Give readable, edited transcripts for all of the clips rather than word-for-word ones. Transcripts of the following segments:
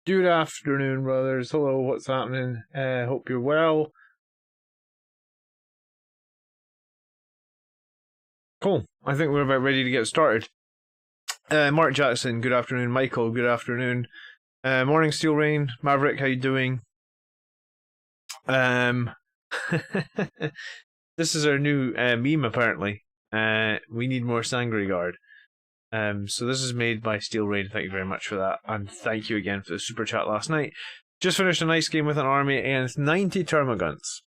Good afternoon, brothers. Hello, what's happening? Hope you're well. Cool. I think we're about ready to get started. Mark Jackson, good afternoon. Michael, good afternoon. Morning, Steel Rain. Maverick, how you doing? This is our new meme, apparently. We need more Sangreguard. So this is made by Steel Rain. Thank you very much for that, and thank you again for the super chat last night. Just finished a nice game with an army against 90 Termagants,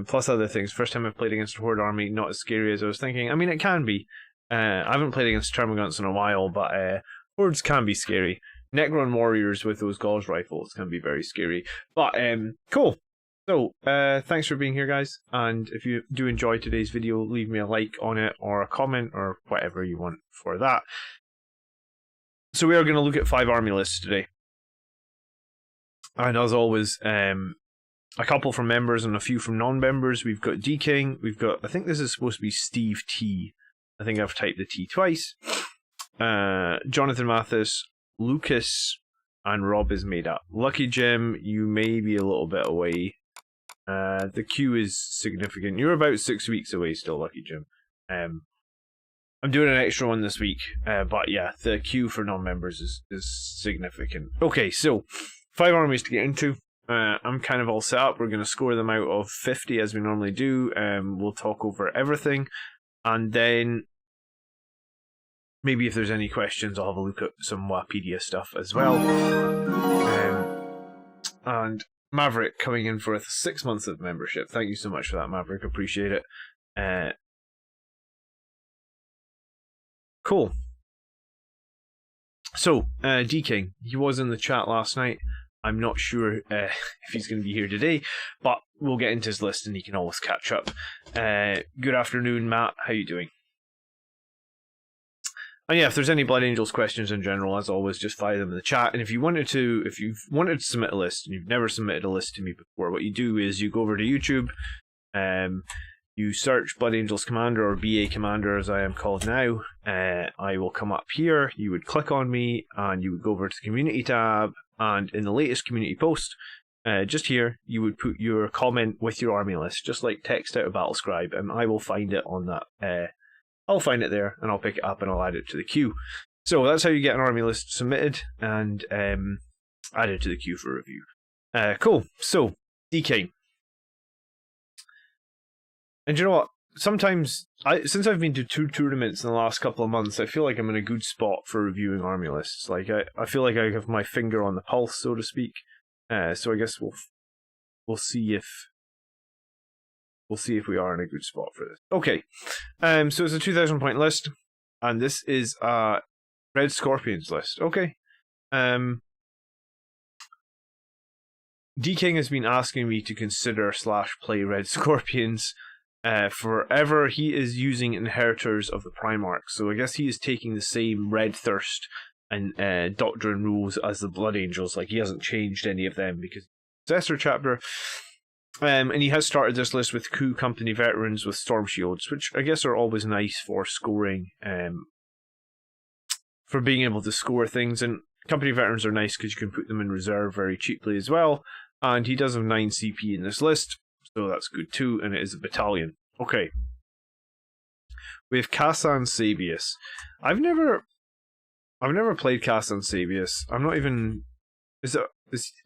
plus other things. First time I've played against a Horde army, not as scary as I was thinking. I mean, it can be. I haven't played against Termagants in a while, but Hordes can be scary. Necron warriors with those Gauss rifles can be very scary. But cool. So, thanks for being here, guys, and if you do enjoy today's video, leave me a like on it, or a comment, or whatever you want for that. So we are going to look at 5 army lists today. And as always, a couple from members and a few from non-members. We've got D-King, we've got, I think this is supposed to be Steve T. I think I've typed the T twice. Jonathan Mathis, Lucas, and Rob is made up. Lucky Jim, you may be a little bit away. The queue is significant. You're about 6 weeks away still, Lucky Jim. I'm doing an extra one this week, but yeah, the queue for non-members is significant. Okay, so 5 armies to get into. I'm kind of all set up. We're going to score them out of 50 as we normally do. We'll talk over everything, and then maybe if there's any questions, I'll have a look at some Wikipedia stuff as well. And Maverick coming in for 6 months of membership. Thank you so much for that, Maverick. Appreciate it. Cool. So, D-King, he was in the chat last night. I'm not sure if he's going to be here today, but we'll get into his list and he can always catch up. Good afternoon, Matt. How you doing? And yeah, if there's any Blood Angels questions in general, as always, just fire them in the chat. And if you've wanted to submit a list and you've never submitted a list to me before, what you do is you go over to YouTube, you search Blood Angels Commander, or BA Commander as I am called now. I will come up here, you would click on me, and you would go over to the community tab, and in the latest community post, just here, you would put your comment with your army list, just like text out of Battlescribe, and I will find it on that. I'll find it there, and I'll pick it up, and I'll add it to the queue. So that's how you get an army list submitted, and added to the queue for review. Cool, so, DK. And you know what? Sometimes, since I've been to 2 tournaments in the last couple of months, I feel like I'm in a good spot for reviewing army lists. Like, I feel like I have my finger on the pulse, so to speak. So I guess we'll see if we are in a good spot for this. Okay, so it's a 2,000 point list, and this is a Red Scorpions list. Okay. D-King has been asking me to consider / play Red Scorpions. Forever. He is using Inheritors of the Primarch, so I guess he is taking the same Red Thirst and Doctrine rules as the Blood Angels. Like, he hasn't changed any of them because Successor chapter. And he has started this list with Coup Company Veterans with Storm Shields, which I guess are always nice for scoring, for being able to score things. And Company Veterans are nice because you can put them in reserve very cheaply as well. And he does have 9 CP in this list, so that's good too, and it is a battalion. Okay. We have Kassan Sabius. I've never played Kassan Sabius. I'm not even...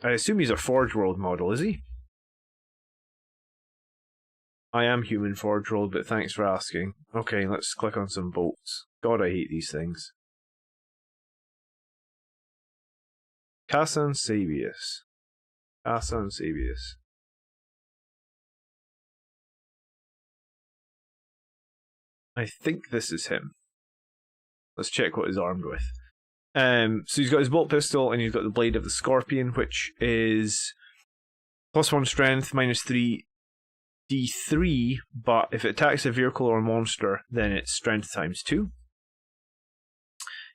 I assume he's a Forge World model, is he? I am human Forge World, but thanks for asking. Okay, let's click on some bolts. God, I hate these things. Kassan Sabius. Kassan Sabius. I think this is him. Let's check what he's armed with. So he's got his bolt pistol, and he's got the Blade of the Scorpion, which is +1 strength, -3 D3, but if it attacks a vehicle or a monster, then it's strength ×2.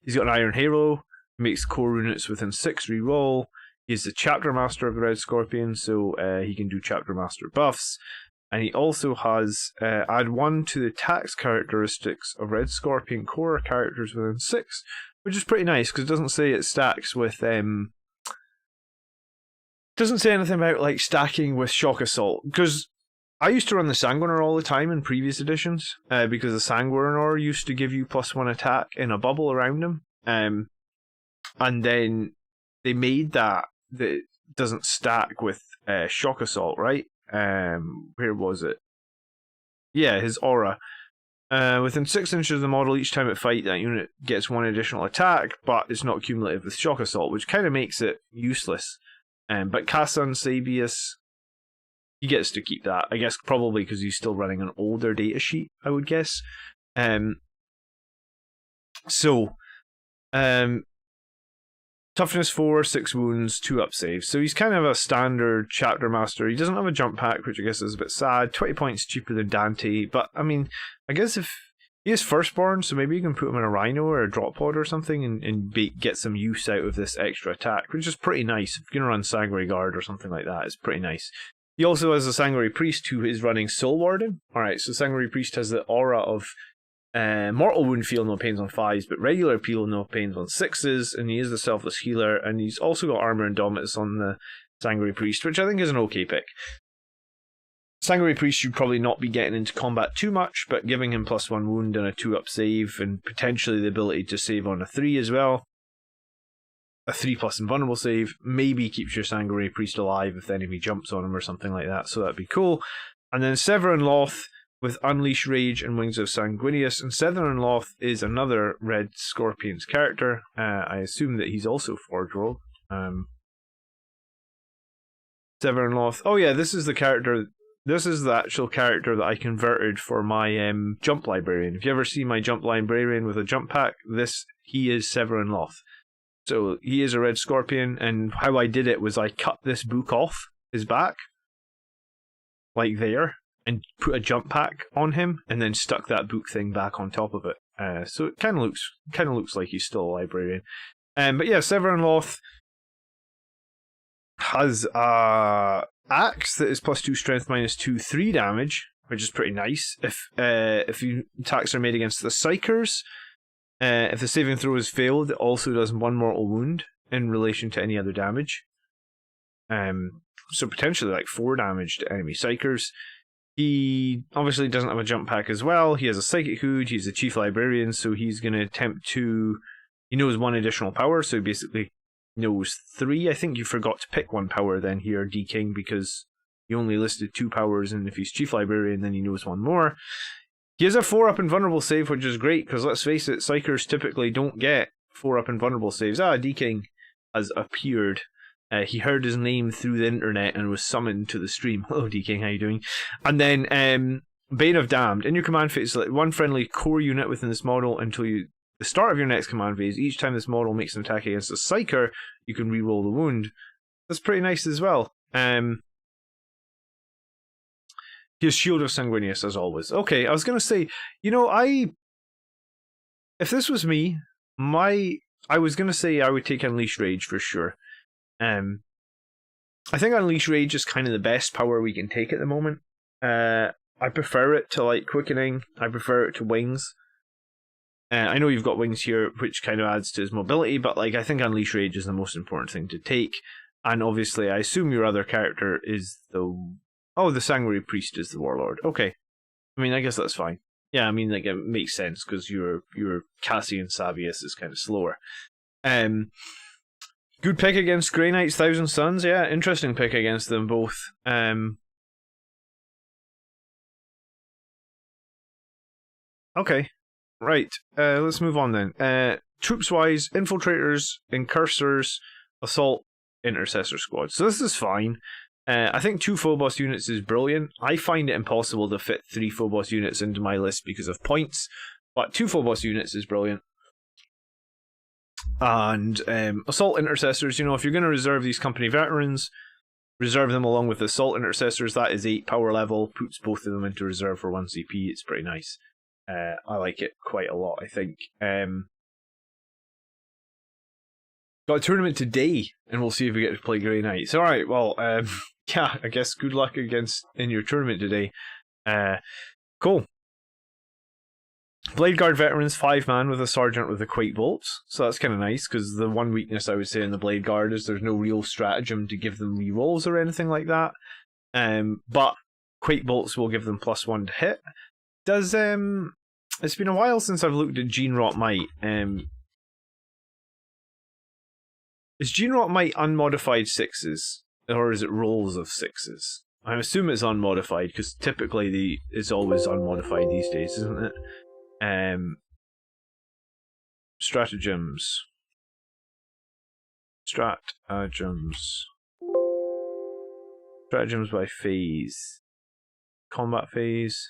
He's got an Iron Halo, makes core units within 6 reroll. He's the Chapter Master of the Red Scorpion, so he can do Chapter Master buffs. And he also has add 1 to the tax characteristics of Red Scorpion core characters within 6, which is pretty nice because it doesn't say it stacks with doesn't say anything about like stacking with Shock Assault, because I used to run the Sanguiner all the time in previous editions, because the Sanguiner used to give you +1 attack in a bubble around him, and then they made that it doesn't stack with Shock Assault, right? Where was it? Yeah, his aura. Within 6 inches of the model, each time it fight, that unit gets 1 additional attack, but it's not cumulative with Shock Assault, which kind of makes it useless. But Kassan Sabius, he gets to keep that. I guess probably because he's still running an older datasheet, I would guess. Toughness 4, 6 wounds, 2 up saves. So he's kind of a standard chapter master. He doesn't have a jump pack, which I guess is a bit sad. 20 points cheaper than Dante. But, I mean, I guess if he is firstborn, so maybe you can put him in a Rhino or a drop pod or something and get some use out of this extra attack, which is pretty nice. If you're going to run Sanguinary Guard or something like that, it's pretty nice. He also has a Sanguinary Priest who is running Soul Warden. Alright, so Sanguinary Priest has the aura of mortal wound feel no pains on 5s, but regular peel no pains on 6s, and he is the selfless healer, and he's also got armor Indomitus on the Sanguinary Priest, which I think is an okay pick. Sanguinary Priest should probably not be getting into combat too much, but giving him +1 wound and a 2 up save, and potentially the ability to save on a 3 as well. A 3+ invulnerable save maybe keeps your Sanguinary Priest alive if the enemy jumps on him or something like that, so that'd be cool. And then Severin Loth with Unleash Rage and Wings of Sanguinius, and Severin Loth is another Red Scorpions character. I assume that he's also Forge World. Severin Loth. Oh yeah, this is the character. This is the actual character that I converted for my Jump Librarian. If you ever see my Jump Librarian with a jump pack, he is Severin Loth. So he is a Red Scorpion, and how I did it was I cut this book off his back, like there, and put a jump pack on him, and then stuck that book thing back on top of it. So it kind of looks like he's still a librarian. But yeah, Severin Loth has a axe that is +2 strength, -2, 3 damage, which is pretty nice. If attacks are made against the Psychers, if the saving throw is failed, it also does 1 mortal wound in relation to any other damage. So potentially like 4 damage to enemy Psychers. He obviously doesn't have a jump pack as well. He has a Psychic Hood. He's a Chief Librarian, so he's going to attempt to... He knows 1 additional power, so he basically knows 3. I think you forgot to pick 1 power then here, D-King, because you only listed 2 powers, and if he's Chief Librarian, then he knows 1 more. He has a 4-up invulnerable save, which is great, because let's face it, Psychers typically don't get 4-up invulnerable saves. D-King has appeared. He heard his name through the internet and was summoned to the stream. Hello, D-King, how you doing? And then, Bane of Damned. In your command phase, select 1 friendly core unit within this model until the start of your next command phase. Each time this model makes an attack against a Psyker, you can reroll the wound. That's pretty nice as well. He has Shield of Sanguinius, as always. Okay, I was going to say, if this was me, I was going to say I would take Unleash Rage for sure. I think Unleash Rage is kind of the best power we can take at the moment. I prefer it to like Quickening. I prefer it to Wings. I know you've got Wings here, which kind of adds to his mobility, but like I think Unleash Rage is the most important thing to take. And obviously, I assume your other character is the Sanguinary Priest is the Warlord. Okay, I mean I guess that's fine. Yeah, I mean like it makes sense because your Cassian Savius is kind of slower. Good pick against Grey Knight's Thousand Suns. Yeah, interesting pick against them both. Okay, right. Let's move on then. Troops-wise, Infiltrators, Incursors, Assault, Intercessor Squad. So this is fine. I think 2 Phobos units is brilliant. I find it impossible to fit 3 Phobos units into my list because of points, but 2 Phobos units is brilliant. And Assault Intercessors, if you're going to reserve these company veterans, reserve them along with Assault Intercessors. That is 8 power level, puts both of them into reserve for 1 CP. It's pretty nice. I like it quite a lot, I think. Got a tournament today, and we'll see if we get to play Grey Knights. Alright, well, yeah, I guess good luck in your tournament today. Cool. Blade Guard veterans, 5-man with a sergeant with the quake bolts. So that's kind of nice, because the one weakness I would say in the Blade Guard is there's no real stratagem to give them rerolls or anything like that. But quake bolts will give them +1 to hit. Does it's been a while since I've looked at Gene Rot Might. Is Gene Rot Might unmodified 6s, or is it rolls of 6s? I assume it's unmodified, because typically it's always unmodified these days, isn't it? Stratagems. Stratagems by phase. Combat phase.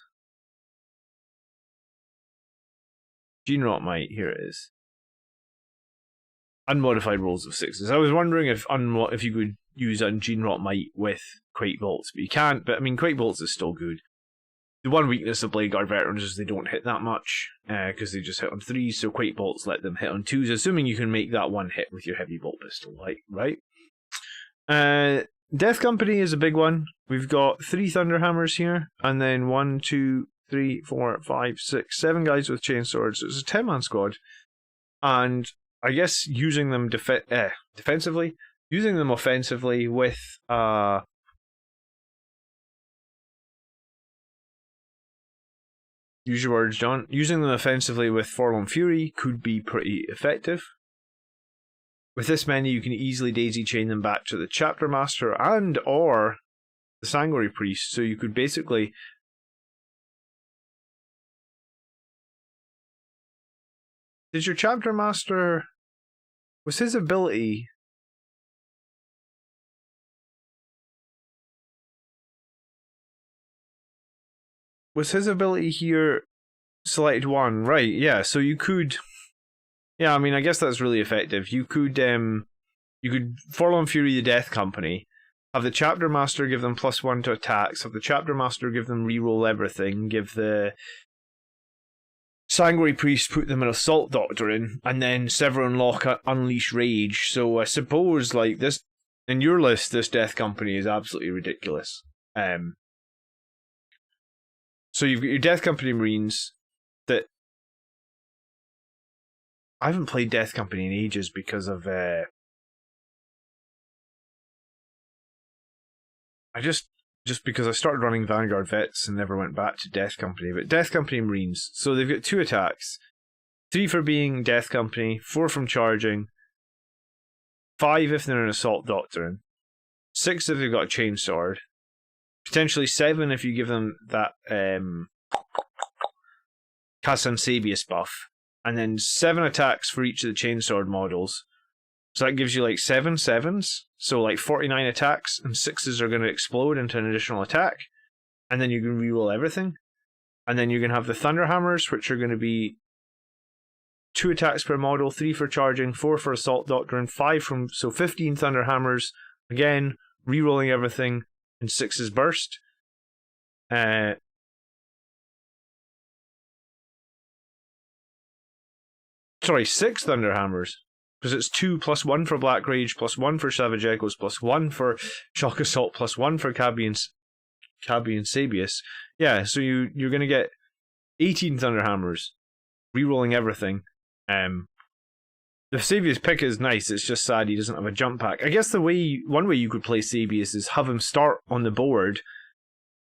Gene Rot Might, here it is. Unmodified rolls of 6s. I was wondering if you could use Gene Rot Might with Quake Bolts, but you can't. But I mean, Quake Bolts is still good. The one weakness of Blade Guard veterans is they don't hit that much, because they just hit on 3s, so Quake Bolts let them hit on 2s, assuming you can make that one hit with your heavy bolt pistol, right? Death Company is a big one. We've got 3 Thunderhammers here, and then 1, 2, 3, 4, 5, 6, 7 guys with chainswords. So it's a 10-man squad, and I guess using them defensively, using them offensively with use your words, John. Using them offensively with Forlorn Fury could be pretty effective. With this many, you can easily daisy chain them back to the Chapter Master and or the Sanguinary Priest. So you could basically did your Chapter Master was his ability here select one, right? Yeah, so you could. Yeah, I mean, I guess that's really effective. You could Forlorn Fury the Death Company, have the Chapter Master give them +1 to attacks, have the Chapter Master give them reroll everything, give the Sanguinary Priest put them in Assault Doctrine, and then Sever and Lock Unleash Rage. So I suppose, like, this in your list, this Death Company is absolutely ridiculous. So you've got your Death Company Marines that I haven't played Death Company in ages because of just because I started running Vanguard Vets and never went back to Death Company. But Death Company Marines, so they've got 2 attacks, 3 for being Death Company, 4 from charging, 5 if they're in Assault Doctrine, 6 if they've got a chainsword, potentially 7 if you give them that Kassan Sabius buff, and then 7 attacks for each of the chainsword models. So that gives you like 7 7s, so like 49 attacks, and 6s are going to explode into an additional attack, and then you can reroll everything. And then you're going to have the Thunderhammers, which are going to be 2 attacks per model, 3 for charging, 4 for Assault Doctrine, 5 from, so 15 Thunderhammers, again, rerolling everything, and 6s burst. Sorry, 6 Thunderhammers, because it's 2 +1 for Black Rage, +1 for Savage Echoes, +1 for Shock Assault, +1 for Cabby and Sabius. Yeah, so you're going to get 18 Thunderhammers, rerolling everything. The Sabius pick is nice, it's just sad he doesn't have a jump pack. I guess one way you could play Sabius is have him start on the board,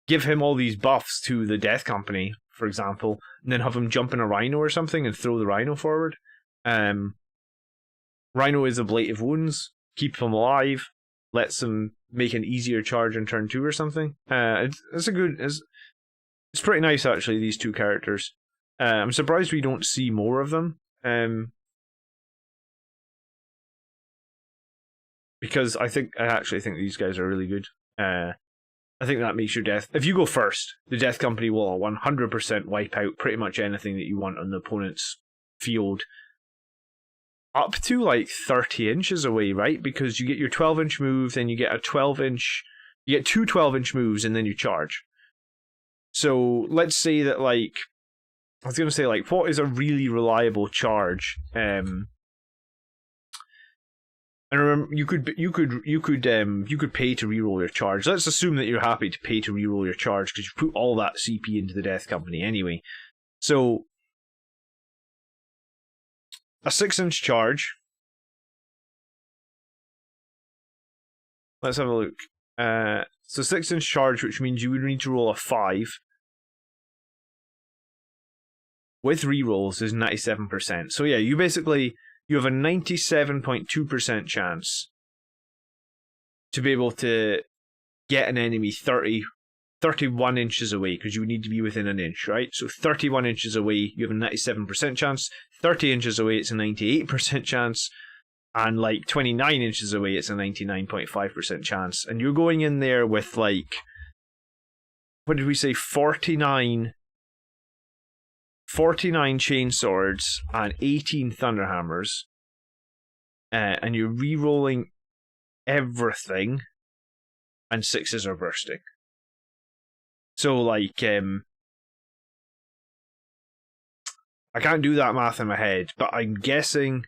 give him all these buffs to the Death Company, for example, and then have him jump in a Rhino or something and throw the Rhino forward. Rhino is ablative wounds, keeps him alive, lets him make an easier charge in turn 2 or something. It's pretty nice actually, these 2 characters. I'm surprised we don't see more of them. Because I actually think these guys are really good. I think that makes your death. If you go first, the Death Company will 100% wipe out pretty much anything that you want on the opponent's field. Up to like 30 inches away, right? Because you get your 12-inch move, then you get a 12-inch. You get 2 12-inch moves, and then you charge. So let's say that, like, I was going to say, like, what is a really reliable charge? And remember, you could pay to reroll your charge. Let's assume that you're happy to pay to reroll your charge because you put all that CP into the Death Company anyway. So a 6-inch charge. Let's have a look. So 6-inch charge, which means you would need to roll a 5. With rerolls is 97%. So yeah, you have a 97.2% chance to be able to get an enemy 31 inches away, because you would need to be within an inch, right? So 31 inches away, you have a 97% chance. 30 inches away, it's a 98% chance. And like 29 inches away, it's a 99.5% chance. And you're going in there with like, what did we say, 49 chain swords and 18 thunderhammers, and you're re-rolling everything, and 6s are bursting. So like, I can't do that math in my head, but I'm guessing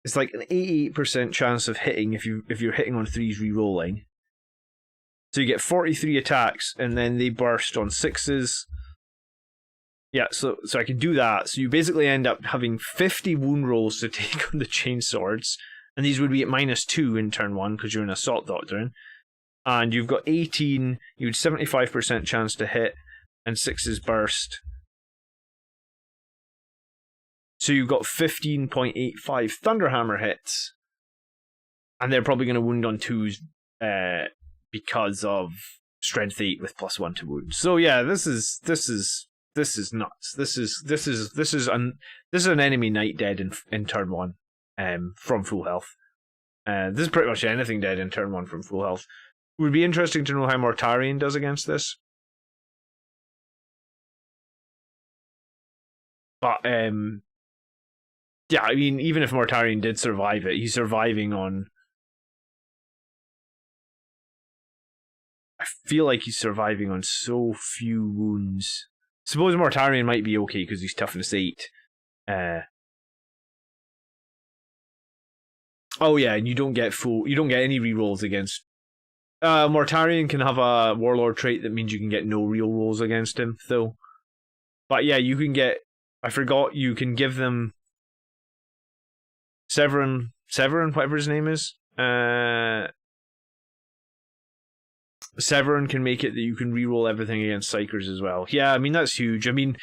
it's like an 88% chance of hitting if you're hitting on 3s re-rolling. So you get 43 attacks, and then they burst on 6s. Yeah, so I can do that. So you basically end up having 50 wound rolls to take on the chain swords, and these would be at -2 in turn 1 because you're an assault doctrine. And you've got 18, you had 75% chance to hit, and 6s burst. So you've got 15.85 Thunderhammer hits, and they're probably going to wound on 2s because of strength 8 with +1 to wound. So yeah, this is nuts. This is an enemy knight dead in turn 1 from full health. This is pretty much anything dead in turn 1 from full health. It would be interesting to know how Mortarion does against this. But yeah, I mean, even if Mortarion did survive it, he's surviving on... I feel like he's surviving on so few wounds. Suppose Mortarion might be okay because he's toughness 8. Oh yeah, and you don't get any rerolls against... Mortarion can have a Warlord trait that means you can get no real rolls against him, though. But yeah, you can get... I forgot, you can give them... Severin, whatever his name is. Severin can make it that you can reroll everything against Psychers as well. Yeah, I mean, that's huge. I mean,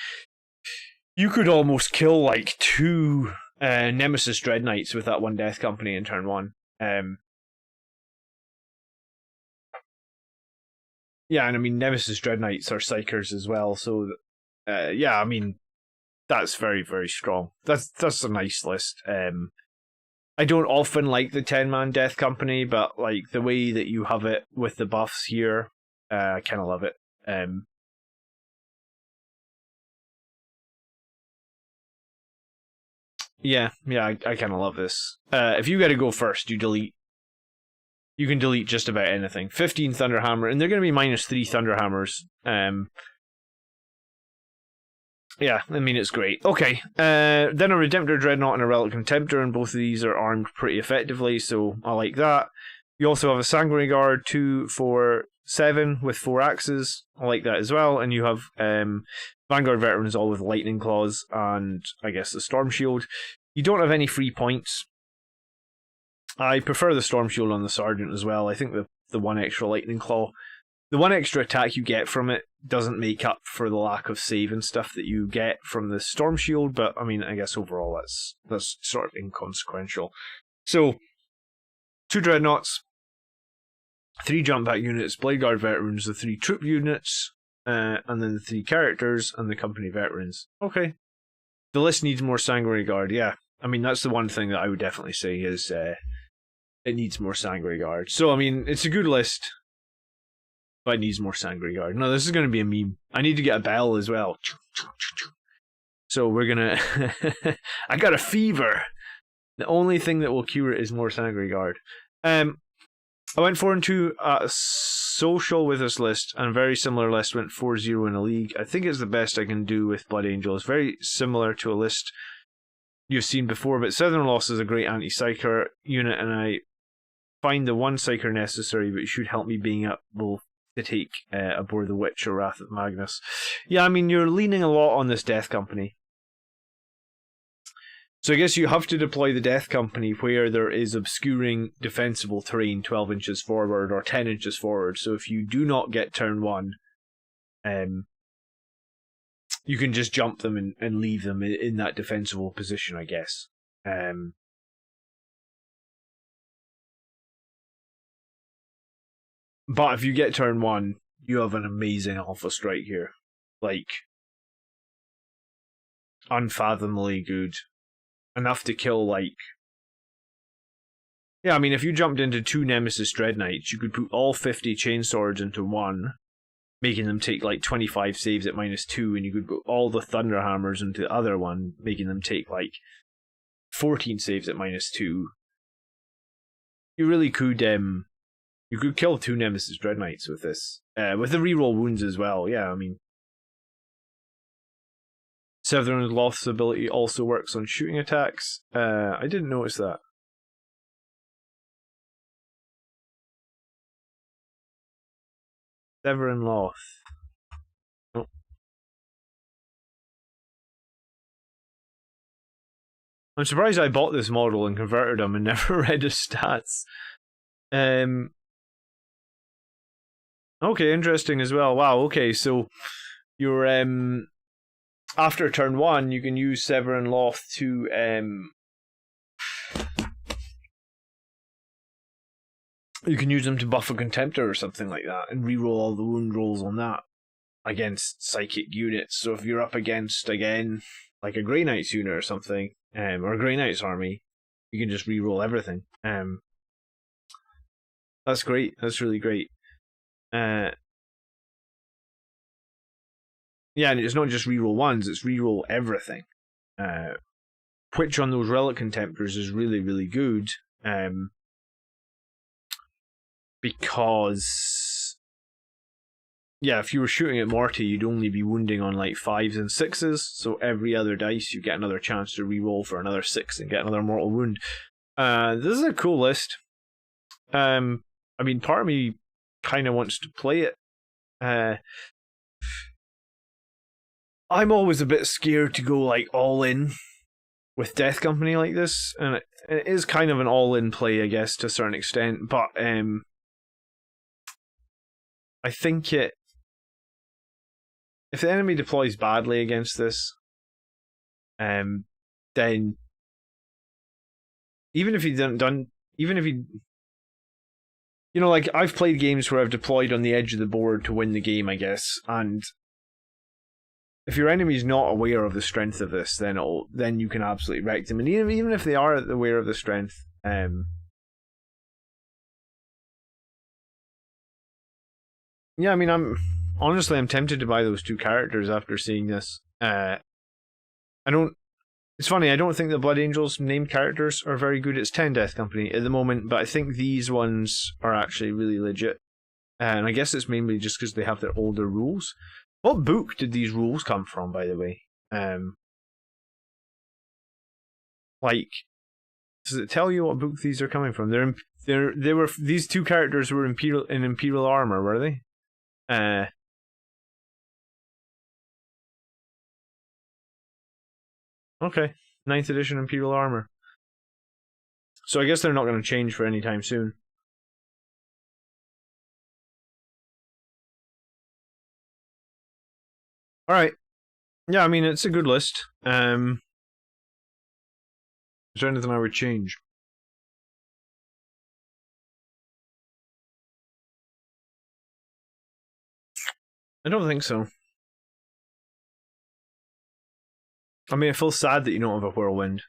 you could almost kill like 2 Nemesis Dread Knights with that 1 Death Company in turn 1. Yeah, and I mean, Nemesis Dread Knights are Psychers as well, so yeah, I mean, that's very, very strong. That's a nice list. I don't often like the 10-man Death Company, but like the way that you have it with the buffs here, I kind of love it. Yeah, I kind of love this. If you got to go first, you can delete just about anything. 15 Thunderhammer, and they're going to be -3 Thunderhammers. Yeah, I mean, it's great. Okay, then a Redemptor Dreadnought and a Relic Contemptor, and both of these are armed pretty effectively, so I like that. You also have a Sanguinary Guard, 2, 4, 7 with 4 axes. I like that as well. And you have Vanguard Veterans all with Lightning Claws and I guess the Storm Shield. You don't have any free points. I prefer the Storm Shield on the Sergeant as well. I think the 1 extra Lightning Claw, the 1 extra attack you get from it doesn't make up for the lack of save and stuff that you get from the Storm Shield, but I mean, I guess overall that's sort of inconsequential. So, 2 Dreadnoughts, 3 Jump Back units, Blade Guard Veterans, the 3 Troop units, and then the 3 characters and the Company Veterans. Okay. The list needs more Sanguinary Guard, yeah. I mean, that's the one thing that I would definitely say is it needs more Sanguinary Guard. So, I mean, it's a good list, but it needs more Sanguinary Guard. No, this is going to be a meme. I need to get a bell as well. So we're going to... I got a fever. The only thing that will cure it is more Sanguinary Guard. I went 4-2 social with this list, and a very similar list went 4-0 in a league. I think it's the best I can do with Blood Angel. It's very similar to a list you've seen before, but Southern Loss is a great anti-psyker unit, and I find the 1 psyker necessary, but it should help me being able to take aboard the Witch or Wrath of Magnus. Yeah, I mean, you're leaning a lot on this Death Company. So I guess you have to deploy the Death Company where there is obscuring defensible terrain 12 inches forward or 10 inches forward. So if you do not get turn 1, you can just jump them and leave them in that defensible position, I guess. But if you get turn 1, you have an amazing Alpha Strike here. Like, unfathomably good. Enough to kill, like... Yeah, I mean, if you jumped into 2 Nemesis Dread Knights, you could put all 50 Chainswords into 1, making them take, like, 25 saves at -2, and you could put all the Thunderhammers into the other one, making them take, like, 14 saves at -2. You really could, you could kill 2 Nemesis Dread Knights with this. With the reroll wounds as well, yeah, I mean... Severin Loth's ability also works on shooting attacks. I didn't notice that. Severin Loth. Oh. I'm surprised I bought this model and converted him and never read his stats. Okay, interesting as well. Wow, okay, so you're after turn 1, you can use Severin Loth to you can use them to buff a Contemptor or something like that, and reroll all the wound rolls on that against psychic units. So if you're up against, again, like a Grey Knights unit or something, or a Grey Knights army, you can just reroll everything. That's great. That's really great. Yeah, and it's not just reroll ones, it's reroll everything. Which on those Relic Contemptors is really, really good. Because... Yeah, if you were shooting at Morty, you'd only be wounding on like 5s and 6s, so every other dice you get another chance to reroll for another 6 and get another mortal wound. This is a cool list. I mean, part of me kind of wants to play it. I'm always a bit scared to go like all in with Death Company like this, and it is kind of an all-in play, I guess, to a certain extent. But I think if the enemy deploys badly against this, then even if he you know, like I've played games where I've deployed on the edge of the board to win the game, I guess, and if your enemy's not aware of the strength of this, then you can absolutely wreck them. And even if they are aware of the strength, yeah, I mean, I'm tempted to buy those 2 characters after seeing this. It's funny, I don't think the Blood Angels named characters are very good. It's 10 Death Company at the moment, but I think these ones are actually really legit. And I guess it's mainly just because they have their older rules. What book did these rules come from, by the way? Like, does it tell you what book these are coming from? These 2 characters were in Imperial armor, were they? Okay, 9th edition Imperial armor. So I guess they're not going to change for any time soon. Alright. Yeah, I mean, it's a good list. Is there anything I would change? I don't think so. I mean, I feel sad that you don't have a Whirlwind.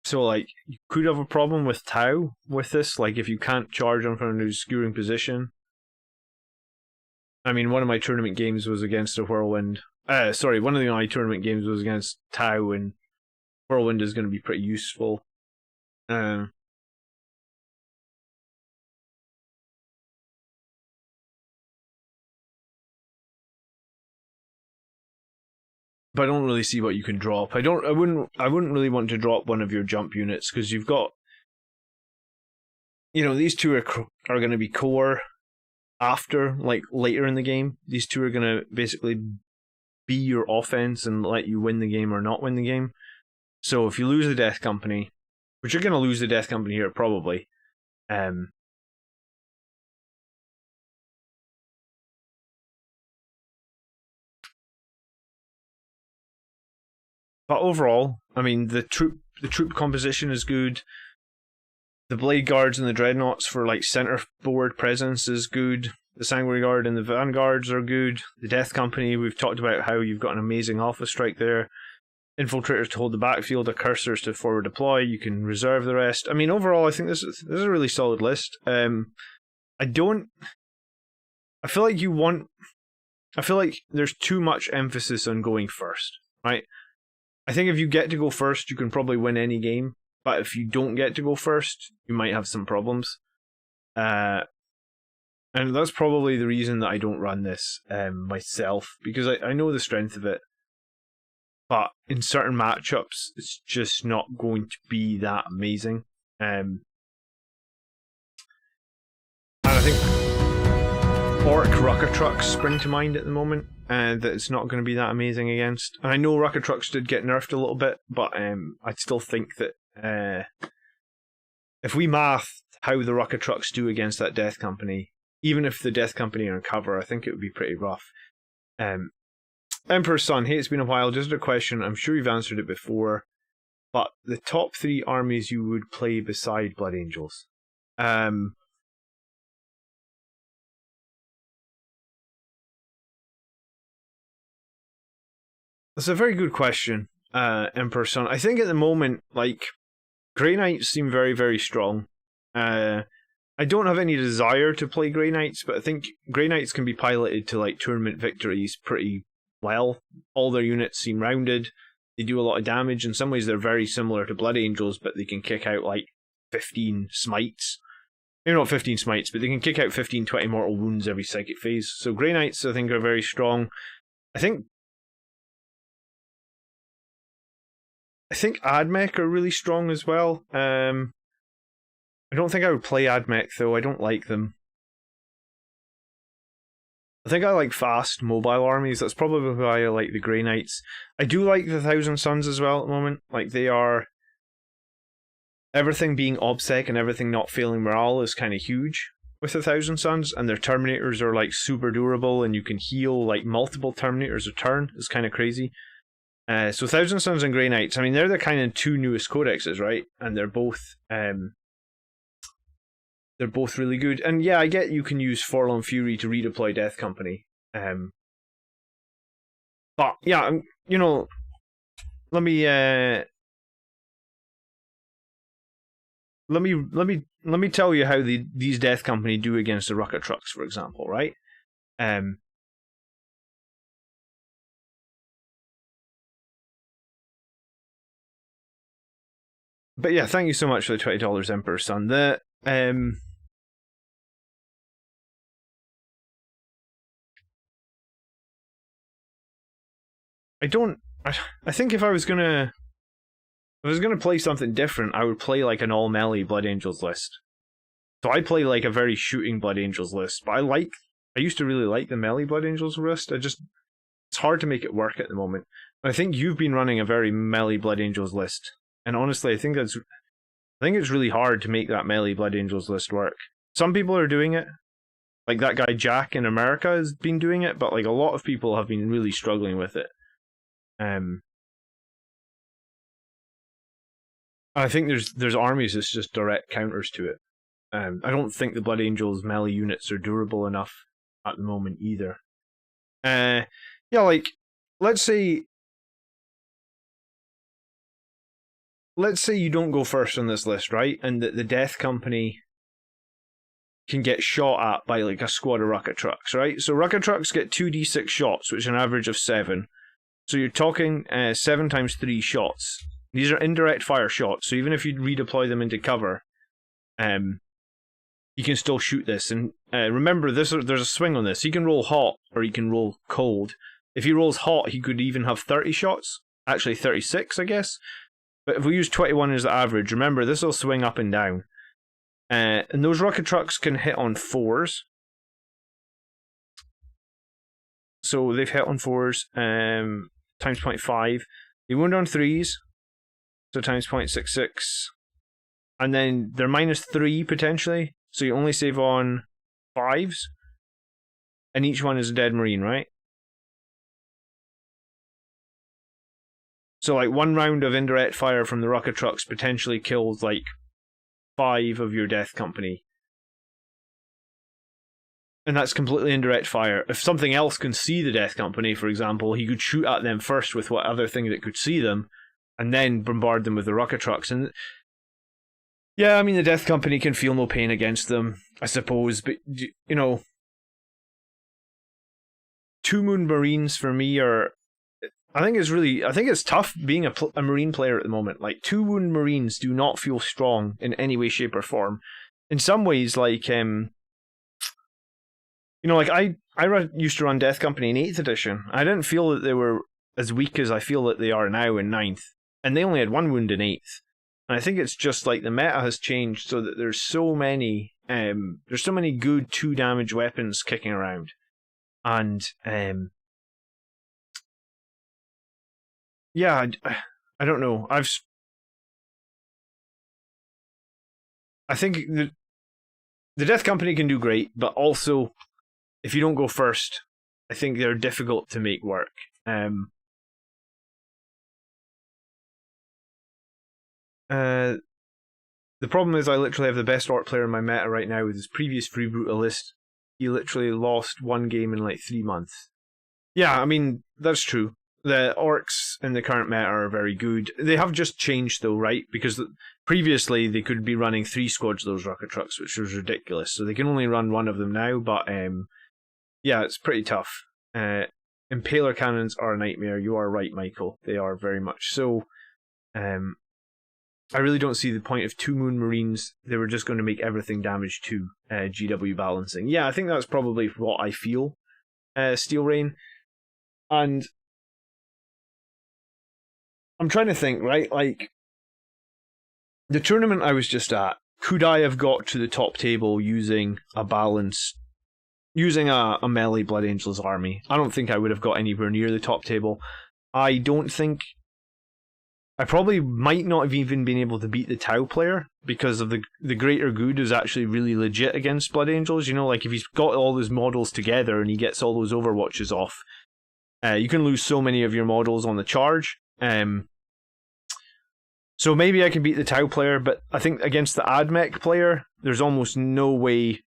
So, like, you could have a problem with Tau with this, like, if you can't charge them from an obscuring position. I mean, one of my tournament games was against a Whirlwind. One of my tournament games was against Tau, and Whirlwind is going to be pretty useful. But I don't really see what you can drop. I wouldn't really want to drop one of your jump units, because you've got, you know, these 2 are going to be core, after, like, later in the game. These two are going to basically be your offense and let you win the game or not win the game. So if you lose the Death Company, which you're going to lose the Death Company here probably, but overall, I mean, the troop composition is good. The Blade Guards and the Dreadnoughts for like centerboard presence is good. The Sanguinary Guard and the Vanguards are good. The Death Company, we've talked about how you've got an amazing Alpha Strike there. Infiltrators to hold the backfield, the Cursors to forward deploy. You can reserve the rest. I mean, overall, I think this is a really solid list. I feel like there's too much emphasis on going first, right? I think if you get to go first, you can probably win any game. But if you don't get to go first, you might have some problems. And that's probably the reason that I don't run this myself, because I know the strength of it. But in certain matchups, it's just not going to be that amazing. And I think Orc Rucker Trucks spring to mind at the moment, and that it's not going to be that amazing against. And I know Rucker Trucks did get nerfed a little bit, but I still think that if we math how the Rucker Trucks do against that Death Company, even if the Death Company are in cover, I think it would be pretty rough. Emperor's Son, hey, it's been a while, just a question, I'm sure you've answered it before, but the top 3 armies you would play beside Blood Angels. That's a very good question, Emperor's Son. I think at the moment, like, Grey Knights seem very, very strong. I don't have any desire to play Grey Knights, but I think Grey Knights can be piloted to like tournament victories pretty well. All their units seem rounded. They do a lot of damage. In some ways, they're very similar to Blood Angels, but they can kick out like 15 smites. Maybe not 15 smites, but they can kick out 15, 20 mortal wounds every psychic phase. So Grey Knights, I think, are very strong. I think Admech are really strong as well. I don't think I would play Admech, though. I don't like them. I think I like fast, mobile armies. That's probably why I like the Grey Knights. I do like the Thousand Suns as well at the moment. Like, they are... Everything being OBSEC and everything not failing morale is kind of huge with the Thousand Suns, and their Terminators are, like, super durable, and you can heal, like, multiple Terminators a turn. It's kind of crazy. So Thousand Suns and Grey Knights, I mean, they're the kind of 2 newest codexes, right? And they're both... They're both really good. And yeah, I get you can use Forlorn Fury to redeploy Death Company. But yeah, you know, let me tell you how these Death Company do against the Rocket Trucks, for example, right? But yeah, thank you so much for the $20, Emperor's Son. I think if I was gonna play something different, I would play like an all melee Blood Angels list. So I play like a very shooting Blood Angels list, but I used to really like the melee Blood Angels list. It's hard to make it work at the moment. I think you've been running a very melee Blood Angels list, and honestly, I think it's really hard to make that melee Blood Angels list work. Some people are doing it, like that guy Jack in America has been doing it, but like a lot of people have been really struggling with it. I think there's armies that's just direct counters to it. I don't think the Blood Angels melee units are durable enough at the moment either. Yeah, like let's say you don't go first on this list, right? And that the Death Company can get shot at by like a squad of rocket trucks, right? So rocket trucks get 2d6 shots, which is an average of 7. So you're talking 7 times 3 shots. These are indirect fire shots, so even if you redeploy them into cover, you can still shoot this. And remember, there's a swing on this. He can roll hot, or he can roll cold. If he rolls hot, he could even have 30 shots. Actually, 36, I guess. But if we use 21 as the average, remember, this will swing up and down. And those rocket trucks can hit on 4s. so they've hit on 4s, times 0.5. They wound on 3s, so times 0.66. And then they're -3 potentially, so you only save on 5s. And each one is a dead Marine, right? So, like, 1 round of indirect fire from the rocket trucks potentially kills, like, 5 of your Death Company. And that's completely indirect fire. If something else can see the Death Company, for example, he could shoot at them first with what other thing that could see them, and then bombard them with the rocket trucks. And yeah, I mean, the Death Company can feel no pain against them, I suppose, but, you know, 2 Moon Marines for me are... I think it's tough being a Marine player at the moment. Like, 2 Wound Marines do not feel strong in any way, shape, or form. In some ways, like, you know, like, I used to run Death Company in 8th edition. I didn't feel that they were as weak as I feel that they are now in 9th. And they only had 1 wound in 8th. And I think it's just, like, the meta has changed so that there's so many good 2 damage weapons kicking around. And, yeah, I don't know. I think the Death Company can do great, but also, if you don't go first, I think they're difficult to make work. The problem is I literally have the best Orc player in my meta right now with his previous Freebrutalist. He literally lost 1 game in like 3 months. Yeah, I mean, that's true. The Orcs in the current meta are very good. They have just changed though, right? Because previously they could be running 3 squads of those rocket trucks, which was ridiculous. So they can only run 1 of them now, but yeah, it's pretty tough. Impaler cannons are a nightmare. You are right, Michael. They are very much so. I really don't see the point of 2 Moon Marines. They were just going to make everything damage to GW balancing. Yeah, I think that's probably what I feel, Steel Rain. And I'm trying to think, right? Like, the tournament I was just at, could I have got to the top table using a melee Blood Angels army? I don't think I would have got anywhere near the top table. I probably might not have even been able to beat the Tau player because of the Greater Good is actually really legit against Blood Angels. You know, like if he's got all those models together and he gets all those Overwatches off, you can lose so many of your models on the charge. So maybe I can beat the Tau player, but I think against the Admech player, there's almost no way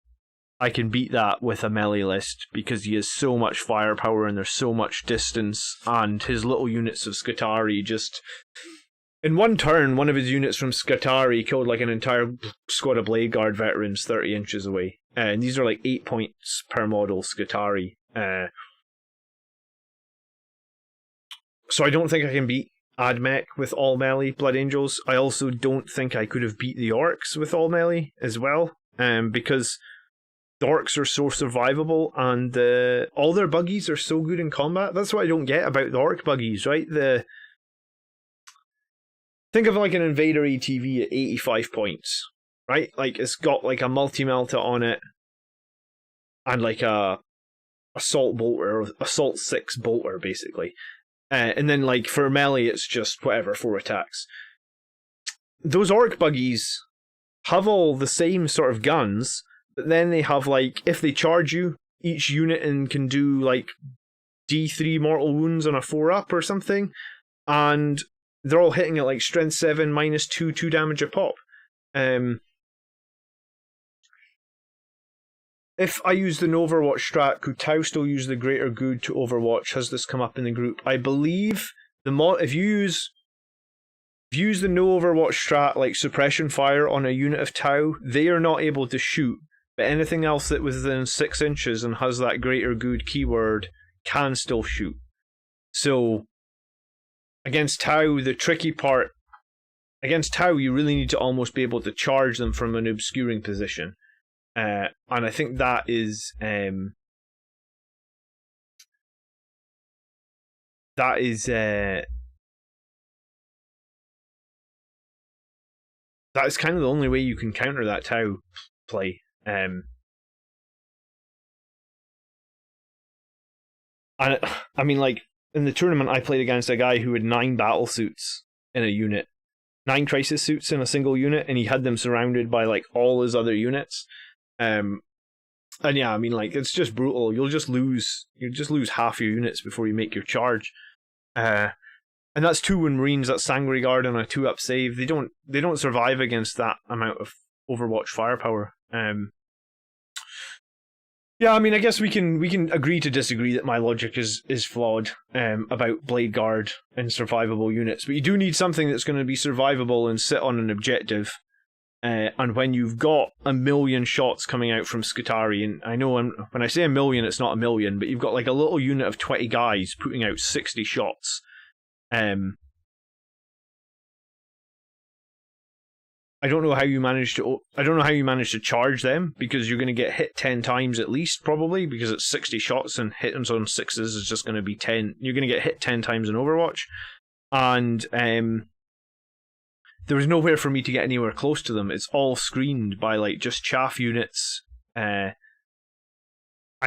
I can beat that with a melee list because he has so much firepower and there's so much distance, and his little units of Scutari just... In one turn, one of his units from Scutari killed like an entire squad of Blade Guard veterans 30 inches away. And these are like 8 points per model Scutari. So I don't think I can beat Admech with all melee Blood Angels. I also don't think I could have beat the Orcs with all melee as well. Because the Orcs are so survivable and all their buggies are so good in combat. That's what I don't get about the Orc buggies, right? Think of like an Invader ATV at 85 points, right? Like it's got like a multi-melta on it and like a assault bolter, or assault 6 bolter basically. And then like for melee it's just whatever, 4 attacks. Those Orc buggies have all the same sort of guns, but then they have like, if they charge you, each unit can do like D3 mortal wounds on a 4-up or something, and they're all hitting at like strength 7 -2 damage a pop. If I use the no Overwatch strat, could Tau still use the Greater Good to Overwatch? Has this come up in the group? I believe if you use the no Overwatch strat, like suppression fire on a unit of Tau, they are not able to shoot, but anything else that was within 6 inches and has that Greater Good keyword can still shoot. So against Tau, the tricky part, against Tau, you really need to almost be able to charge them from an obscuring position. And I think that is kind of the only way you can counter that Tau play. And I mean, like, in the tournament, I played against a guy who had 9 battle suits in a unit, 9 crisis suits in a single unit, and he had them surrounded by like all his other units. And yeah, I mean, like, it's just brutal. You'll just lose half your units before you make your charge. And that's 2 Wind Marines, that's Sangre Guard and a 2-up save. They don't survive against that amount of Overwatch firepower. Yeah, I mean, I guess we can agree to disagree that my logic is flawed about Blade Guard and survivable units, but you do need something that's going to be survivable and sit on an objective. And when you've got 1,000,000 shots coming out from Skitarii, and I know when I say 1,000,000, it's not 1,000,000, but you've got like a little unit of 20 guys putting out 60 shots. I don't know how you manage to charge them, because you're going to get hit 10 times at least, probably, because it's 60 shots and hitting on 6s is just going to be 10. You're going to get hit 10 times in Overwatch, and there was nowhere for me to get anywhere close to them. It's all screened by like just chaff units. I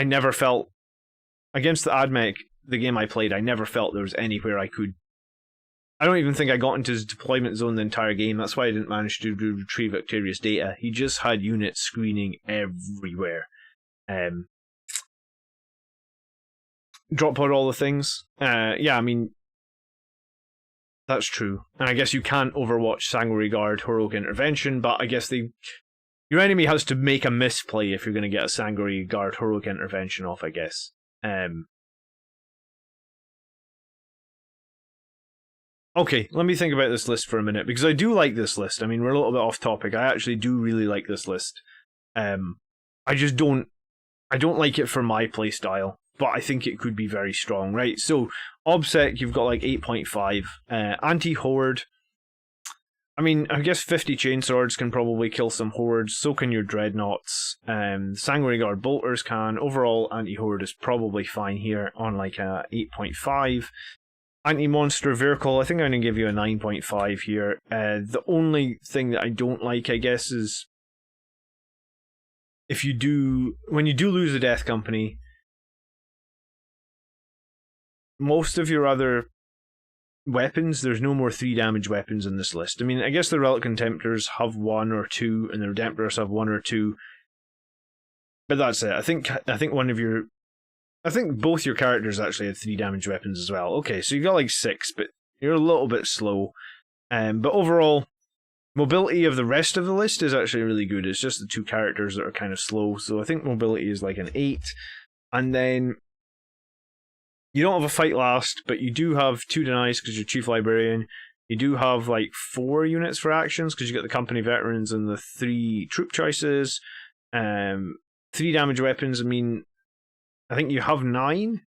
never felt against the AdMech, the game I played, I never felt there was anywhere I could. I don't even think I got into his deployment zone the entire game. That's why I didn't manage to retrieve Victorious data. He just had units screening everywhere. Drop pod all the things. Yeah, I mean, that's true. And I guess you can't Overwatch Sangre Guard Heroic Intervention, but I guess your enemy has to make a misplay if you're going to get a Sangre Guard Heroic Intervention off, I guess. Okay, let me think about this list for a minute, because I do like this list. I mean, we're a little bit off topic. I actually do really like this list. I don't like it for my playstyle, but I think it could be very strong, right? So, OBSEC, you've got like 8.5. Anti-Horde, I mean, I guess 50 Chainswords can probably kill some Hordes, so can your Dreadnoughts. Sangre Guard Bolters can. Overall, Anti-Horde is probably fine here on like a 8.5. Anti-Monster Vehicle, I think I'm going to give you a 9.5 here. The only thing that I don't like, I guess, is when you do lose a Death Company, most of your other weapons, there's no more 3 damage weapons in this list. I mean, I guess the Relic Contemptors have 1 or 2, and the Redemptors have 1 or 2. But that's it. I think both your characters actually have 3 damage weapons as well. Okay, so you've got like 6, but you're a little bit slow. But overall, mobility of the rest of the list is actually really good. It's just the 2 characters that are kind of slow. So I think mobility is like an 8. And then you don't have a fight last, but you do have 2 denies because you're Chief Librarian. You do have like 4 units for actions because you got the Company Veterans and the 3 troop choices. 3 damage weapons. I mean, I think you have 9,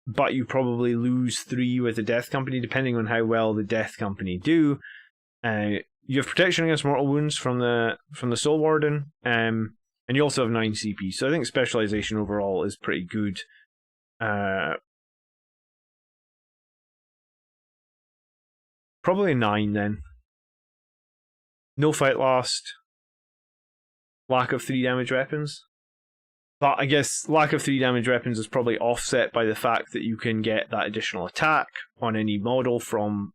but you probably lose 3 with the Death Company, depending on how well the Death Company do. You have protection against mortal wounds from the Soul Warden, and you also have 9 CP. So I think specialization overall is pretty good. Probably 9 then. No fight last. Lack of 3 damage weapons. But I guess lack of 3 damage weapons is probably offset by the fact that you can get that additional attack on any model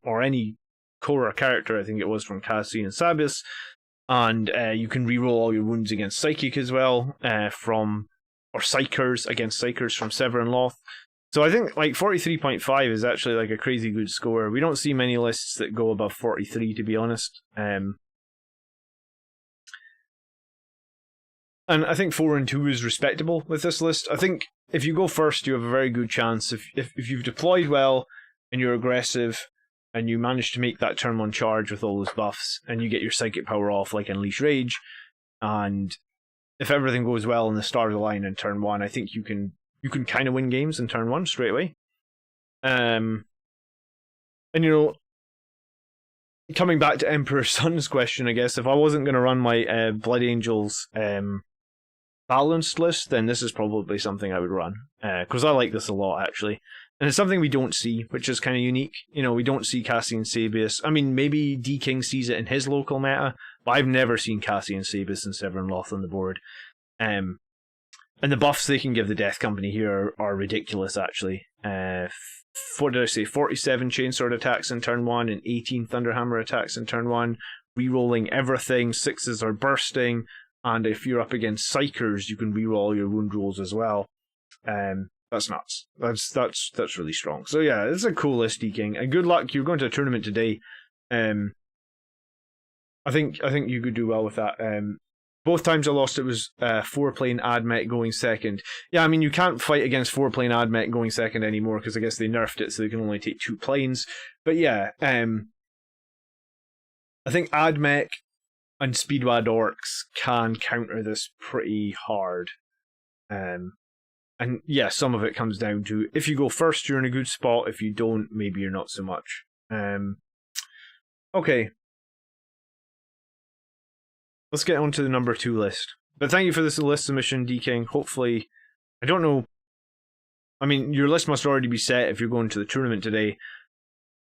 or any Korra character, I think it was from Cassian and Sabis, and you can reroll all your wounds against Psychic as well, or Psychers against Psychers from Severin Loth. So I think like 43.5 is actually like a crazy good score. We don't see many lists that go above 43, to be honest. And I think 4 and 2 is respectable with this list. I think if you go first, you have a very good chance. If you've deployed well and you're aggressive and you manage to make that turn 1 charge with all those buffs and you get your psychic power off like Unleash Rage, and if everything goes well in the start of the line in turn 1, I think you can kind of win games in turn 1 straight away. And you know, coming back to Emperor's Son's question, I guess if I wasn't going to run my Blood Angels balanced list, then this is probably something I would run, because I like this a lot actually, and it's something we don't see, which is kind of unique. You know, we don't see Cassian Sabius. I mean, maybe D King sees it in his local meta, but I've never seen Cassian Sabius and Severin Loth on the board. And the buffs they can give the Death Company here are ridiculous, actually. What did I say? 47 Chainsword attacks in turn 1 and 18 Thunderhammer attacks in turn 1. Rerolling everything, 6s are bursting, and if you're up against Psychers, you can reroll all your wound rolls as well. That's nuts. That's really strong. So yeah, it's a cool list, King. And good luck. You're going to a tournament today. I think you could do well with that. Both times I lost, it was 4-plane Admech going second. Yeah, I mean, you can't fight against 4-plane Admech going second anymore because I guess they nerfed it so they can only take 2 planes. But yeah, I think Admech and Speedwad Orcs can counter this pretty hard. And yeah, some of it comes down to if you go first, you're in a good spot. If you don't, maybe you're not so much. Okay. Let's get on to the number 2 list. But thank you for this list submission, D-King. Hopefully, I don't know. I mean, your list must already be set if you're going to the tournament today.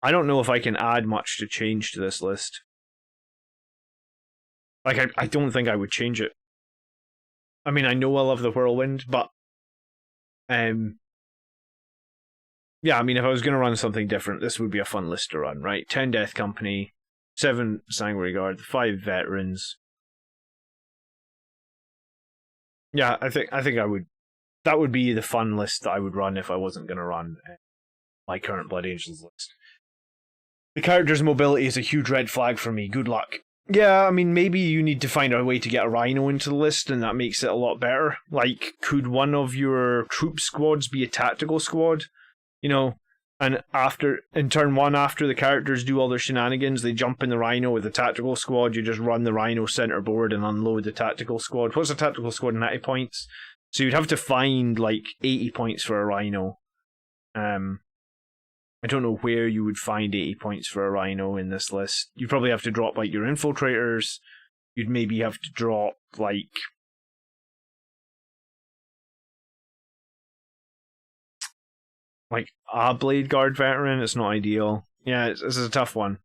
I don't know if I can add much to change to this list. Like, I don't think I would change it. I mean, I know I love the Whirlwind, but yeah, I mean, if I was going to run something different, this would be a fun list to run, right? 10 Death Company, 7 Sanguinary Guard, 5 Veterans. Yeah, I think I would. That would be the fun list that I would run if I wasn't going to run my current Blood Angels list. The character's mobility is a huge red flag for me. Good luck. Yeah, I mean, maybe you need to find a way to get a Rhino into the list, and that makes it a lot better. Like, could one of your troop squads be a tactical squad? You know, and in turn 1, after the characters do all their shenanigans, they jump in the Rhino with the tactical squad. You just run the Rhino center board and unload the tactical squad. What's a tactical squad? 90 points. So you'd have to find like 80 points for a Rhino. I don't know where you would find 80 points for a Rhino in this list. You'd probably have to drop like your infiltrators. You'd maybe have to drop like a Blade Guard veteran. It's not ideal. Yeah, this is a tough one.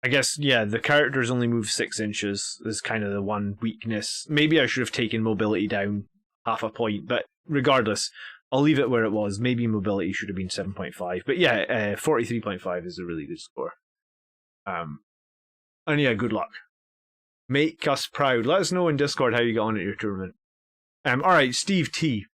I guess, yeah, the characters only move 6 inches. Is kind of the one weakness. Maybe I should have taken mobility down half a point, but regardless, I'll leave it where it was. Maybe mobility should have been 7.5. But yeah, 43.5 is a really good score. And yeah, good luck. Make us proud. Let us know in Discord how you got on at your tournament. Alright, Steve T.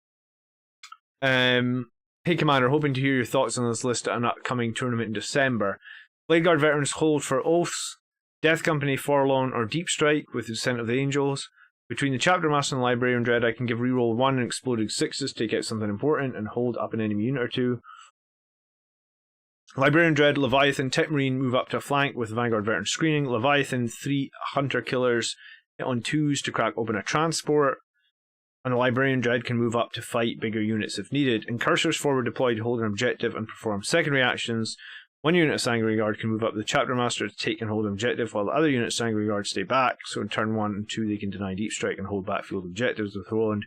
Hey Commander, hoping to hear your thoughts on this list at an upcoming tournament in December. Blade Guard veterans hold for Oaths, Death Company, Forlorn, or Deep Strike with the Descent of the Angels. Between the Chapter Master and the Librarian Dread, I can give reroll 1 and exploded 6s, take out something important, and hold up an enemy unit or 2. Librarian Dread, Leviathan, Tech Marine move up to a flank with Vanguard veteran screening. Leviathan, 3 Hunter Killers hit on 2s to crack open a transport. And the Librarian Dread can move up to fight bigger units if needed. And Cursors forward deployed to hold an objective and perform secondary actions. 1 unit of Sanguinary Guard can move up the Chapter Master to take and hold an objective, while the other unit of Sanguinary Guard stay back. So in turn 1 and 2 they can deny Deep Strike and hold backfield objectives with Roland.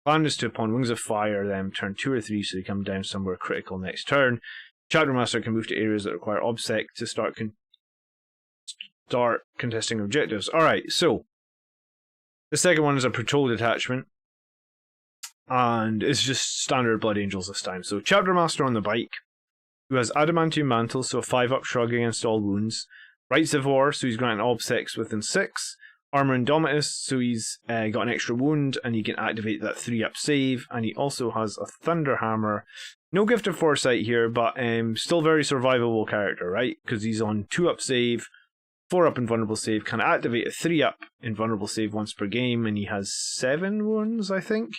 Plan is to, upon Wings of Fire, them turn 2 or 3 so they come down somewhere critical next turn. Chapter Master can move to areas that require OBSEC to start contesting objectives. Alright, so the second one is a patrol detachment. And it's just standard Blood Angels this time. So Chapter Master on the bike, who has Adamantium Mantle, so a 5-up shrug against all wounds. Rights of War, so he's granted obsecs within 6. Armor Indomitus, so he's got an extra wound, and he can activate that 3-up save. And he also has a Thunderhammer. No Gift of Foresight here, but still very survivable character, right? Because he's on 2-up save, 4-up invulnerable save, can activate a 3-up invulnerable save once per game, and he has 7 wounds, I think.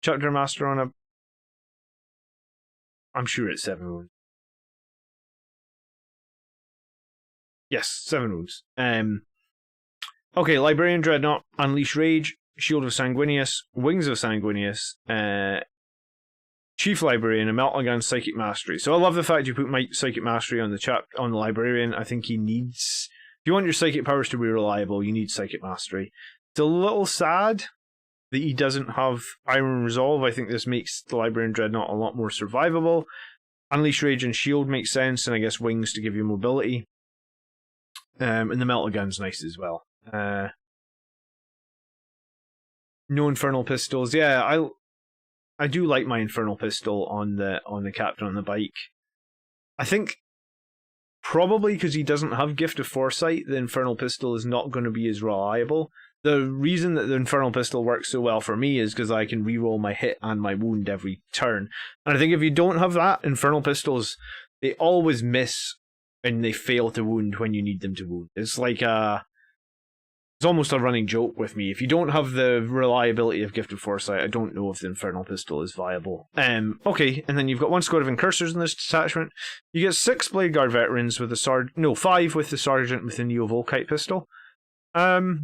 Chapter Master on a... I'm sure it's 7 wounds. Yes, 7 wounds. Okay, Librarian Dreadnought, Unleash Rage, Shield of Sanguinius, Wings of Sanguinius, Chief Librarian, and Meltgun Psychic Mastery. So I love the fact you put Psychic Mastery on the Librarian. I think he needs... If you want your Psychic powers to be reliable, you need Psychic Mastery. It's a little sad that he doesn't have Iron Resolve. I think this makes the Librarian Dreadnought a lot more survivable. Unleash Rage and Shield makes sense, and I guess Wings to give you mobility. And the Melta Gun's nice as well. No infernal pistols. Yeah, I do like my infernal pistol on the captain on the bike. I think probably because he doesn't have Gift of Foresight, the infernal pistol is not going to be as reliable. The reason that the infernal pistol works so well for me is because I can reroll my hit and my wound every turn. And I think if you don't have that, infernal pistols, they always miss and they fail to wound when you need them to wound. It's like it's almost a running joke with me. If you don't have the reliability of Gift of Foresight, I don't know if the infernal pistol is viable. Okay, and then you've got 1 squad of incursors in this detachment. You get 6 Blade Guard veterans with the 5 with the sergeant with the Neo-Volkite pistol. Alright,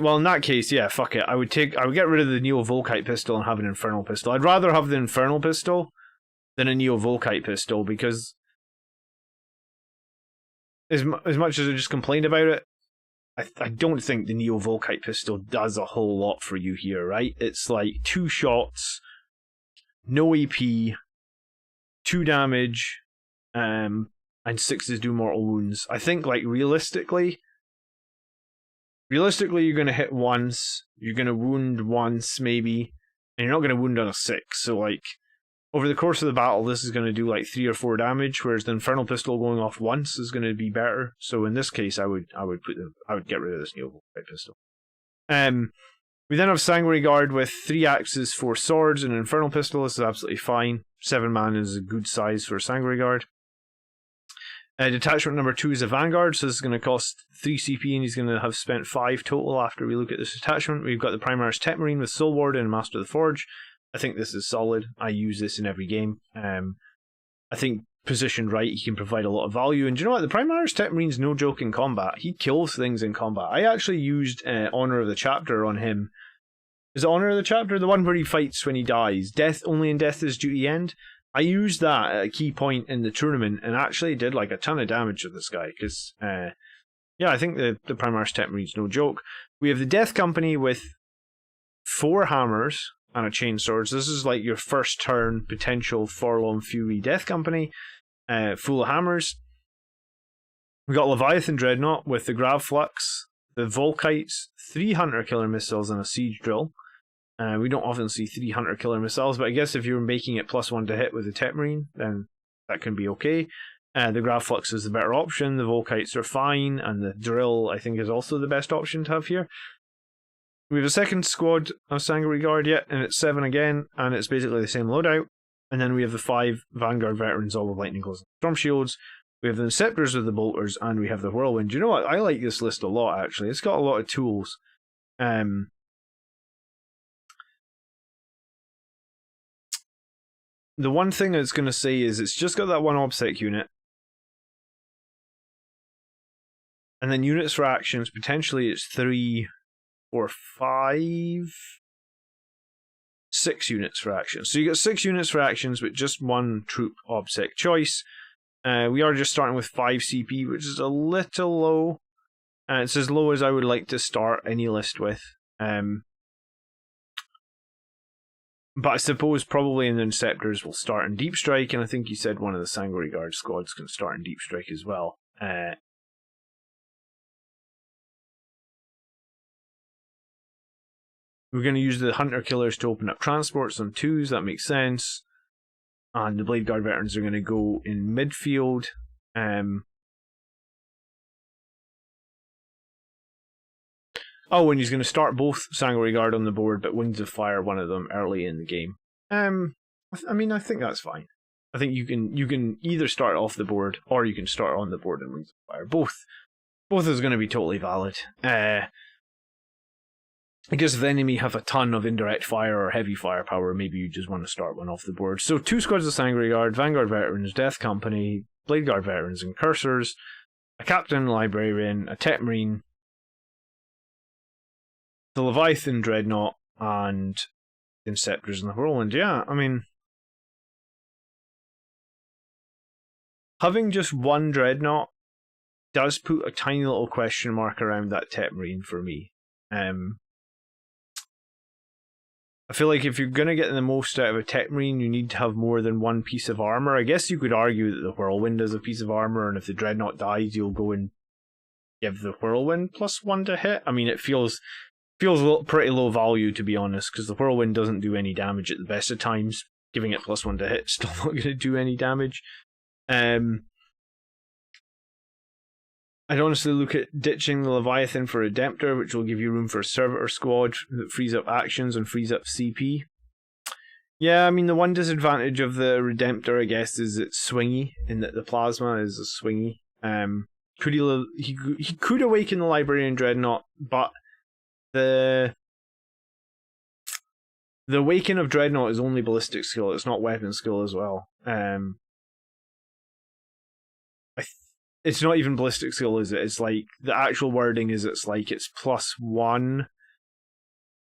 well in that case, yeah, fuck it. I would get rid of the Neo-Volkite pistol and have an infernal pistol. I'd rather have the infernal pistol than a Neo-Volkite pistol, because as much as I just complained about it, I don't think the Neo-Volkite pistol does a whole lot for you here, right? It's like 2 shots, no AP, 2 damage, and 6s do mortal wounds. I think, like, realistically, you're going to hit once, you're going to wound once, maybe, and you're not going to wound on a 6. So, like, over the course of the battle, this is going to do, like, 3 or 4 damage, whereas the Infernal Pistol going off once is going to be better. So, in this case, I would get rid of this Neo-Volkite pistol. We then have Sanguinary Guard with 3 axes, 4 swords, and an Infernal Pistol. This is absolutely fine. 7 man is a good size for a Sanguinary Guard. Detachment number 2 is a Vanguard, so this is going to cost 3 CP, and he's going to have spent 5 total after we look at this detachment. We've got the Primaris Tech Marine with Soul Ward and Master of the Forge. I think this is solid. I use this in every game. I think positioned right, he can provide a lot of value. And do you know what? The Primaris Tech Marine's no joke in combat. He kills things in combat. I actually used Honor of the Chapter on him. Is it Honor of the Chapter? The one where he fights when he dies. Death, only in death is duty end. I used that at a key point in the tournament and actually did like a ton of damage to this guy because, yeah, I think the Primaris Tech Marine's no joke. We have the Death Company with 4 hammers and a chain sword. So this is like your first turn potential Forlorn Fury Death Company, full of hammers. We got Leviathan Dreadnought with the Grav Flux, the Volkites, 3 Hunter Killer Missiles, and a Siege Drill. We don't often see 3 Hunter Killer Missiles, but I guess if you're making it +1 to hit with the Tech Marine, then that can be okay. The Grav Flux is the better option, the Volkites are fine, and the Drill, I think, is also the best option to have here. We have a second squad of Sanguinary Guard yet, and it's 7 again, and it's basically the same loadout. And then we have the 5 Vanguard Veterans, all with Lightning Claws and Storm Shields. We have the Inceptors with the Bolters, and we have the Whirlwind. You know what? I like this list a lot, actually. It's got a lot of tools. The one thing I was going to say is it's just got that 1 OBSEC unit. And then units for actions, potentially it's 3 or 5... 6 units for actions. So you get 6 units for actions with just 1 troop OBSEC choice. We are just starting with 5 CP, which is a little low. It's as low as I would like to start any list with. But I suppose probably in the Inceptors will start in Deep Strike, and I think you said one of the Sanguinary Guard squads can start in Deep Strike as well. We're going to use the Hunter Killers to open up transports on 2s, that makes sense. And the Blade Guard Veterans are going to go in midfield. Oh, and he's going to start both Sanguinary Guard on the board, but Wings of Fire one of them early in the game. I mean, I think that's fine. I think you can either start off the board, or you can start on the board in Wings of Fire. Both is going to be totally valid. I guess if the enemy have a ton of indirect fire or heavy firepower, maybe you just want to start one off the board. So 2 squads of Sanguinary Guard, Vanguard Veterans, Death Company, Blade Guard Veterans, and Cursors, a Captain Librarian, a Tech Marine, the Leviathan Dreadnought, and the Inceptors and the Whirlwind. Yeah, I mean, having just 1 Dreadnought does put a tiny little question mark around that Tech Marine for me. I feel like if you're going to get the most out of a Tech Marine, you need to have more than 1 piece of armor. I guess you could argue that the Whirlwind is a piece of armor, and if the Dreadnought dies, you'll go and give the Whirlwind +1 to hit. I mean, it feels Feels pretty low value, to be honest, because the Whirlwind doesn't do any damage at the best of times. Giving it +1 to hit, still not going to do any damage. I'd honestly look at ditching the Leviathan for Redemptor, which will give you room for a Servitor squad that frees up actions and frees up CP. Yeah, I mean, the one disadvantage of the Redemptor, I guess, is it's swingy, in that the Plasma is swingy. He could awaken the Librarian Dreadnought, but the Awaken of Dreadnought is only ballistic skill, it's not weapon skill as well. It's not even ballistic skill, is it? It's like, the actual wording is it's +1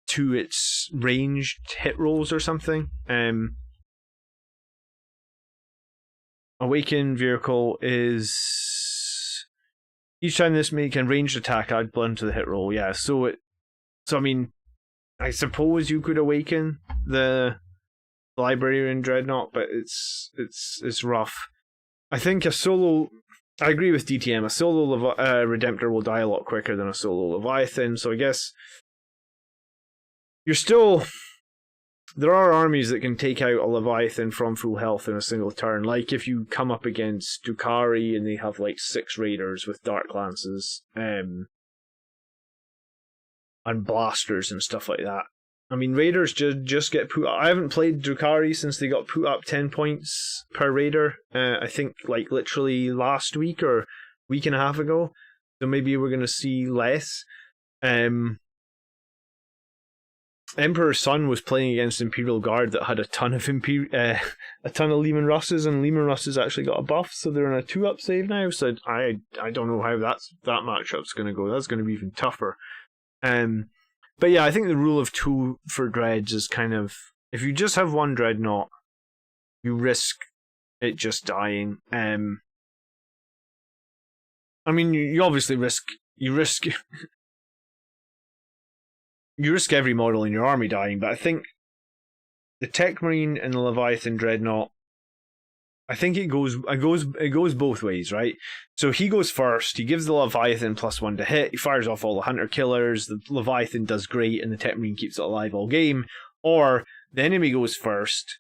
to its ranged hit rolls or something. Awaken vehicle is each time this make a ranged attack, add +1 to the hit roll. Yeah, so I mean, I suppose you could awaken the Librarian Dreadnought, but it's rough. I think I agree with DTM. A solo Redemptor will die a lot quicker than a solo Leviathan, so I guess there are armies that can take out a Leviathan from full health in a single turn, like if you come up against Drukhari and they have 6 Raiders with Dark Lances and blasters and stuff like that. I mean, Raiders just get put up. I haven't played Drukhari since they got put up 10 points per Raider. I think literally last week or week and a half ago. So maybe we're going to see less. Emperor's Son was playing against Imperial Guard that had a ton of Leman Russes, and Leman Russes actually got a buff, so they're in a 2-up save now. So I don't know how that matchup's going to go. That's going to be even tougher. But yeah, I think the rule of 2 for Dreads is kind of, if you just have one Dreadnought, you risk it just dying. I mean, you obviously risk every model in your army dying, but I think the Tech Marine and the Leviathan Dreadnought, I think it goes both ways, right? So he goes first, he gives the Leviathan +1 to hit, he fires off all the Hunter Killers, the Leviathan does great, and the Tech Marine keeps it alive all game. Or the enemy goes first,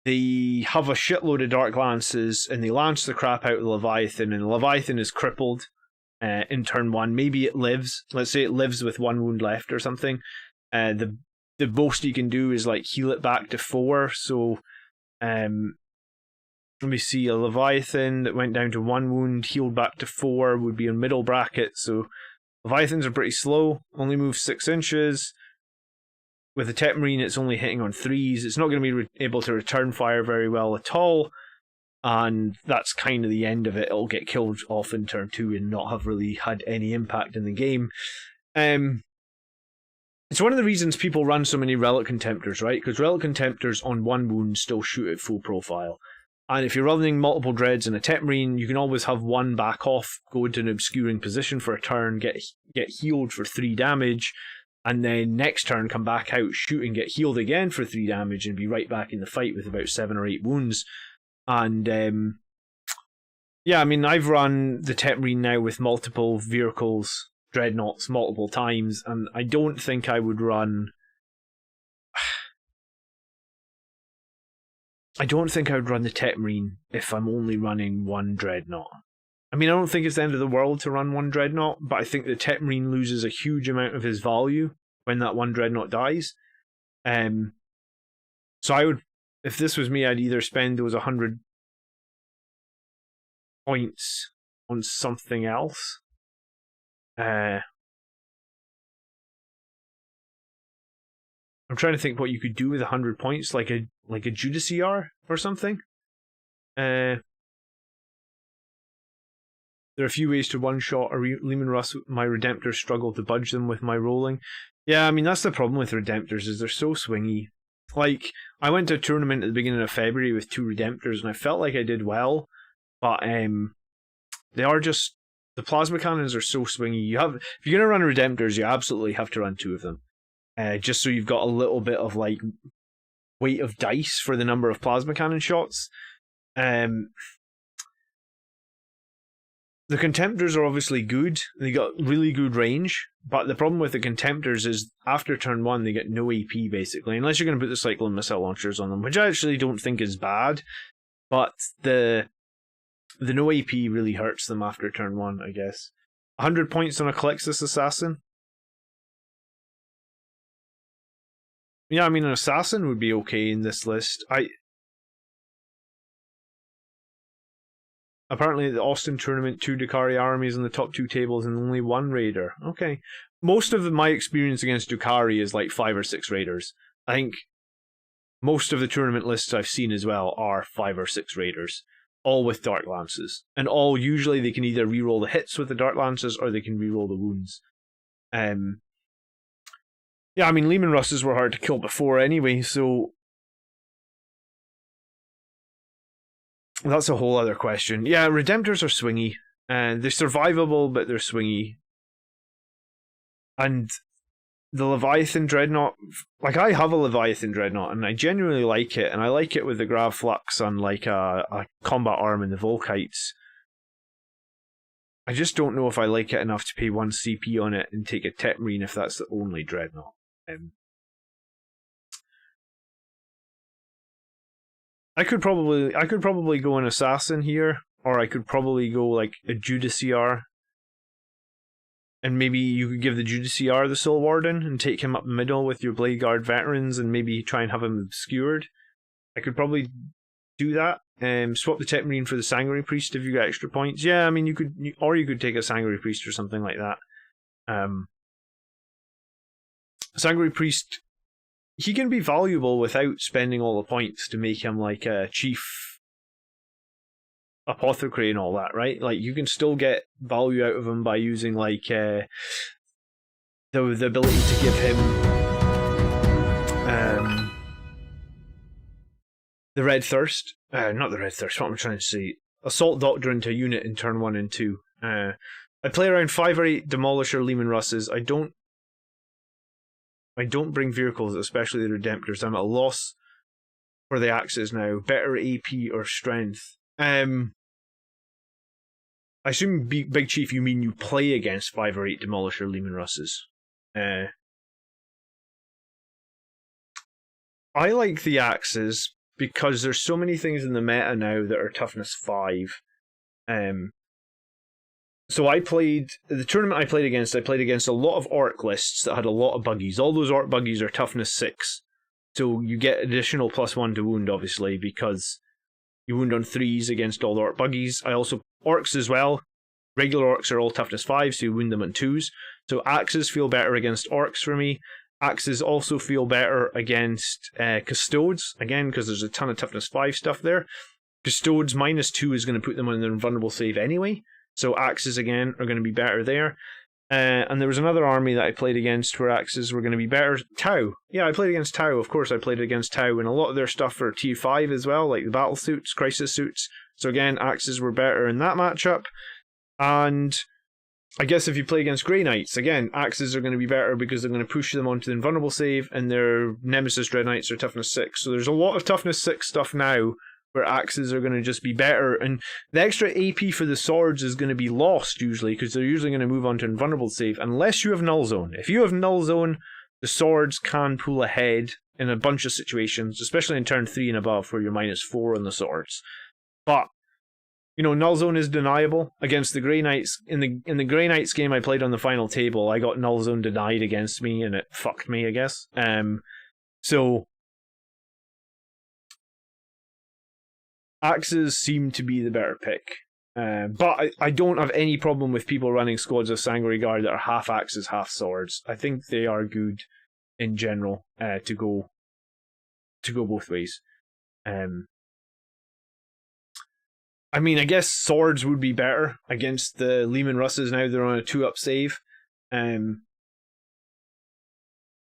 they have a shitload of Dark Lances, and they lance the crap out of the Leviathan, and the Leviathan is crippled in turn 1. Maybe it lives, let's say it lives with 1 wound left or something. The most you can do is heal it back to 4, so let me see, a Leviathan that went down to 1 wound, healed back to 4, would be in middle bracket. So Leviathans are pretty slow, only move 6 inches. With the Tech Marine, it's only hitting on 3s. It's not going to be able to return fire very well at all. And that's kind of the end of it. It'll get killed off in turn 2 and not have really had any impact in the game. It's one of the reasons people run so many Relic Contemptors, right? Because Relic Contemptors on 1 wound still shoot at full profile. And if you're running multiple Dreads and a Tech Marine, you can always have one back off, go into an obscuring position for a turn, get healed for 3 damage, and then next turn come back out, shoot and get healed again for 3 damage, and be right back in the fight with about 7 or 8 wounds. And yeah, I mean, I've run the Tech Marine now with multiple vehicles, Dreadnoughts, multiple times, and I don't think I would run... I don't think I would run the Tech Marine if I'm only running 1 Dreadnought. I mean, I don't think it's the end of the world to run 1 Dreadnought, but I think the Tech Marine loses a huge amount of his value when that 1 Dreadnought dies. So I would, if this was me, I'd either spend those 100 points on something else. I'm trying to think what you could do with 100 points, like a Judici or something. There are a few ways to one-shot a Leman Russ. My Redemptors struggle to budge them with my rolling. Yeah, I mean, that's the problem with Redemptors, is they're so swingy. I went to a tournament at the beginning of February with 2 Redemptors, and I felt like I did well, but they are just... The Plasma Cannons are so swingy. If you're going to run Redemptors, you absolutely have to run 2 of them. Just so you've got a little bit of weight of dice for the number of Plasma Cannon shots. The Contemptors are obviously good. They got really good range, but the problem with the Contemptors is after turn 1 they get no AP basically, unless you're going to put the Cyclone Missile Launchers on them, which I actually don't think is bad, but the no AP really hurts them after turn 1, I guess. 100 points on a Calixtus Assassin? Yeah, I mean an Assassin would be okay in this list. Apparently, the Austin tournament, 2 Drukhari armies in the top 2 tables and only 1 raider. Okay. Most of my experience against Drukhari is like 5 or 6 raiders. I think most of the tournament lists I've seen as well are 5 or 6 raiders, all with Dark Lances. And all, usually, they can either reroll the hits with the Dark Lances or they can reroll the wounds. Yeah, I mean, Leman Russes were hard to kill before anyway, so that's a whole other question. Yeah, Redemptors are swingy. They're survivable, but they're swingy. And the Leviathan Dreadnought... Like, I have a Leviathan Dreadnought, and I genuinely like it. And I like it with the Grav Flux on, like, a combat arm and the Volkites. I just don't know if I like it enough to pay 1 CP on it and take a Tech Marine if that's the only Dreadnought. I could probably go an Assassin here, or I could probably go like a Judiciar, and maybe you could give the Judiciar the Soul Warden and take him up the middle with your Blade Guard veterans, and maybe try and have him obscured. I could probably do that. Swap the Tech Marine for the Sanguinary Priest if you got extra points. Yeah, I mean you could take a Sanguinary Priest or something like that. Sanguinary Priest, he can be valuable without spending all the points to make him like a chief apothecary and all that, right? Like you can still get value out of him by using like the ability to give him the Red Thirst. Not the Red Thirst, what am I trying to say? Assault Doctrine to a unit in turn 1 and 2. I play around 5 or 8 Demolisher Leman Russes. I don't bring vehicles, especially the Redemptors. I'm at a loss for the Axes now. Better AP or strength? I assume, Big Chief, you mean you play against 5 or 8 Demolisher Leman Russes. I like the Axes because there's so many things in the meta now that are toughness 5. So the tournament I played against a lot of Orc lists that had a lot of buggies. All those Orc buggies are toughness 6. So you get additional +1 to wound, obviously, because you wound on 3s against all the Orc buggies. I also, Orcs as well. Regular Orcs are all toughness 5, so you wound them on 2s. So Axes feel better against Orcs for me. Axes also feel better against Custodes, again, because there's a ton of toughness 5 stuff there. Custodes -2 is going to put them on their invulnerable save anyway. So Axes, again, are going to be better there. And there was another army that I played against where Axes were going to be better. Tau. Yeah, I played against Tau. Of course, I played against Tau. And a lot of their stuff are Tier 5 as well, like the battle suits, crisis suits. So again, Axes were better in that matchup. And I guess if you play against Grey Knights, again, Axes are going to be better because they're going to push them onto the invulnerable save. And their Nemesis Dread Knights are toughness 6. So there's a lot of toughness 6 stuff now where Axes are going to just be better, and the extra AP for the swords is going to be lost usually, because they're usually going to move on to invulnerable save, unless you have Null Zone. If you have Null Zone, the swords can pull ahead in a bunch of situations, especially in turn 3 and above, where you're -4 on the swords. But, you know, Null Zone is deniable against the Grey Knights. In the Grey Knights game I played on the final table, I got Null Zone denied against me, and it fucked me, I guess. So Axes seem to be the better pick. But I don't have any problem with people running squads of Sanguinary Guard that are half Axes, half swords. I think they are good in general to go both ways. I mean, I guess swords would be better against the Leman Russes now they're on a 2-up save.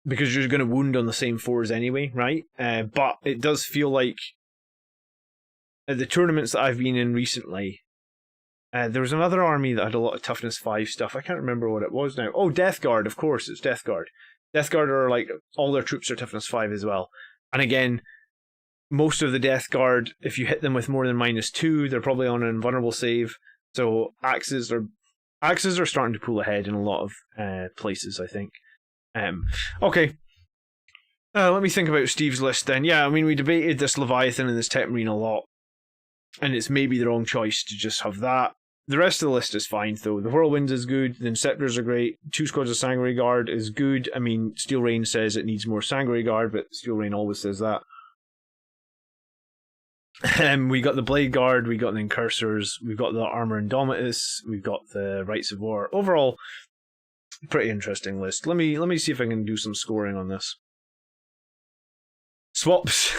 Because you're going to wound on the same 4s anyway, right? But it does feel like at the tournaments that I've been in recently, there was another army that had a lot of toughness 5 stuff. I can't remember what it was now. Oh, Death Guard, of course, it's Death Guard. Death Guard are like, all their troops are toughness 5 as well. And again, most of the Death Guard, if you hit them with more than -2, they're probably on an invulnerable save. So axes are starting to pull ahead in a lot of places, I think. Okay. Let me think about Steve's list then. Yeah, I mean, we debated this Leviathan and this Tech Marine a lot, and it's maybe the wrong choice to just have that. The rest of the list is fine, though. The Whirlwinds is good, the Inceptors are great, 2 squads of Sanguinary Guard is good. I mean, Steel Rain says it needs more Sanguinary Guard, but Steel Rain always says that. We got the Blade Guard, we got the Incursors, we've got the Armor Indomitus, we've got the Rites of War. Overall, pretty interesting list. Let me see if I can do some scoring on this. Swaps.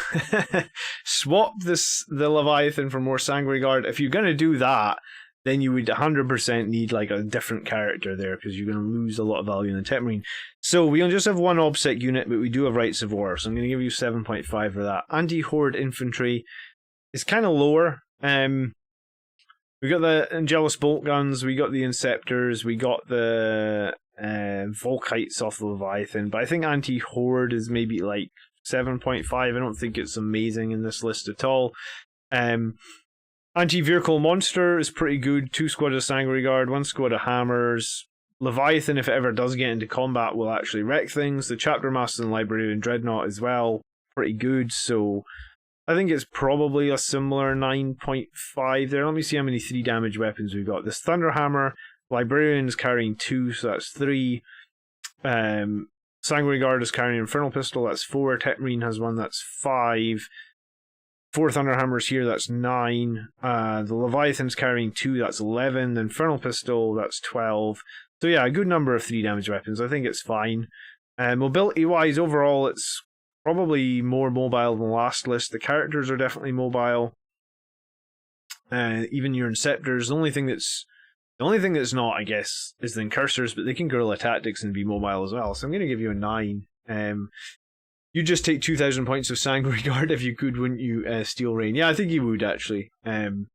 Swap the Leviathan for more Sanguinary Guard. If you're going to do that, then you would 100% need like a different character there, because you're going to lose a lot of value in the Tech Marine. So we just have one OBSEC unit, but we do have Rites of War, so I'm going to give you 7.5 for that. Anti-Horde Infantry is kind of lower. We got the Angelus Bolt Guns, we got the Inceptors, we got the Volkites off the Leviathan, but I think Anti-Horde is maybe like 7.5. I don't think it's amazing in this list at all. Anti-Vehicle Monster is pretty good. 2 squads of Sanguinary Guard, 1 squad of Hammers. Leviathan, if it ever does get into combat, will actually wreck things. The Chapter Master and Librarian Dreadnought as well, pretty good. So I think it's probably a similar 9.5 there. Let me see how many 3 damage weapons we've got. This Thunderhammer, Librarian's carrying 2, so that's 3. Sanguinary Guard is carrying Infernal Pistol, that's 4. Tech Marine has 1, that's 5. 4 Thunderhammers here, that's 9. The Leviathan's carrying 2, that's 11. The Infernal Pistol, that's 12. So yeah, a good number of 3 damage weapons. I think it's fine. Mobility-wise, overall, it's probably more mobile than the last list. The characters are definitely mobile. Even your Inceptors. The only thing that's not, I guess, is the Incursors, but they can guerrilla tactics and be mobile as well. So I'm going to give you a 9. You'd just take 2,000 points of Sanguinary Guard if you could, wouldn't you, Steel Rain? Yeah, I think you would, actually. And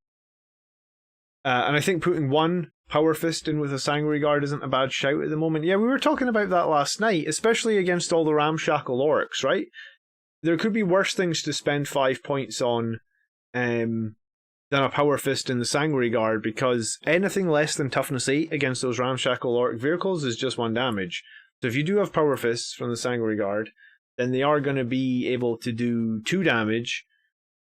I think putting 1 Power Fist in with a Sanguinary Guard isn't a bad shout at the moment. Yeah, we were talking about that last night, especially against all the ramshackle orcs, right? There could be worse things to spend 5 points on than a Power Fist in the Sanguinary Guard, because anything less than toughness 8 against those ramshackle orc vehicles is just 1 damage. So if you do have Power Fists from the Sanguinary Guard, then they are going to be able to do 2 damage.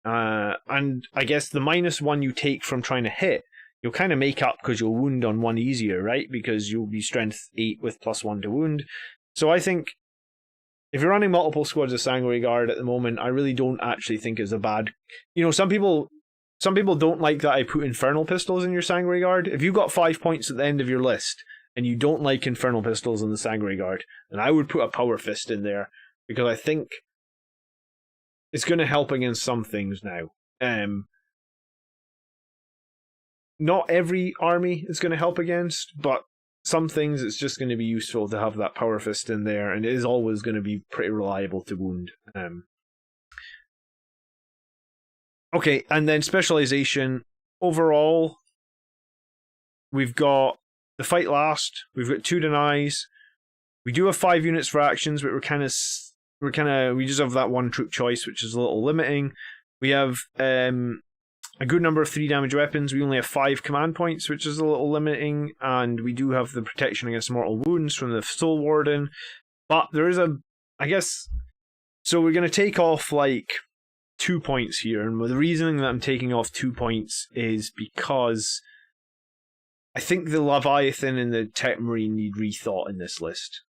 And I guess the -1 you take from trying to hit, you'll kind of make up because you'll wound on 1 easier, right? Because you'll be strength 8 with +1 to wound. So I think if you're running multiple squads of Sanguinary Guard at the moment, I really don't actually think it's a bad... You know, some people don't like that I put Infernal Pistols in your Sanguinary Guard. If you got 5 points at the end of your list and you don't like Infernal Pistols in the Sanguinary Guard, then I would put a Power Fist in there, because I think it's going to help against some things now. Not every army is going to help against, but some things it's just going to be useful to have that Power Fist in there, and it is always going to be pretty reliable to wound. Okay, and then specialization. Overall, we've got the Fight Last, we've got 2 Denies, we do have 5 units for actions, but we just have that 1 troop choice, which is a little limiting. We have a good number of 3 damage weapons. We only have 5 command points, which is a little limiting, and we do have the protection against mortal wounds from the Soul Warden. But there is so we're going to take off like 2 points here, and the reasoning that I'm taking off 2 points is because I think the Leviathan and the Tech Marine need rethought in this list.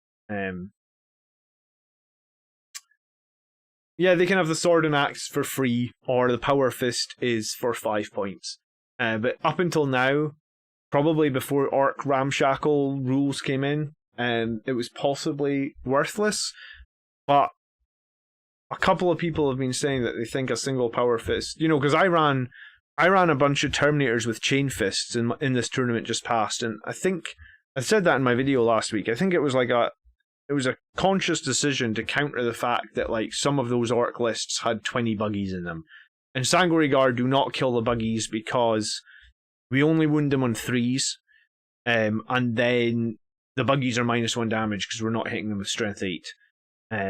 Yeah, they can have the Sword and Axe for free, or the Power Fist is for 5 points. But up until now, probably before Orc Ramshackle rules came in, it was possibly worthless. But a couple of people have been saying that they think a single Power Fist, you know, because I ran a bunch of Terminators with Chain Fists in this tournament just past, and I think I said that in my video last week. I think it was a conscious decision to counter the fact that like some of those orc lists had 20 buggies in them. And Sanguinary Guard do not kill the buggies because we only wound them on 3s, and then the buggies are -1 damage because we're not hitting them with strength 8.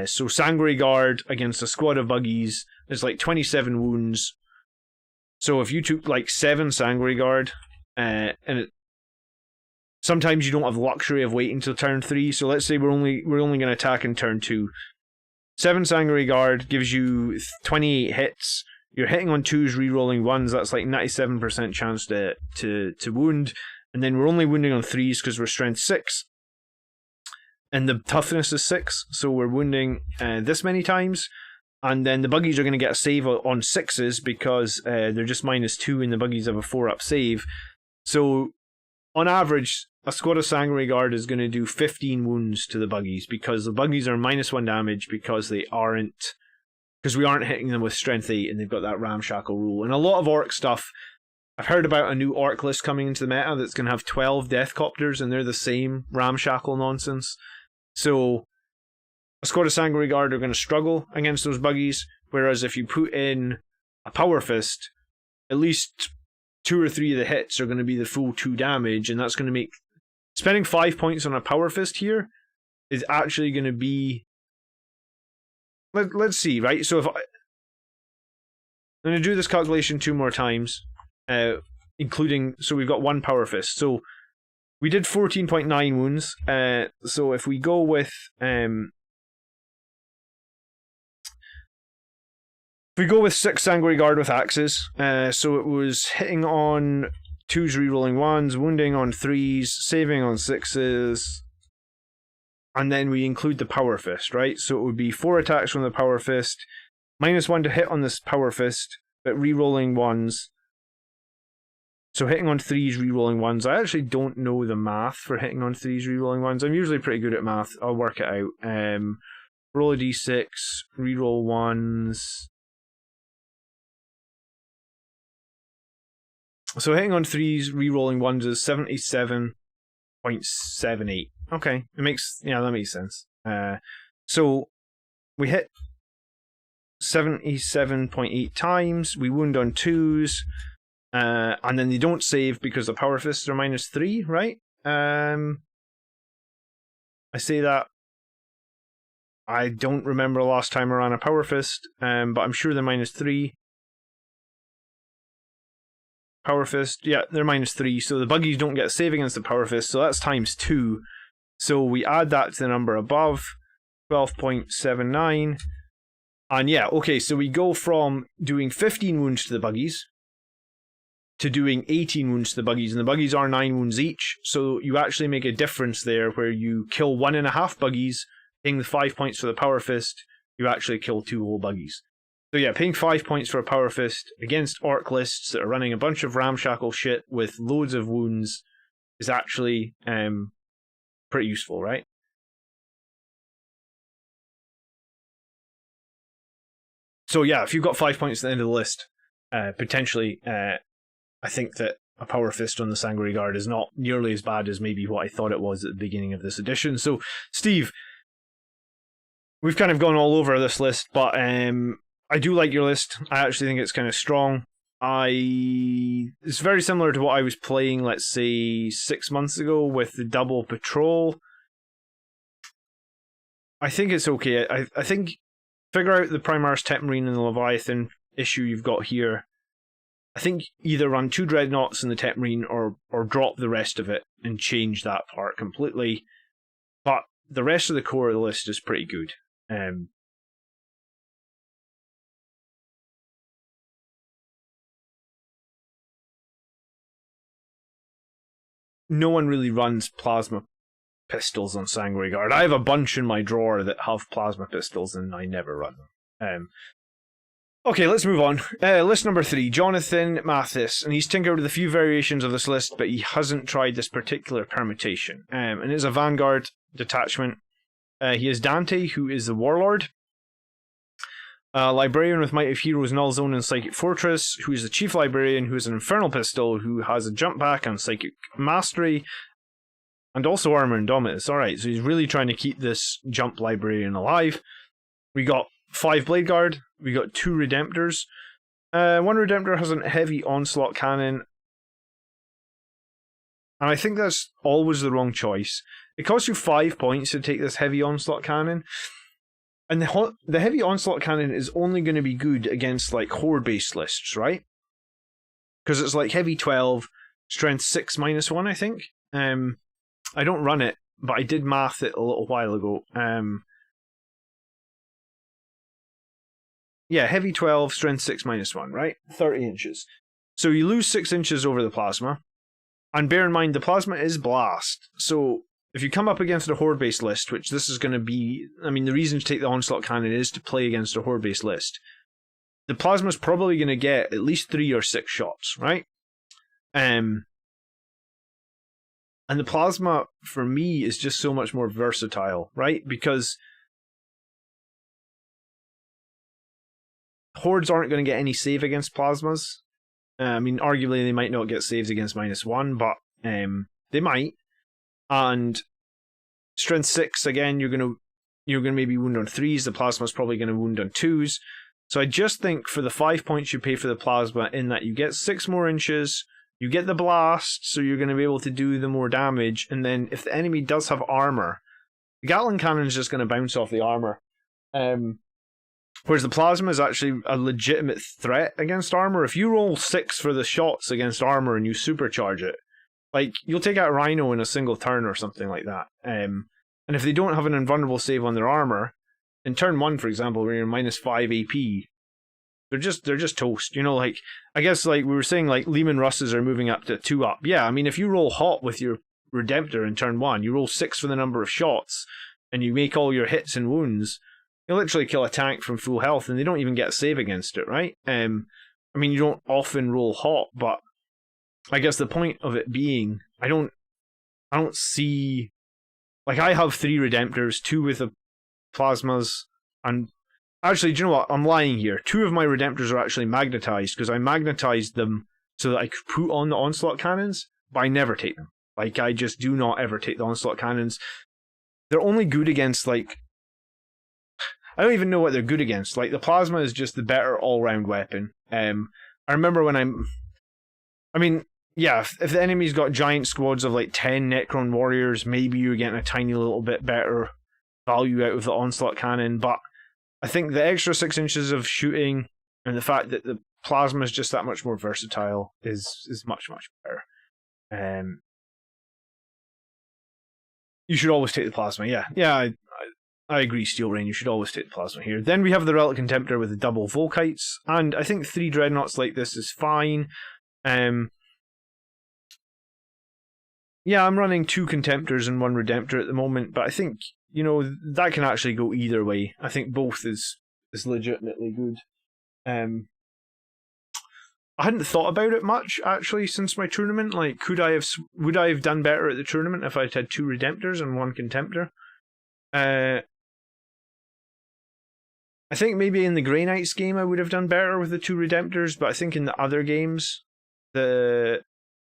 So Sanguinary Guard against a squad of buggies is like 27 wounds. So if you took like 7 Sanguinary Guard and sometimes you don't have the luxury of waiting till turn 3. So let's say we're only going to attack in turn 2. 7 Sanguinary Guard gives you 28 hits. You're hitting on 2s, rerolling 1s. That's like 97% chance to wound. And then we're only wounding on 3s because we're strength 6. And the toughness is 6. So we're wounding this many times. And then the buggies are going to get a save on 6s because they're just -2 and the buggies have a 4-up save. So on average, a squad of Sanguinary Guard is going to do 15 wounds to the buggies because the buggies are -1 damage because we aren't hitting them with strength 8 and they've got that ramshackle rule. And a lot of orc stuff, I've heard about a new orc list coming into the meta that's going to have 12 death copters and they're the same ramshackle nonsense. So a squad of Sanguinary Guard are going to struggle against those buggies, whereas if you put in a Power Fist, at least 2 or 3 of the hits are going to be the full 2 damage, and that's going to make... Spending 5 points on a Power Fist here is actually going to be... Let's see, right? So if I'm going to do this calculation 2 more times, including... So we've got 1 Power Fist. So we did 14.9 wounds. So if we go with... If we go with 6 Sanguinary Guard with axes, so it was hitting on 2s, rerolling 1s, wounding on 3s, saving on 6s, and then we include the Power Fist, right? So it would be 4 attacks from the Power Fist, -1 to hit on this Power Fist, but rerolling 1s. So hitting on 3s, rerolling 1s. I actually don't know the math for hitting on 3s, rerolling 1s. I'm usually pretty good at math. I'll work it out. Roll a d6, reroll 1s. So hitting on 3s, rerolling 1s is 77.78. Okay, that makes sense. So we hit 77.8 times, we wound on 2s, and then they don't save because the Power Fists are -3, right? I say that. I don't remember the last time I ran a Power Fist, but I'm sure they're -3. Power Fist, yeah, they're -3, so the buggies don't get a save against the Power Fist, so that's ×2. So we add that to the number above, 12.79. And yeah, okay, so we go from doing 15 wounds to the buggies to doing 18 wounds to the buggies, and the buggies are 9 wounds each, so you actually make a difference there where you kill 1.5 buggies, paying the 5 points for the Power Fist, you actually kill 2 whole buggies. So yeah, paying 5 points for a Power Fist against orc lists that are running a bunch of ramshackle shit with loads of wounds is actually pretty useful, right? So yeah, if you've got 5 points at the end of the list, potentially, I think that a Power Fist on the Sanguinary Guard is not nearly as bad as maybe what I thought it was at the beginning of this edition. So, Steve, we've kind of gone all over this list, but I do like your list. I actually think it's kind of strong. It's very similar to what I was playing, let's say, 6 months ago with the double patrol. I think it's okay. I think figure out the Primaris Tetmarine and the Leviathan issue you've got here. I think either run 2 Dreadnoughts in the Tetmarine or drop the rest of it and change that part completely. But the rest of the core of the list is pretty good. No one really runs plasma pistols on Sanguinary Guard. I have a bunch in my drawer that have plasma pistols and I never run them. Okay, let's move on. List number 3, Jonathan Mathis, and he's tinkered with a few variations of this list, but he hasn't tried this particular permutation. And it's a Vanguard detachment. He has Dante, who is the Warlord. Librarian with Might of Heroes, Null Zone, and Psychic Fortress, who is the Chief Librarian, who is an Infernal Pistol, who has a jump back and Psychic Mastery, and also Armor Indomitus. Alright, so he's really trying to keep this jump Librarian alive. We got 5 Blade Guard, we got 2 Redemptors. One Redemptor has a heavy onslaught cannon, and I think that's always the wrong choice. It costs you 5 points to take this heavy onslaught cannon. And the heavy onslaught cannon is only going to be good against like horde-based lists, right? Because it's like heavy 12, strength 6 -1, I think. I don't run it, but I did math it a little while ago. Yeah, heavy 12, strength 6 -1, right? 30 inches. So you lose 6 inches over the plasma. And bear in mind, the plasma is blast. So if you come up against a horde-based list, which this is going to be... I mean, the reason to take the onslaught cannon is to play against a horde-based list. The plasma's probably going to get at least 3 or 6 shots, right? And the plasma, for me, is just so much more versatile, right? Because hordes aren't going to get any save against plasmas. I mean, arguably they might not get saves against -1, but they might. And strength 6, again, you're gonna maybe wound on 3s. The plasma's probably going to wound on 2s. So I just think for the 5 points you pay for the plasma, in that you get 6 more inches, you get the blast, so you're going to be able to do the more damage. And then if the enemy does have armor, the Gatling cannon is just going to bounce off the armor. Whereas the plasma is actually a legitimate threat against armor. If you roll 6 for the shots against armor and you supercharge it, like, you'll take out a Rhino in a single turn or something like that. And if they don't have an invulnerable save on their armor, in turn 1, for example, where you're -5 AP, they're just toast. You know, like, I guess, like we were saying, like, Lehman Russes are moving up to 2 up. Yeah, I mean, if you roll hot with your Redemptor in turn 1, you roll 6 for the number of shots, and you make all your hits and wounds, you'll literally kill a tank from full health, and they don't even get a save against it, right? I mean, you don't often roll hot, but I guess the point of it being, I don't see... Like, I have 3 Redemptors, 2 with the plasmas, and... Actually, do you know what? I'm lying here. 2 of my Redemptors are actually magnetized, because I magnetized them so that I could put on the Onslaught Cannons, but I never take them. Like, I just do not ever take the Onslaught Cannons. They're only good against, like... I don't even know what they're good against. Like, the plasma is just the better all-round weapon. I remember when I mean, yeah, if the enemy's got giant squads of, like, 10 Necron warriors, maybe you're getting a tiny little bit better value out of the Onslaught Cannon, but I think the extra 6 inches of shooting and the fact that the plasma is just that much more versatile is much, much better. You should always take the plasma, yeah. Yeah, I agree, Steel Rain, you should always take the plasma here. Then we have the Relic Contemptor with the double Volkites, and I think 3 Dreadnoughts like this is fine. Yeah, I'm running 2 Contemptors and 1 Redemptor at the moment, but I think, you know, that can actually go either way. I think both is legitimately good. I hadn't thought about it much, actually, since my tournament. Like, would I have done better at the tournament if I'd had 2 Redemptors and 1 Contemptor? I think maybe in the Grey Knights game I would have done better with the 2 Redemptors, but I think in the other games, the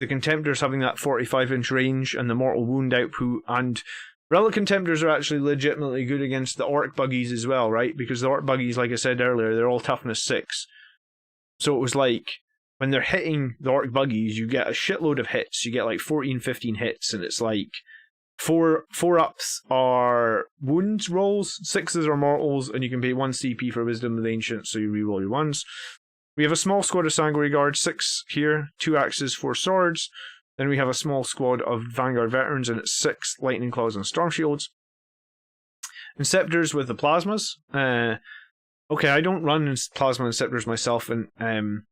Contemptors having that 45-inch range and the mortal wound output, and Relic Contemptors are actually legitimately good against the Orc Buggies as well, right? Because the Orc Buggies, like I said earlier, they're all toughness 6. So it was like, when they're hitting the Orc Buggies, you get a shitload of hits. You get like 14, 15 hits, and it's like 4 ups are wounds rolls, 6s are mortals, and you can pay 1 CP for Wisdom of the Ancients, so you reroll your 1s. We have a small squad of Sanguinary Guards, 6 here, 2 axes, 4 swords. Then we have a small squad of Vanguard Veterans, and it's 6 Lightning Claws and Storm Shields. Inceptors with the Plasmas. Okay, I don't run Plasma Inceptors myself, and I'm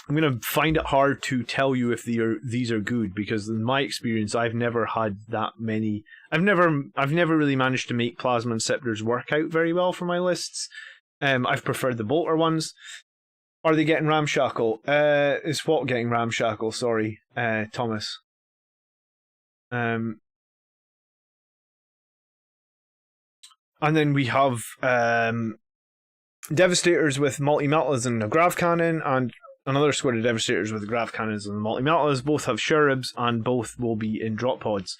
going to find it hard to tell you if these are good, because in my experience, I've never had that many. I've never really managed to make Plasma Inceptors work out very well for my lists. I've preferred the bolter ones. Are they getting ramshackle? Is what getting ramshackle? Sorry, Thomas. And then we have Devastators with multi-meltas and a Grav Cannon, and another squad of Devastators with the Grav Cannons and the multi-meltas. Both have Cherubs, and both will be in drop pods.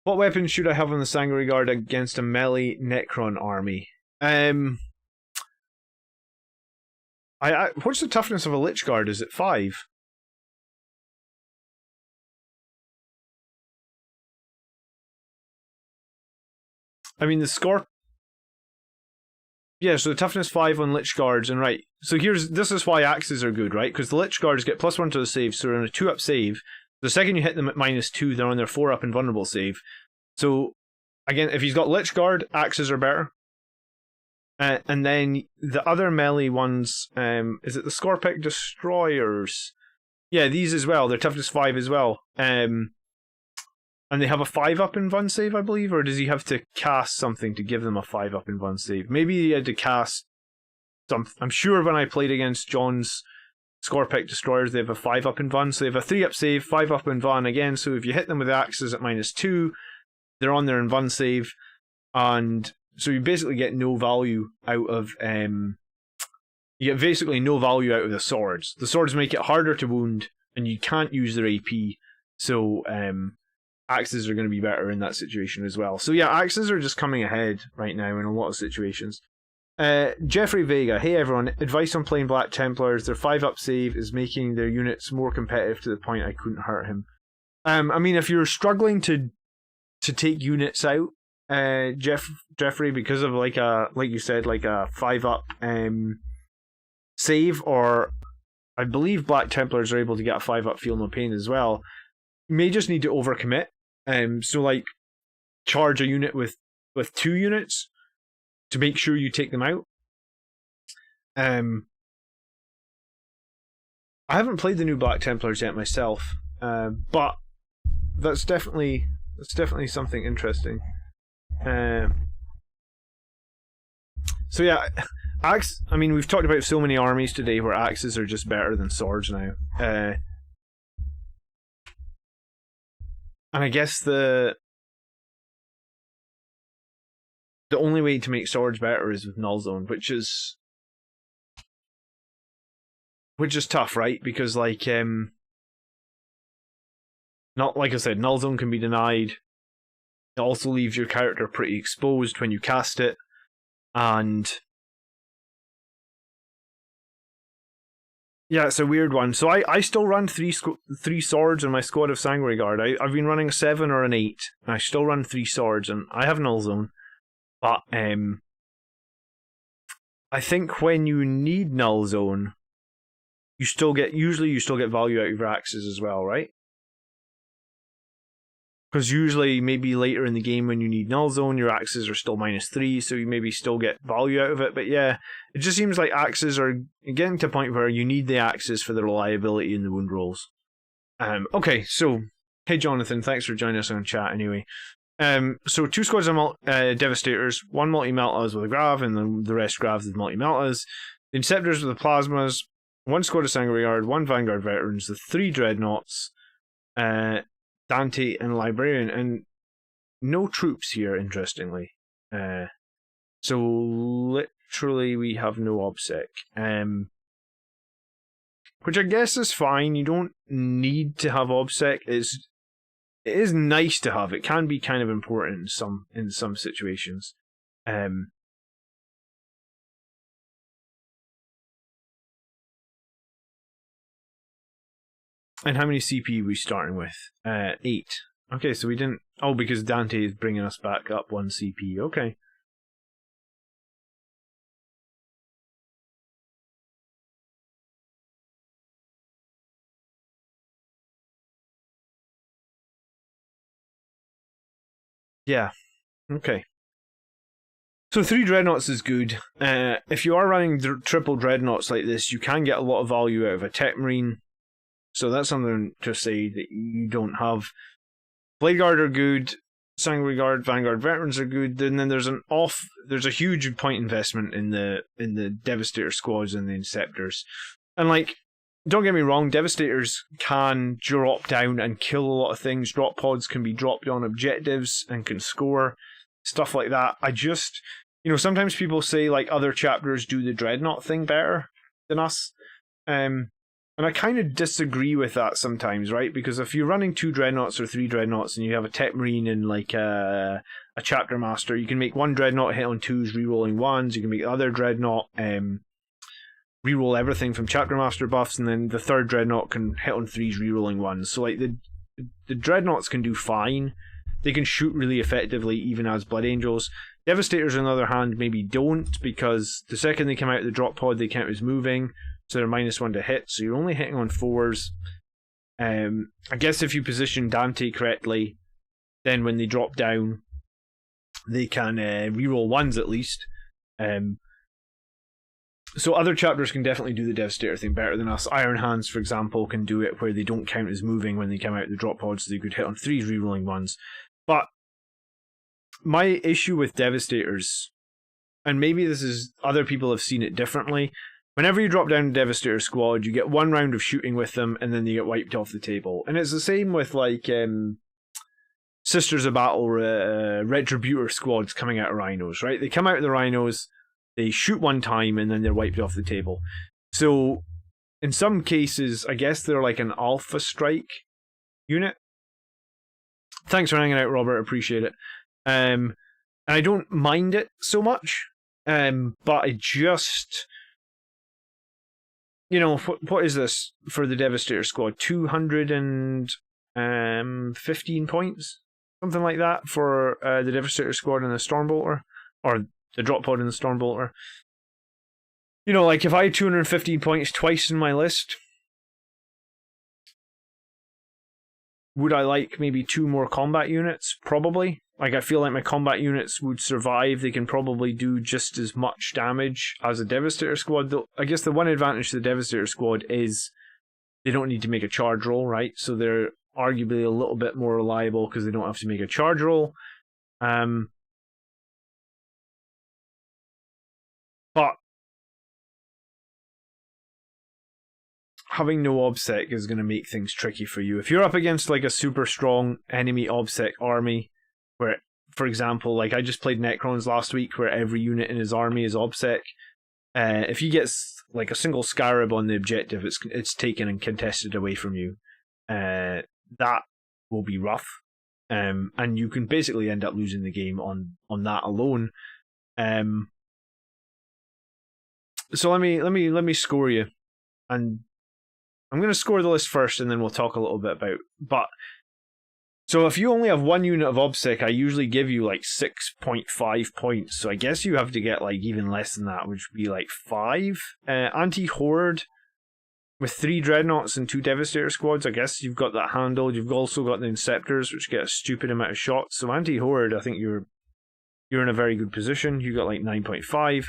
What weapons should I have on the Sanguinary Guard against a melee Necron army? What's the toughness of a Lich Guard? Is it 5? I mean, the Yeah, so the toughness 5 on Lich Guards, and right, so this is why axes are good, right? Because the Lich Guards get +1 to the save, so they're on a 2-up save. The second you hit them at -2, they're on their 4-up invulnerable save. So, again, if he's got Lich Guard, axes are better. And then the other melee ones, is it the Scorpic Destroyers? Yeah, these as well, they're toughness 5 as well. And they have a 5-up invuln save, I believe, or does he have to cast something to give them a 5-up invuln save? Maybe he had to cast some. I'm sure when I played against John's Scorpic Destroyers, they have a 5-up invuln, so they have a 3-up save, 5-up invuln again, so if you hit them with axes at -2, they're on their invuln save, and so you basically get no value out of, you get basically no value out of the swords. The swords make it harder to wound, and you can't use their AP, so, axes are going to be better in that situation as well. So yeah, axes are just coming ahead right now in a lot of situations. Jeffrey Vega, hey everyone, advice on playing Black Templars. Their 5-up save is making their units more competitive to the point I couldn't hurt him. I mean, if you're struggling to take units out, Jeffrey, because of like you said, like a 5-up save, or I believe Black Templars are able to get a 5-up Feel No Pain as well, you may just need to overcommit. So like charge a unit with 2 units to make sure you take them out. I haven't played the new Black Templars yet myself, but that's definitely something interesting. So yeah, I mean, we've talked about so many armies today where axes are just better than swords now. And I guess the only way to make swords better is with Null Zone, which is tough, right? Because like not like I said, Null Zone can be denied. It also leaves your character pretty exposed when you cast it, and yeah, it's a weird one. So I still run three swords in my squad of Sanguinary Guard. I've been running a 7 or an 8, and I still run 3 swords, and I have Null Zone. But I think when you need Null Zone, you still get value out of your axes as well, right? Because usually, maybe later in the game when you need Null Zone, your axes are still -3, so you maybe still get value out of it. But yeah, it just seems like axes are getting to a point where you need the axes for the reliability in the wound rolls. Okay, so, hey Jonathan, thanks for joining us on chat anyway. So 2 squads of Devastators, 1 multi-meltas with a Grav, and then the rest Gravs with multi-meltas. The Inceptors with the Plasmas, 1 squad of Sanguinary Guard, 1 Vanguard Veterans, the 3 Dreadnoughts, Dante and Librarian, and no troops here, interestingly. So literally we have no OBSEC. Which I guess is fine. You don't need to have OBSEC. It is nice to have. It can be kind of important in some situations. And how many CP are we starting with? 8. Okay, so we didn't... Oh, because Dante is bringing us back up 1 CP. Okay. Yeah. Okay. So 3 Dreadnoughts is good. If you are running triple Dreadnoughts like this, you can get a lot of value out of a Tech Marine. So that's something to say that you don't have. Blade Guard are good, Sanguinary Guard, Vanguard Veterans are good, and then there's a huge point investment in the Devastator squads and the Inceptors. And like, don't get me wrong, Devastators can drop down and kill a lot of things. Drop pods can be dropped on objectives and can score, stuff like that. I just, sometimes people say like other chapters do the Dreadnought thing better than us. And I kind of disagree with that sometimes, right? Because if you're running 2 Dreadnoughts or 3 Dreadnoughts and you have a Tech Marine and like a Chapter Master, you can make 1 Dreadnought hit on 2s, rerolling 1s. You can make the other Dreadnought reroll everything from Chapter Master buffs, and then the 3rd Dreadnought can hit on 3s, rerolling 1s. So like the Dreadnoughts can do fine. they can shoot really effectively even as Blood Angels. Devastators, on the other hand, maybe don't, because the second they come out of the drop pod, they count as moving, so they're -1 to hit, so you're only hitting on 4s. I guess if you position Dante correctly, then when they drop down, they can reroll 1s at least. So other chapters can definitely do the Devastator thing better than us. Iron Hands, for example, can do it where they don't count as moving when they come out of the drop pod, so they could hit on 3s, rerolling 1s. But my issue with Devastators, and maybe this is other people have seen it differently, whenever you drop down a Devastator squad, you get 1 round of shooting with them, and then they get wiped off the table. And it's the same with like Sisters of Battle Retributor squads coming out of Rhinos, right? They come out of the Rhinos, they shoot 1 time, and then they're wiped off the table. So in some cases, I guess they're like an alpha strike unit. Thanks for hanging out, Robert. Appreciate it. And I don't mind it so much, but I just, you know, what is this for the Devastator squad? 215 points, something like that for the Devastator squad and the Stormbolter, or the drop pod and the Stormbolter. You know, like if I had 215 points twice in my list, would I like maybe 2 more combat units? Probably. Like, I feel like my combat units would survive. They can probably do just as much damage as a Devastator squad. Though I guess the one advantage to the Devastator squad is they don't need to make a charge roll, right? So they're arguably a little bit more reliable because they don't have to make a charge roll. But having no OBSEC is going to make things tricky for you. If you're up against like a super strong enemy OBSEC army, where, for example, like I just played Necrons last week where every unit in his army is OBSEC, if he gets like a single Scarab on the objective, it's taken and contested away from you. That will be rough. And you can basically end up losing the game on that alone. So let me score you, and I'm going to score the list first, and then we'll talk a little bit about. But so if you only have 1 unit of OBSEC, I usually give you like 6.5 points. So I guess you have to get like even less than that, which would be like 5. Anti-Horde with 3 Dreadnoughts and 2 Devastator squads. I guess you've got that handled. You've also got the Inceptors, which get a stupid amount of shots. So Anti-Horde, I think you're in a very good position. You got like 9.5.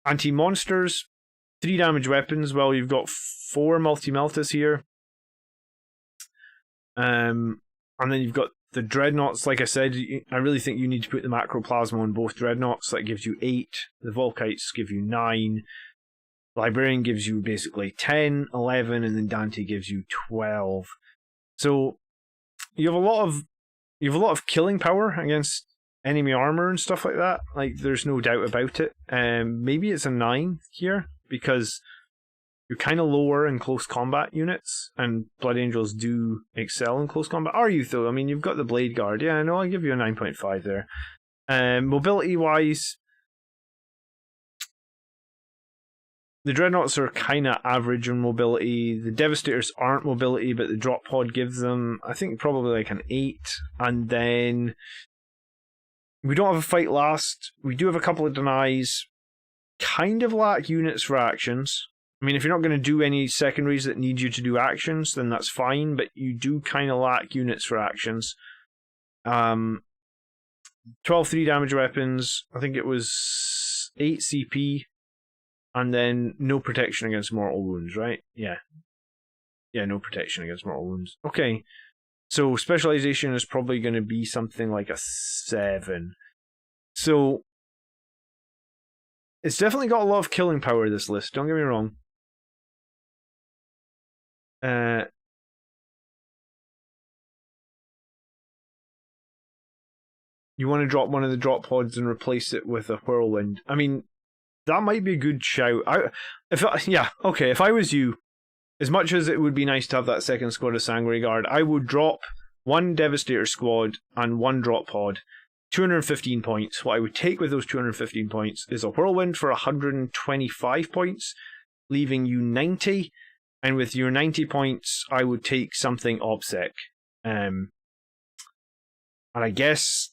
Anti-Monsters, 3 damage weapons. Well, you've got 4 Multi-Meltas here. And then you've got the Dreadnoughts. Like I said, I really think you need to put the Macroplasma on both Dreadnoughts. That gives you 8. The Volkites give you 9. Librarian gives you basically 10, 11, and then Dante gives you 12. So you have a lot of killing power against enemy armor and stuff like that. Like, there's no doubt about it. Maybe it's a 9 here because you're kind of lower in close combat units, and Blood Angels do excel in close combat. Are you, though? I mean, you've got the Blade Guard. Yeah, no, I'll give you a 9.5 there. Mobility-wise, the Dreadnoughts are kind of average in mobility. The Devastators aren't mobility, but the drop pod gives them, I think, probably like an 8. And then we don't have a fight last. We do have a couple of denies. Kind of lack units for actions. I mean, if you're not going to do any secondaries that need you to do actions, then that's fine, but you do kind of lack units for actions. 12 3 damage weapons. I think it was 8 CP. And then no protection against mortal wounds, right? Yeah. Yeah, no protection against mortal wounds. Okay. So specialization is probably going to be something like a 7. So it's definitely got a lot of killing power, this list. Don't get me wrong. You want to drop one of the drop pods and replace it with a whirlwind. I mean, that might be a good shout. If I was you, as much as it would be nice to have that second squad of Sanguinary Guard, I would drop 1 Devastator squad and 1 drop pod, 215 points. What I would take with those 215 points is a whirlwind for 125 points, leaving you 90. And with your 90 points, I would take something OBSEC. And I guess,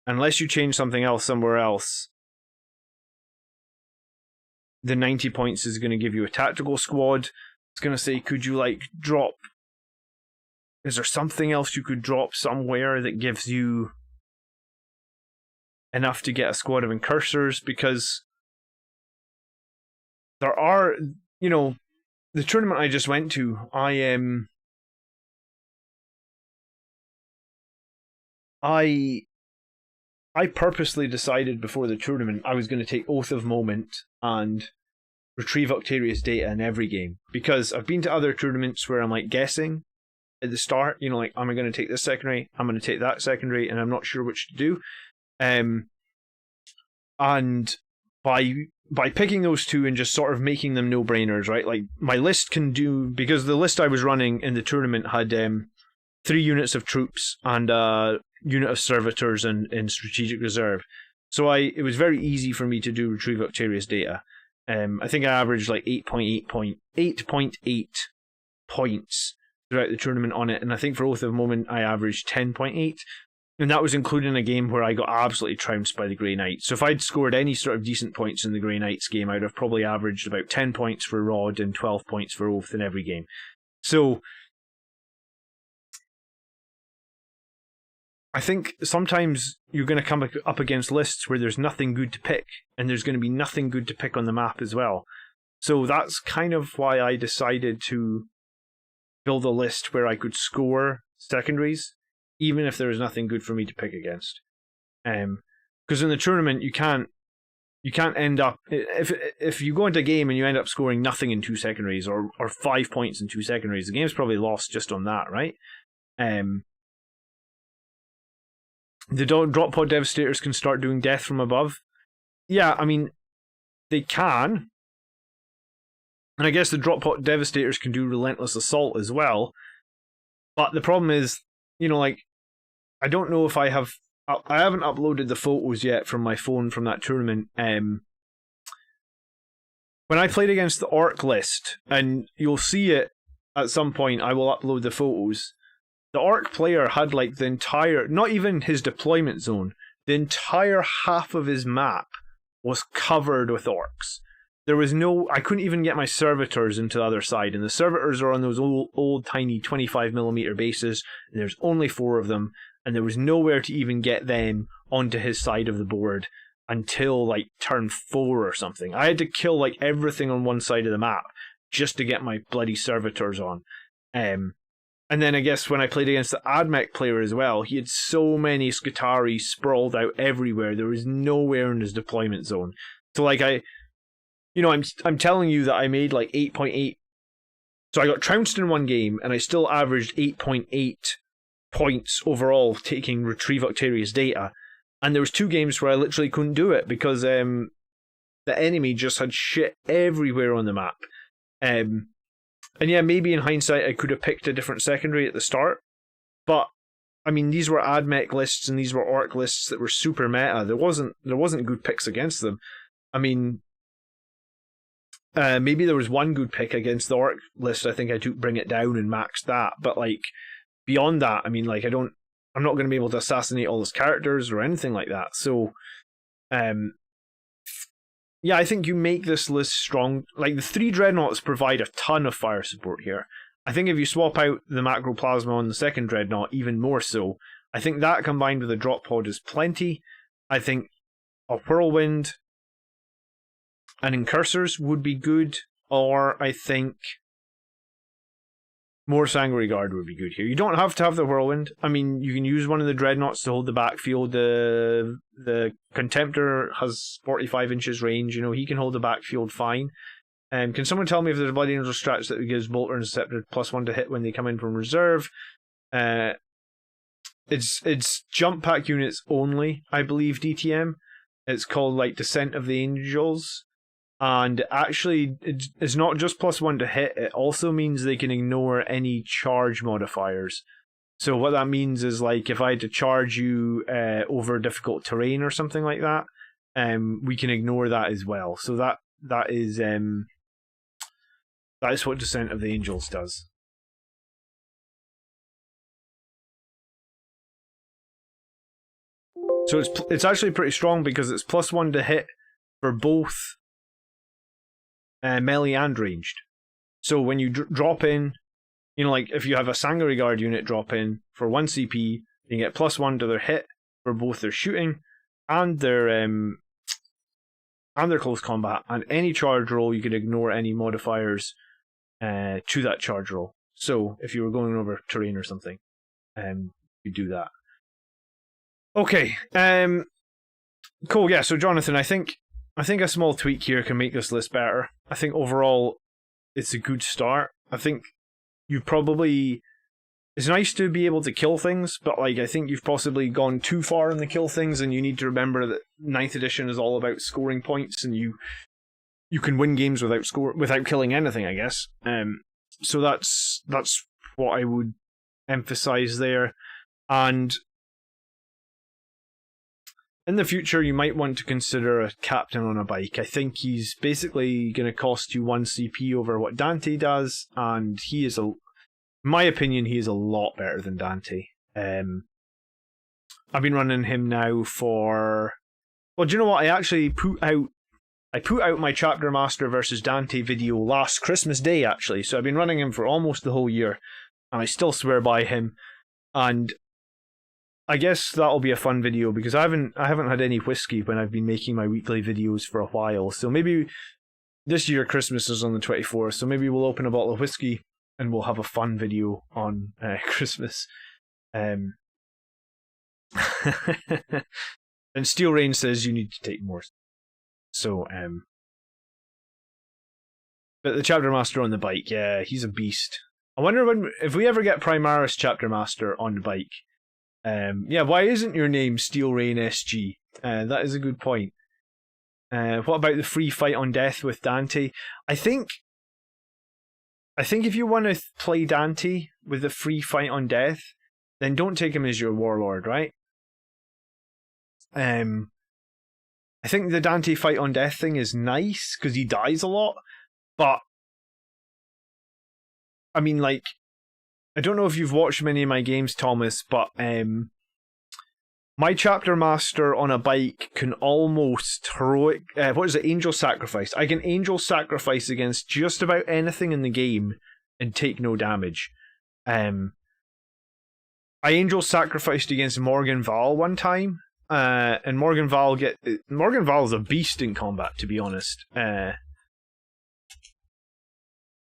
unless you change something else somewhere else, the 90 points is going to give you a tactical squad. It's going to say, could you like drop... Is there something else you could drop somewhere that gives you enough to get a squad of incursors? Because there are, you know, the tournament I just went to, I purposely decided before the tournament I was going to take Oath of Moment and retrieve Octarius data in every game, because I've been to other tournaments where I'm like guessing at the start, you know, like, am I going to take this secondary, I'm going to take that secondary, and I'm not sure which to do. And by picking those two and just sort of making them no-brainers, right? Like, my list can do, because the list I was running in the tournament had 3 units of troops and a unit of servitors in strategic reserve. So it was very easy for me to do retrieve Octarius data. I think I averaged like 8.8 points throughout the tournament on it, and I think for Oath of Moment I averaged 10.8, and that was including a game where I got absolutely trounced by the Grey Knights. So if I'd scored any sort of decent points in the Grey Knights game, I'd have probably averaged about 10 points for Rod and 12 points for Oath in every game. So I think sometimes you're going to come up against lists where there's nothing good to pick, and there's going to be nothing good to pick on the map as well. So that's kind of why I decided to build a list where I could score secondaries, even if there was nothing good for me to pick against. Because in the tournament, you can't end up, if you go into a game and you end up scoring nothing in 2 secondaries or 5 points in 2 secondaries, the game's probably lost just on that, right? The drop pod devastators can start doing death from above. Yeah, I mean, they can. And I guess the drop pod devastators can do relentless assault as well. But the problem is, you know, like, I don't know if I haven't uploaded the photos yet from my phone from that tournament. When I played against the Orc list, and you'll see it at some point, I will upload the photos. The Orc player had like the entire, not even his deployment zone, the entire half of his map was covered with Orcs. There was I couldn't even get my servitors into the other side, and the servitors are on those old tiny 25mm bases, and there's only 4 of them, and there was nowhere to even get them onto his side of the board until like turn 4 or something. I had to kill like everything on one side of the map just to get my bloody servitors on. And then I guess when I played against the Admech player as well, he had so many Skitarii sprawled out everywhere. There was nowhere in his deployment zone. So like I'm telling you that I made like 8.8. So I got trounced in one game, and I still averaged 8.8 points overall taking retrieve Octarius data. And there was 2 games where I literally couldn't do it because the enemy just had shit everywhere on the map. And yeah, maybe in hindsight I could have picked a different secondary at the start. But I mean, these were Admech lists and these were Orc lists that were super meta. There wasn't good picks against them. I mean, maybe there was one good pick against the Orc list. I think I took Bring It Down and maxed that. But like beyond that, I mean, like I'm not going to be able to assassinate all his characters or anything like that. So, yeah, I think you make this list strong. Like the 3 Dreadnoughts provide a ton of fire support here. I think if you swap out the Macroplasma on the 2nd Dreadnought, even more so. I think that combined with a drop pod is plenty. I think a Whirlwind and Incursors would be good, or I think more Sanguinary Guard would be good here. You don't have to have the Whirlwind. I mean, you can use one of the Dreadnoughts to hold the backfield. The Contemptor has 45 inches range. You know, he can hold the backfield fine. Can someone tell me if there's a Bloody Angel strats that gives Bolter and Scepter +1 to hit when they come in from reserve? It's jump pack units only, I believe, DTM. It's called like Descent of the Angels. And actually, it's not just +1 to hit, it also means they can ignore any charge modifiers. So what that means is, like, if I had to charge you over difficult terrain or something like that, we can ignore that as well. So that is what Descent of the Angels does. So it's actually pretty strong because it's +1 to hit for both melee and ranged. So when you drop in, like if you have a Sangari Guard unit drop in for 1 CP, you can get +1 to their hit for both their shooting and their close combat. And any charge roll, you could ignore any modifiers to that charge roll. So if you were going over terrain or something, you do that. Okay, cool. Yeah. So Jonathan, I think a small tweak here can make this list better. I think overall, it's a good start. I think it's nice to be able to kill things, but like I think you've possibly gone too far in the kill things, and you need to remember that 9th edition is all about scoring points, and you can win games without killing anything, I guess. So that's what I would emphasize there. And in the future, you might want to consider a captain on a bike. I think he's basically going to cost you 1 CP over what Dante does, and he is in my opinion, he is a lot better than Dante. I've been running him now for... Well, do you know what? I actually put out my Chapter Master versus Dante video last Christmas Day, actually. So I've been running him for almost the whole year, and I still swear by him. And I guess that'll be a fun video because I haven't had any whiskey when I've been making my weekly videos for a while. So maybe this year Christmas is on the 24th, so maybe we'll open a bottle of whiskey and we'll have a fun video on Christmas. And Steel Rain says you need to take more. So, but the Chapter Master on the bike, yeah, he's a beast. I wonder if we ever get Primaris Chapter Master on the bike. Yeah, why isn't your name Steel Rain SG? That is a good point. What about the free fight on death with Dante? I think if you want to play Dante with the free fight on death, then don't take him as your warlord, right? I think the Dante fight on death thing is nice because he dies a lot, but I mean, like, I don't know if you've watched many of my games, Thomas, but my Chapter Master on a bike can almost heroic... what is it? Angel Sacrifice. I can Angel Sacrifice against just about anything in the game and take no damage. I Angel Sacrificed against Morgan Val one time, and Morgan Val is a beast in combat, to be honest.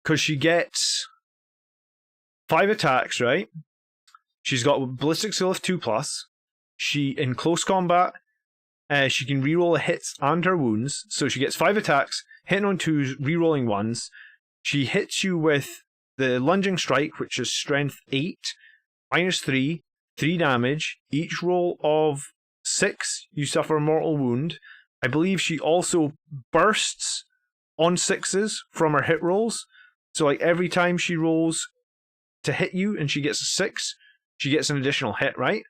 Because she gets 5 attacks, right? She's got Ballistic Sylph 2+. She, in close combat, she can reroll hits and her wounds. So she gets 5 attacks, hitting on 2s, rerolling 1s. She hits you with the Lunging Strike, which is strength 8, -3, 3 damage. Each roll of 6, you suffer a mortal wound. I believe she also bursts on 6s from her hit rolls. So like every time she rolls to hit you and she gets a 6, she gets an additional hit, right?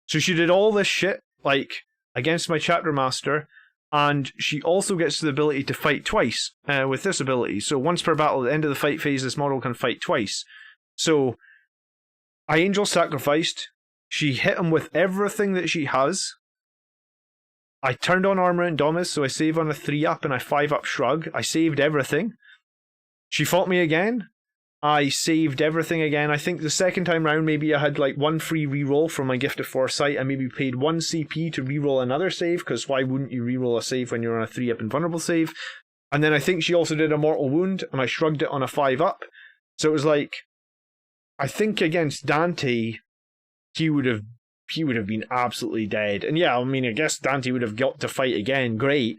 So she did all this shit, like, against my Chapter Master, and she also gets the ability to fight twice with this ability. So once per battle, at the end of the fight phase, this model can fight twice. So I Angel Sacrificed, she hit him with everything that she has. I turned on Armor and Domus, so I save on a 3-up and a 5-up Shrug. I saved everything. She fought me again. I saved everything again. I think the second time round, maybe I had like 1 free reroll from my Gift of Foresight. I maybe paid 1 CP to reroll another save, because why wouldn't you reroll a save when you're on a 3-up invulnerable save? And then I think she also did a Mortal Wound, and I shrugged it on a 5-up. So it was like, I think against Dante, he would have been absolutely dead. And yeah, I mean, I guess Dante would have got to fight again, great.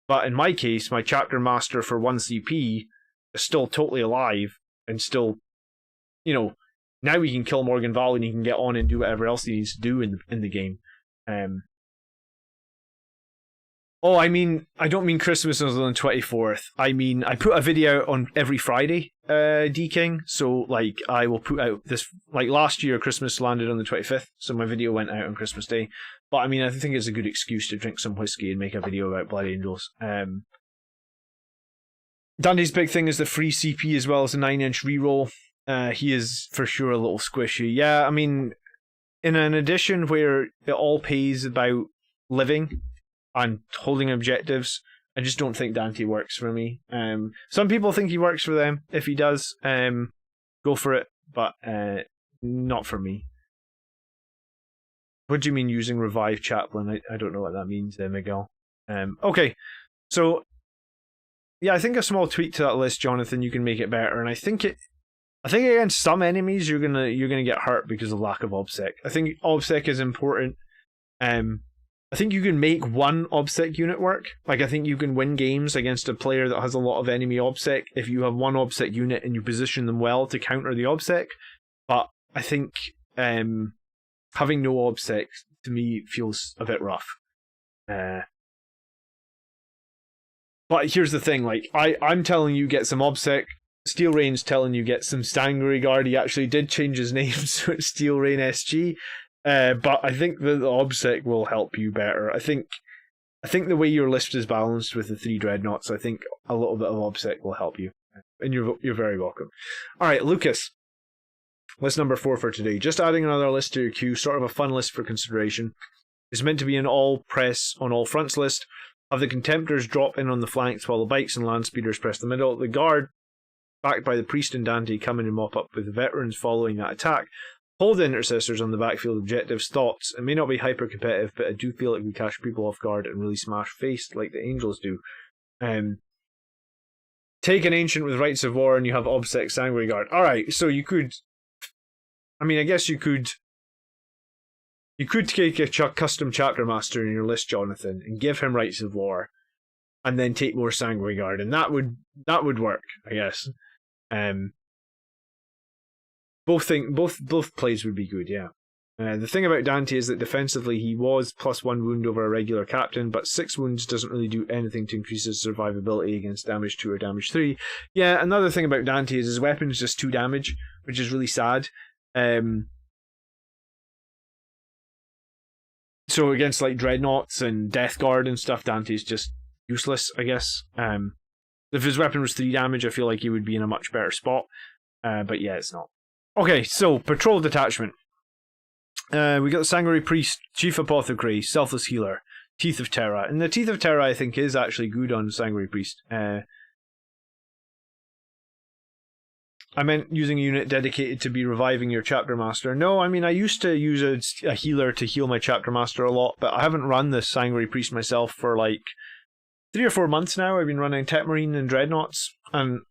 But in my case, my Chapter Master for 1 CP is still totally alive. And still, you know, now he can kill Morgan Val and he can get on and do whatever else he needs to do in the game. Oh, I mean, I don't mean Christmas is on the 24th. I mean, I put a video on every Friday, D-King. So, like, I will put out this... Like, last year, Christmas landed on the 25th, so my video went out on Christmas Day. But, I mean, I think it's a good excuse to drink some whiskey and make a video about Blood Angels. Dante's big thing is the free CP as well as a 9-inch reroll. He is for sure a little squishy. Yeah, I mean, in an edition where it all pays about living and holding objectives, I just don't think Dante works for me. Some people think he works for them. If he does, go for it, but not for me. What do you mean using Revive Chaplain? I don't know what that means, Miguel. Okay, so yeah, I think a small tweak to that list, Jonathan, you can make it better, and I think against some enemies you're gonna get hurt because of lack of obsec. I think obsec is important. I think you can make one obsec unit work. Like, I think you can win games against a player that has a lot of enemy obsec if you have one obsec unit and you position them well to counter the obsec. But I think having no obsec to me feels a bit rough. But here's the thing, like, I'm telling you get some obsec. Steel Rain's telling you get some Stanguary Guard. He actually did change his name so it's Steel Rain SG. But I think the obsec will help you better. I think the way your list is balanced with the 3 dreadnoughts, I think a little bit of obsec will help you. And you're very welcome. Alright, Lucas. List number 4 for today. Just adding another list to your queue, sort of a fun list for consideration. It's meant to be an all press on all fronts list. Have the Contemptors drop in on the flanks while the bikes and land speeders press the middle. The Guard, backed by the Priest and Dante, come in and mop up with the veterans following that attack. Hold the Intercessors on the backfield objectives. Thoughts. It may not be hyper competitive, but I do feel like we catch people off guard and really smash face like the Angels do. Take an Ancient with Rights of War and you have obsec Stanguary Guard. Alright, so you could... I mean, I guess you could take a custom Chapter Master in your list, Jonathan, and give him Rights of War, and then take more Stanguary Guard, and that would work, I guess. Both plays would be good, yeah. The thing about Dante is that defensively he was +1 wound over a regular captain, but 6 wounds doesn't really do anything to increase his survivability against damage 2 or damage 3. Yeah, another thing about Dante is his weapon is just 2 damage, which is really sad. So against like Dreadnoughts and Death Guard and stuff, Dante's just useless, I guess. If his weapon was 3 damage, I feel like he would be in a much better spot. But yeah, it's not. Okay, so Patrol Detachment. We got the Stanguary Priest, Chief Apothecary, Selfless Healer, Teeth of Terra. And the Teeth of Terra, I think, is actually good on Stanguary Priest. I meant using a unit dedicated to be reviving your Chapter Master. No, I mean, I used to use a healer to heal my Chapter Master a lot, but I haven't run the Stanguary Priest myself for like 3 or 4 months now. I've been running Tetmarine and Dreadnoughts, and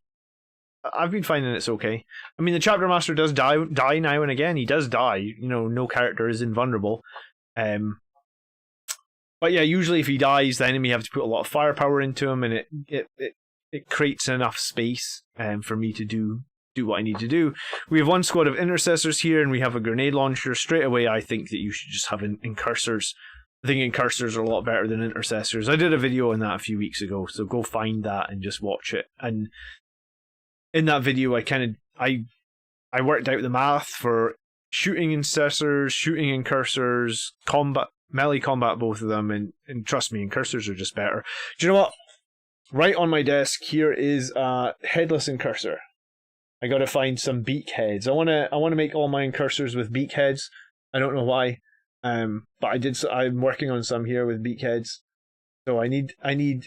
I've been finding it's okay. I mean, the Chapter Master does die now and again. He does die. You know, no character is invulnerable. But yeah, usually if he dies, the enemy have to put a lot of firepower into him, and it creates enough space for me to do what I need to do. We have 1 squad of Intercessors here, and we have a grenade launcher. Straight away, I think that you should just have Incursors. I think Incursors are a lot better than Intercessors. I did a video on that a few weeks ago, so go find that and just watch it. And in that video, I worked out the math for shooting Intercessors, shooting Incursors, melee combat both of them, and trust me, Incursors are just better. Do you know what? Right on my desk here is a Headless Incursor. I gotta find some beak heads. I wanna make all my Incursors with beak heads. I don't know why, but I'm working on some here with beak heads. So I need.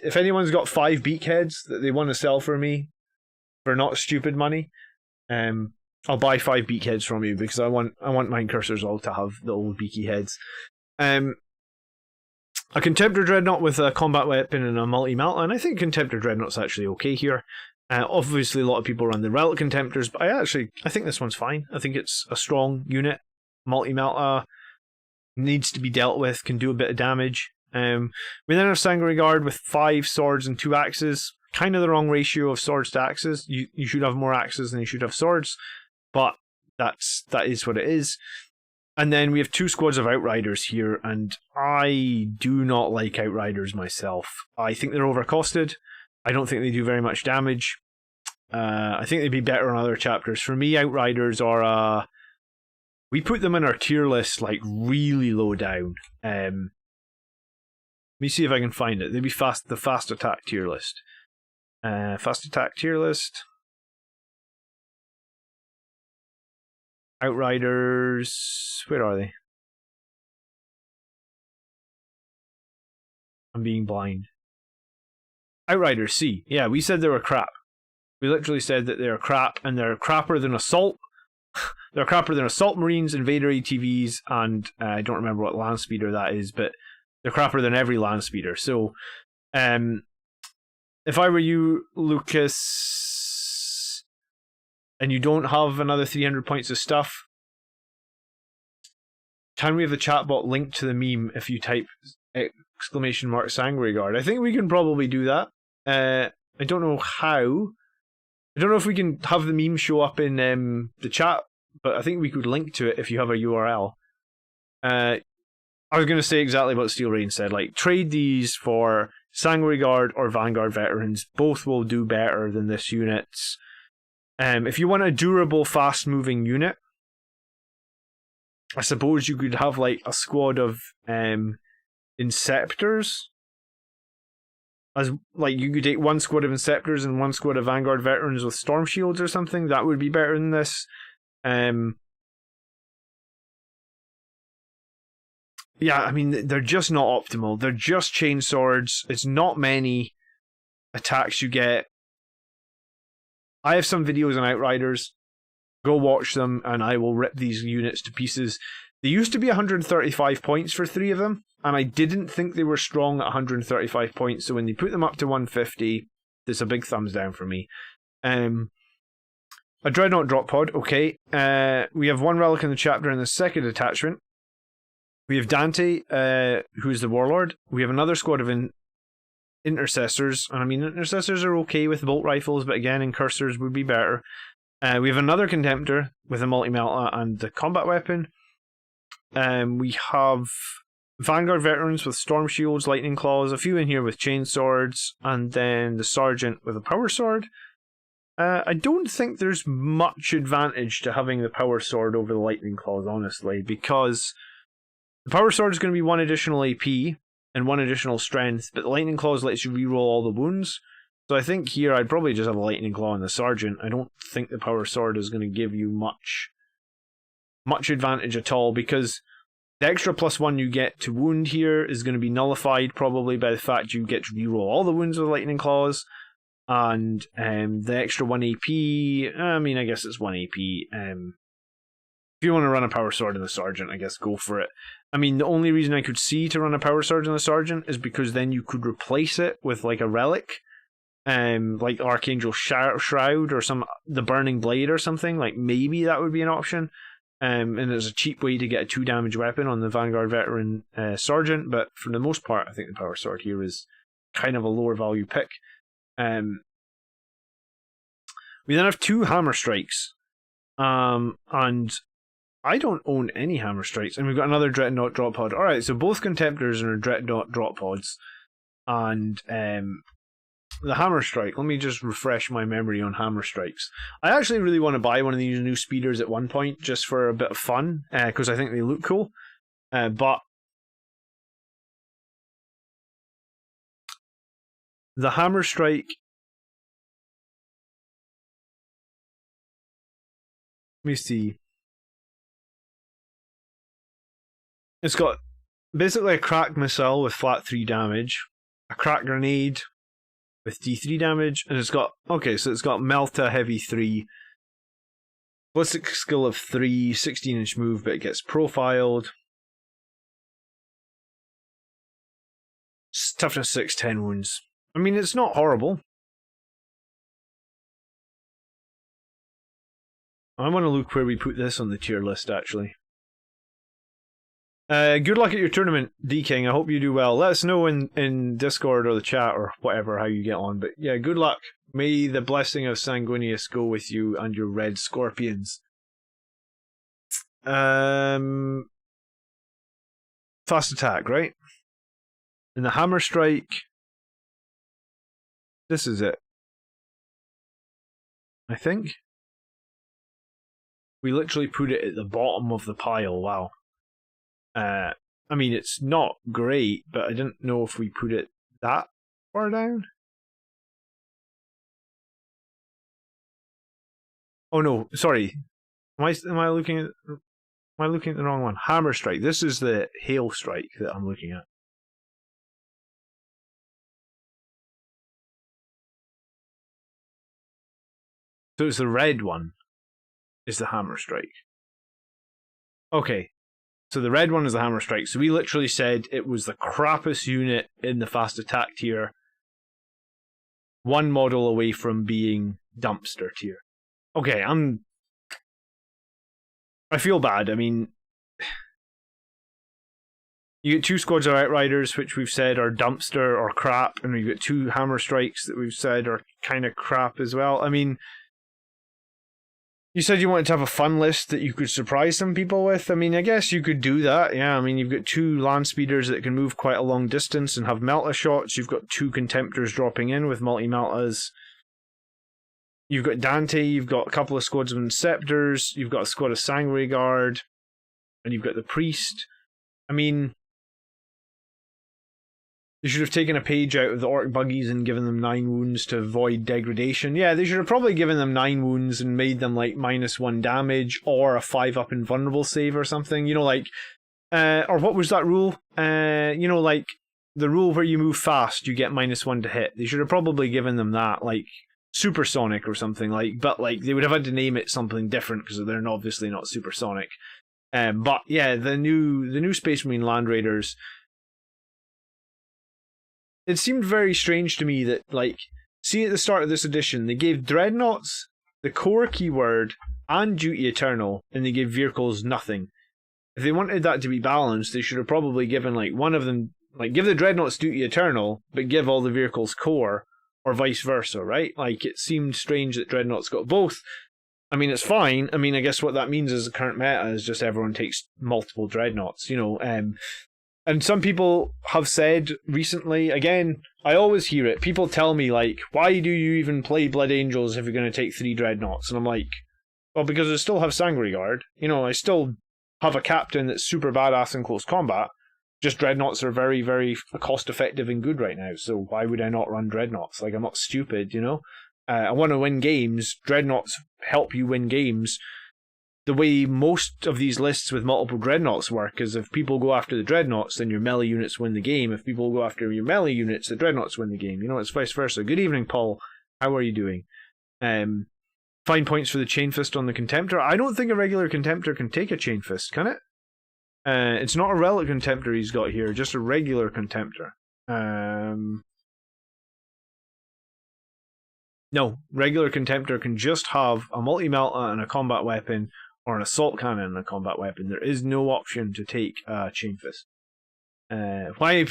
If anyone's got 5 beak heads that they want to sell for me for not stupid money, I'll buy 5 beak heads from you, because I want my Incursors all to have the old beaky heads. A Contemptor Dreadnought with a combat weapon and a multi-melt, and I think Contemptor Dreadnought's actually okay here. Obviously, a lot of people run the Relic Contemptors, but I think this one's fine. I think it's a strong unit. Multi-Melta needs to be dealt with, can do a bit of damage. We then have Stanguary Guard with 5 swords and 2 axes. Kind of the wrong ratio of swords to axes. You should have more axes than you should have swords, but that is what it is. And then we have 2 squads of Outriders here, and I do not like Outriders myself. I think they're overcosted. I don't think they do very much damage. I think they'd be better on other chapters. For me, Outriders are... we put them in our tier list like really low down. Let me see if I can find it. They'd be the fast attack tier list. Fast attack tier list. Outriders... where are they? I'm being blind. Outriders C. Yeah, we said they were crap. We literally said that they're crap, and they're crapper than Assault. They're crapper than Assault Marines, Invader ATVs, and I don't remember what land speeder that is, but they're crapper than every land speeder. So, if I were you, Lucas, and you don't have another 300 points of stuff, can we have the chatbot linked to the meme if you type !Sanguinary Guard? I think we can probably do that. I don't know how. I don't know if we can have the meme show up in the chat, but I think we could link to it if you have a URL. I was going to say exactly what Steel Rain said. Like, trade these for Sanguinary Guard or Vanguard Veterans. Both will do better than this unit. If you want a durable, fast-moving unit, I suppose you could have like a squad of Inceptors. As like you could take one squad of Inceptors and one squad of Vanguard Veterans with Storm Shields or something. That would be better than this. Yeah, I mean, they're just not optimal. They're just chain swords. It's not many attacks you get. I have some videos on Outriders. Go watch them, and I will rip these units to pieces. They used to be 135 points for 3 of them, and I didn't think they were strong at 135 points, so when they put them up to 150, there's a big thumbs down for me. A Dreadnought drop pod, okay. We have one relic in the chapter in the second attachment. We have Dante, who's the Warlord. We have another squad of Intercessors, and I mean, Intercessors are okay with bolt rifles, but again, Incursors would be better. We have another Contemptor with a multi-melta and the combat weapon. We have Vanguard Veterans with Storm Shields, Lightning Claws, a few in here with Chain Swords, and then the Sergeant with a Power Sword. I don't think there's much advantage to having the Power Sword over the Lightning Claws, honestly, because the Power Sword is going to be 1 additional AP and 1 additional strength, but the Lightning Claws lets you reroll all the wounds. So I think here I'd probably just have a Lightning Claw on the Sergeant. I don't think the Power Sword is going to give you much advantage at all, because the extra +1 you get to wound here is going to be nullified probably by the fact you get to reroll all the wounds with Lightning Claws, and the extra 1 AP, I mean, I guess it's 1 AP. If you want to run a Power Sword in the Sergeant, I guess go for it. I mean, the only reason I could see to run a Power Sword in the Sergeant is because then you could replace it with like a relic. Like Archangel Shroud or the Burning Blade or something. Like, maybe that would be an option. And there's a cheap way to get a 2 damage weapon on the Vanguard Veteran Sergeant, but for the most part, I think the Power Sword here is kind of a lower value pick. We then have 2 Hammer Strikes. And I don't own any Hammer Strikes. And we've got another Dreadnought drop pod. Alright, so both Contemptors are Dreadnought drop pods. And the Hammer Strike, let me just refresh my memory on Hammer Strikes. I actually really want to buy one of these new speeders at one point, just for a bit of fun, because I think they look cool. But the Hammer Strike, let me see. It's got basically a crack missile with flat 3 damage, a crack grenade with D3 damage, and it's got, okay, so it's got Melta Heavy 3, ballistic skill of 3, 16-inch move, but it gets profiled. Toughness 6, 10 wounds. I mean, it's not horrible. I want to look where we put this on the tier list, actually. Good luck at your tournament, D-King. I hope you do well. Let us know in Discord or the chat or whatever how you get on. But yeah, good luck. May the blessing of Sanguinius go with you and your red scorpions. Fast attack, right? And the Hammer Strike. This is it. I think. We literally put it at the bottom of the pile. Wow. I mean, it's not great, but I didn't know if we put it that far down. Oh no, sorry. Am I looking at the wrong one? Hammer Strike. This is the Hail Strike that I'm looking at. So it's the red one is the Hammer Strike. Okay. So the red one is the Hammer Strike. So we literally said it was the crappiest unit in the fast attack tier. One model away from being dumpster tier. Okay, I feel bad. I mean, you get 2 squads of Outriders, which we've said are dumpster or crap, and we've got 2 Hammer Strikes that we've said are kind of crap as well. I mean, you said you wanted to have a fun list that you could surprise some people with. I mean, I guess you could do that. Yeah, I mean, you've got 2 land speeders that can move quite a long distance and have melta shots. You've got 2 contemptors dropping in with multi-meltas. You've got Dante, you've got a couple of squads of Inceptors, you've got a squad of Sanguinary Guard, and you've got the Priest. I mean, they should have taken a page out of the Orc Buggies and given them 9 wounds to avoid degradation. Yeah, they should have probably given them 9 wounds and made them like -1 damage or a 5-up invulnerable save or something. You know, like, or what was that rule? You know, like the rule where you move fast, you get -1 to hit. They should have probably given them that, like supersonic or something, like, but like they would have had to name it something different because they're obviously not supersonic. But yeah, the new Space Marine Land Raiders. It seemed very strange to me that, like, see at the start of this edition, they gave Dreadnoughts the core keyword and Duty Eternal, and they gave vehicles nothing. If they wanted that to be balanced, they should have probably given, like, one of them, like, give the Dreadnoughts Duty Eternal, but give all the vehicles core, or vice versa, right? Like, it seemed strange that Dreadnoughts got both. I mean, it's fine. I mean, I guess what that means is the current meta is just everyone takes multiple Dreadnoughts, you know, and some people have said recently, again, I always hear it, people tell me, like, why do you even play Blood Angels if you're going to take 3 Dreadnoughts? And I'm like, well, because I still have Sanguinary Guard. You know, I still have a captain that's super badass in close combat. Just Dreadnoughts are very, very cost-effective and good right now, so why would I not run Dreadnoughts? Like, I'm not stupid, you know? I want to win games. Dreadnoughts help you win games. The way most of these lists with multiple Dreadnoughts work is if people go after the Dreadnoughts, then your melee units win the game. If people go after your melee units, the Dreadnoughts win the game. You know, it's vice versa. Good evening, Paul. How are you doing? Fine points for the Chain Fist on the Contemptor. I don't think a regular Contemptor can take a Chain Fist, can it? It's not a Relic Contemptor he's got here, just a regular Contemptor. No, regular Contemptor can just have a multi-melta and a combat weapon, or an assault cannon and a combat weapon. There is no option to take a Chain Fist. Why?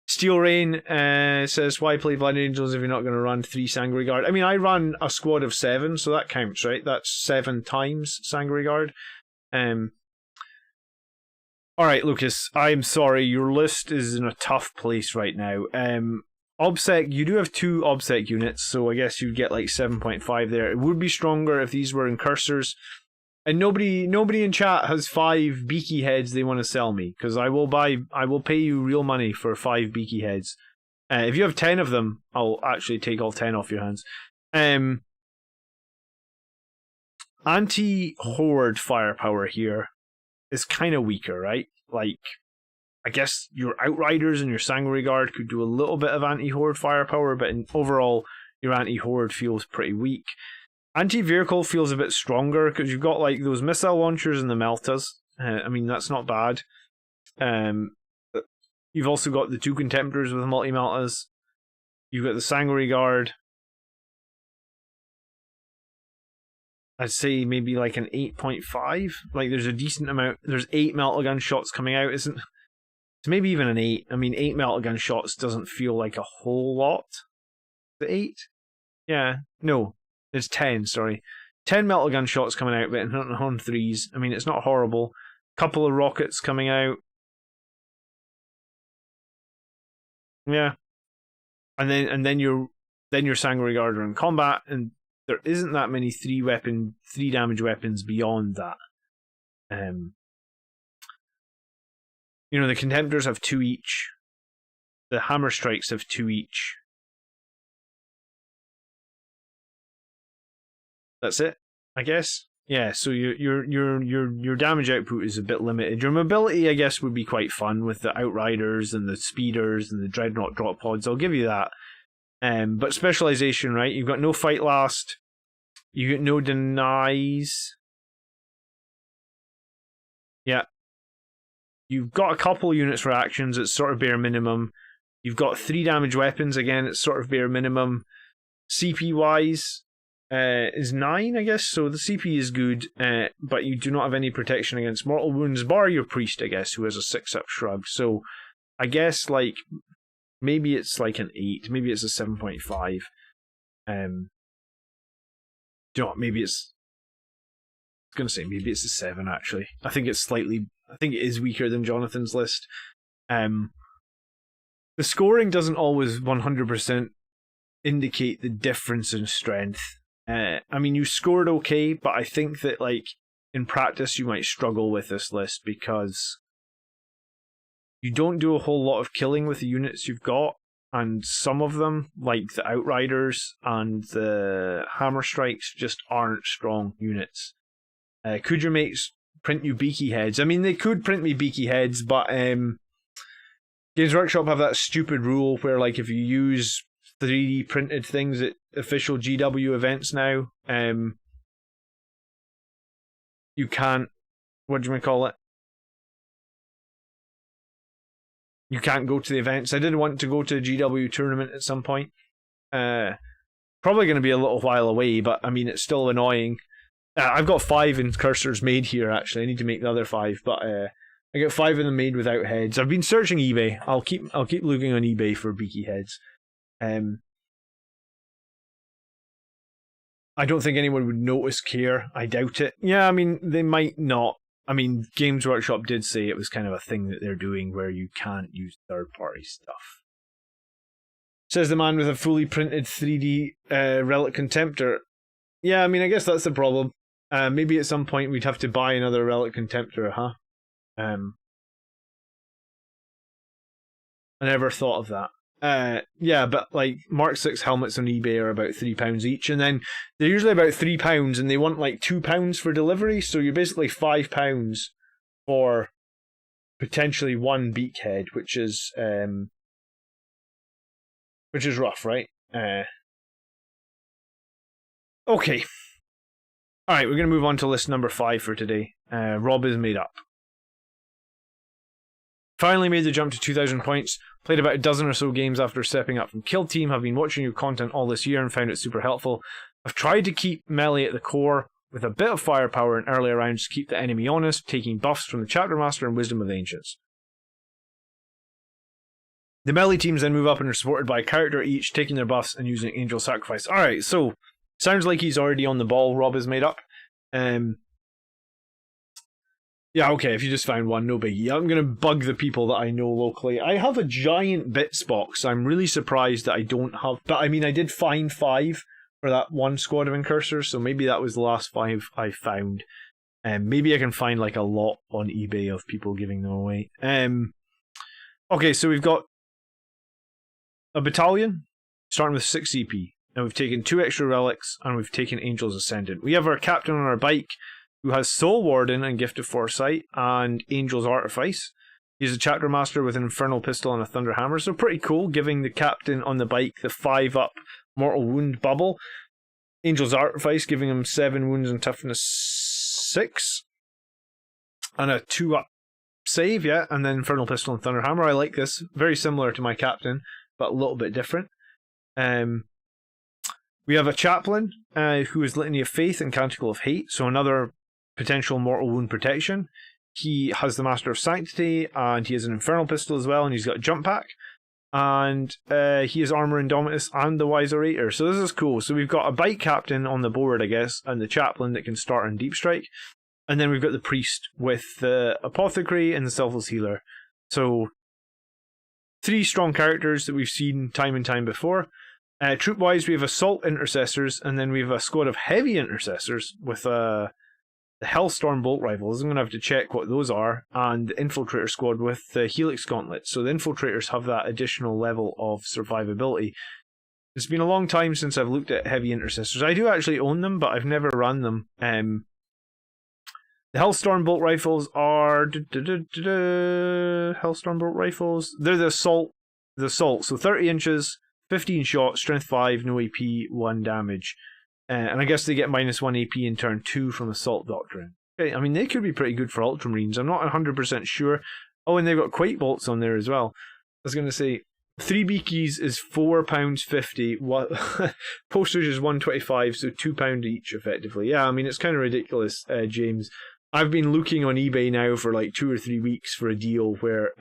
Steel Rain says, why play Blood Angels if you're not going to run 3 Sanguinary Guard? I mean, I ran a squad of 7, so that counts, right? That's 7 times Sanguinary Guard. Alright, Lucas, I'm sorry, your list is in a tough place right now. OBSEC, you do have 2 OBSEC units, so I guess you'd get like 7.5 there. It would be stronger if these were incursors. And nobody in chat has 5 beaky heads they want to sell me, because I will pay you real money for 5 beaky heads. If you have 10 of them, I'll actually take all 10 off your hands. Anti-horde firepower here is kind of weaker, right? Like, I guess your Outriders and your Sanguinary Guard could do a little bit of anti-horde firepower, but overall, your anti-horde feels pretty weak. Anti-vehicle feels a bit stronger, because you've got like those missile launchers and the meltas. I mean, that's not bad. You've also got the 2 Contemptors with multi-meltas. You've got the Sanguinary Guard. I'd say maybe like an 8.5. Like, there's a decent amount. There's 8 melta gun shots coming out, isn't? It's maybe even an 8. I mean, 8 melta gun shots doesn't feel like a whole lot. The 8? Yeah. No. It's 10, sorry. 10 melta gun shots coming out, but on 3s. I mean, it's not horrible. Couple of rockets coming out. Yeah. And then your Sanguinary Guard are in combat, and there isn't that many 3 damage weapons beyond that. You know, the Contemptors have 2 each. The Hammer Strikes have 2 each. That's it, I guess. Yeah, so your damage output is a bit limited. Your mobility, I guess, would be quite fun with the Outriders and the Speeders and the Dreadnought drop pods. I'll give you that. But specialization, right? You've got no fight last. You get no denies. Yeah. You've got a couple units for actions, it's sort of bare minimum. You've got 3 damage weapons, again, it's sort of bare minimum. CP wise is 9, I guess, so the CP is good, but you do not have any protection against mortal wounds, bar your priest, I guess, who has a 6-up shrug. So I guess, like, maybe it's like an 8, maybe it's a 7.5. Do you know what, maybe it's... I was going to say, maybe it's a 7, actually. I think it is weaker than Jonathan's list. The scoring doesn't always 100% indicate the difference in strength. I mean, you scored okay, but I think that, like, in practice you might struggle with this list because you don't do a whole lot of killing with the units you've got, and some of them, like the Outriders and the Hammer Strikes, just aren't strong units. Could your mates print you beaky heads? I mean, they could print me beaky heads, but Games Workshop have that stupid rule where, like, if you use 3D printed things at official GW events now, you can't, what do you call it? You can't go to the events. I did want to go to a GW tournament at some point. Probably going to be a little while away, but I mean, it's still annoying. I've got 5 in cursors made here, actually. I need to make the other 5, but I got 5 of them made without heads. I've been searching eBay. I'll keep looking on eBay for beaky heads. I don't think anyone would notice, care. I doubt it. Yeah, I mean, they might not. I mean, Games Workshop did say it was kind of a thing that they're doing where you can't use third-party stuff. Says the man with a fully printed 3D Relic Contemptor. Yeah, I mean, I guess that's the problem. Maybe at some point we'd have to buy another Relic Contemptor, huh? I never thought of that. Yeah, but like Mark 6 helmets on eBay are about £3 each, and then they're usually about £3, and they want like £2 for delivery, so you're basically £5 for potentially 1 beakhead, which is rough, right? Okay. Alright, we're going to move on to list number 5 for today. Rob is made up. Finally made the jump to 2,000 points. Played about a dozen or so games after stepping up from Kill Team. Have been watching your content all this year and found it super helpful. I've tried to keep melee at the core with a bit of firepower in earlier rounds to keep the enemy honest, taking buffs from the Chapter Master and Wisdom of the Ancients. The melee teams then move up and are supported by a character each, taking their buffs and using Angel Sacrifice. Alright, so sounds like he's already on the ball. Rob is made up. Yeah, okay, if you just found one, no biggie. I'm going to bug the people that I know locally. I have a giant bits box. I'm really surprised that I don't have... But, I mean, I did find 5 for that one squad of incursors, so maybe that was the last 5 I found. Maybe I can find, like, a lot on eBay of people giving them away. Okay, so we've got a battalion, starting with 6 CP. Now we've taken 2 extra relics, and we've taken Angel's Ascendant. We have our captain on our bike, who has Soul Warden and Gift of Foresight, and Angel's Artifice. He's a Chapter Master with an Infernal Pistol and a Thunder Hammer, so pretty cool, giving the captain on the bike the 5-up Mortal Wound bubble. Angel's Artifice giving him 7 wounds and toughness 6. And a 2-up save, yeah, and then Infernal Pistol and Thunder Hammer. I like this. Very similar to my captain, but a little bit different. We have a Chaplain, who is Litany of Faith and Canticle of Hate, so another potential Mortal Wound protection. He has the Master of Sanctity, and he has an Infernal Pistol as well, and he's got a Jump Pack. And he has Armor Indomitus and the Wise Orator, so this is cool. So we've got a bike captain on the board, I guess, and the Chaplain that can start on Deep Strike. And then we've got the Priest with the Apothecary and the Selfless Healer. So 3 strong characters that we've seen time and time before. Troop-wise, we have Assault Intercessors, and then we have a squad of Heavy Intercessors with the Hellstorm Bolt Rifles. I'm going to have to check what those are, and the Infiltrator squad with the Helix Gauntlets. So the Infiltrators have that additional level of survivability. It's been a long time since I've looked at Heavy Intercessors. I do actually own them, but I've never run them. The Hellstorm Bolt Rifles are... Hellstorm Bolt Rifles? They're the Assault. So 30 inches... 15 shots, strength 5, no AP, 1 damage. And I guess they get -1 AP in turn 2 from Assault Doctrine. Okay, I mean, they could be pretty good for Ultramarines. I'm not 100% sure. Oh, and they've got Quake Bolts on there as well. I was going to say, 3 Beakies is £4.50. What postage is £1.25, so £2 each, effectively. Yeah, I mean, it's kind of ridiculous, James. I've been looking on eBay now for like 2 or 3 weeks for a deal where...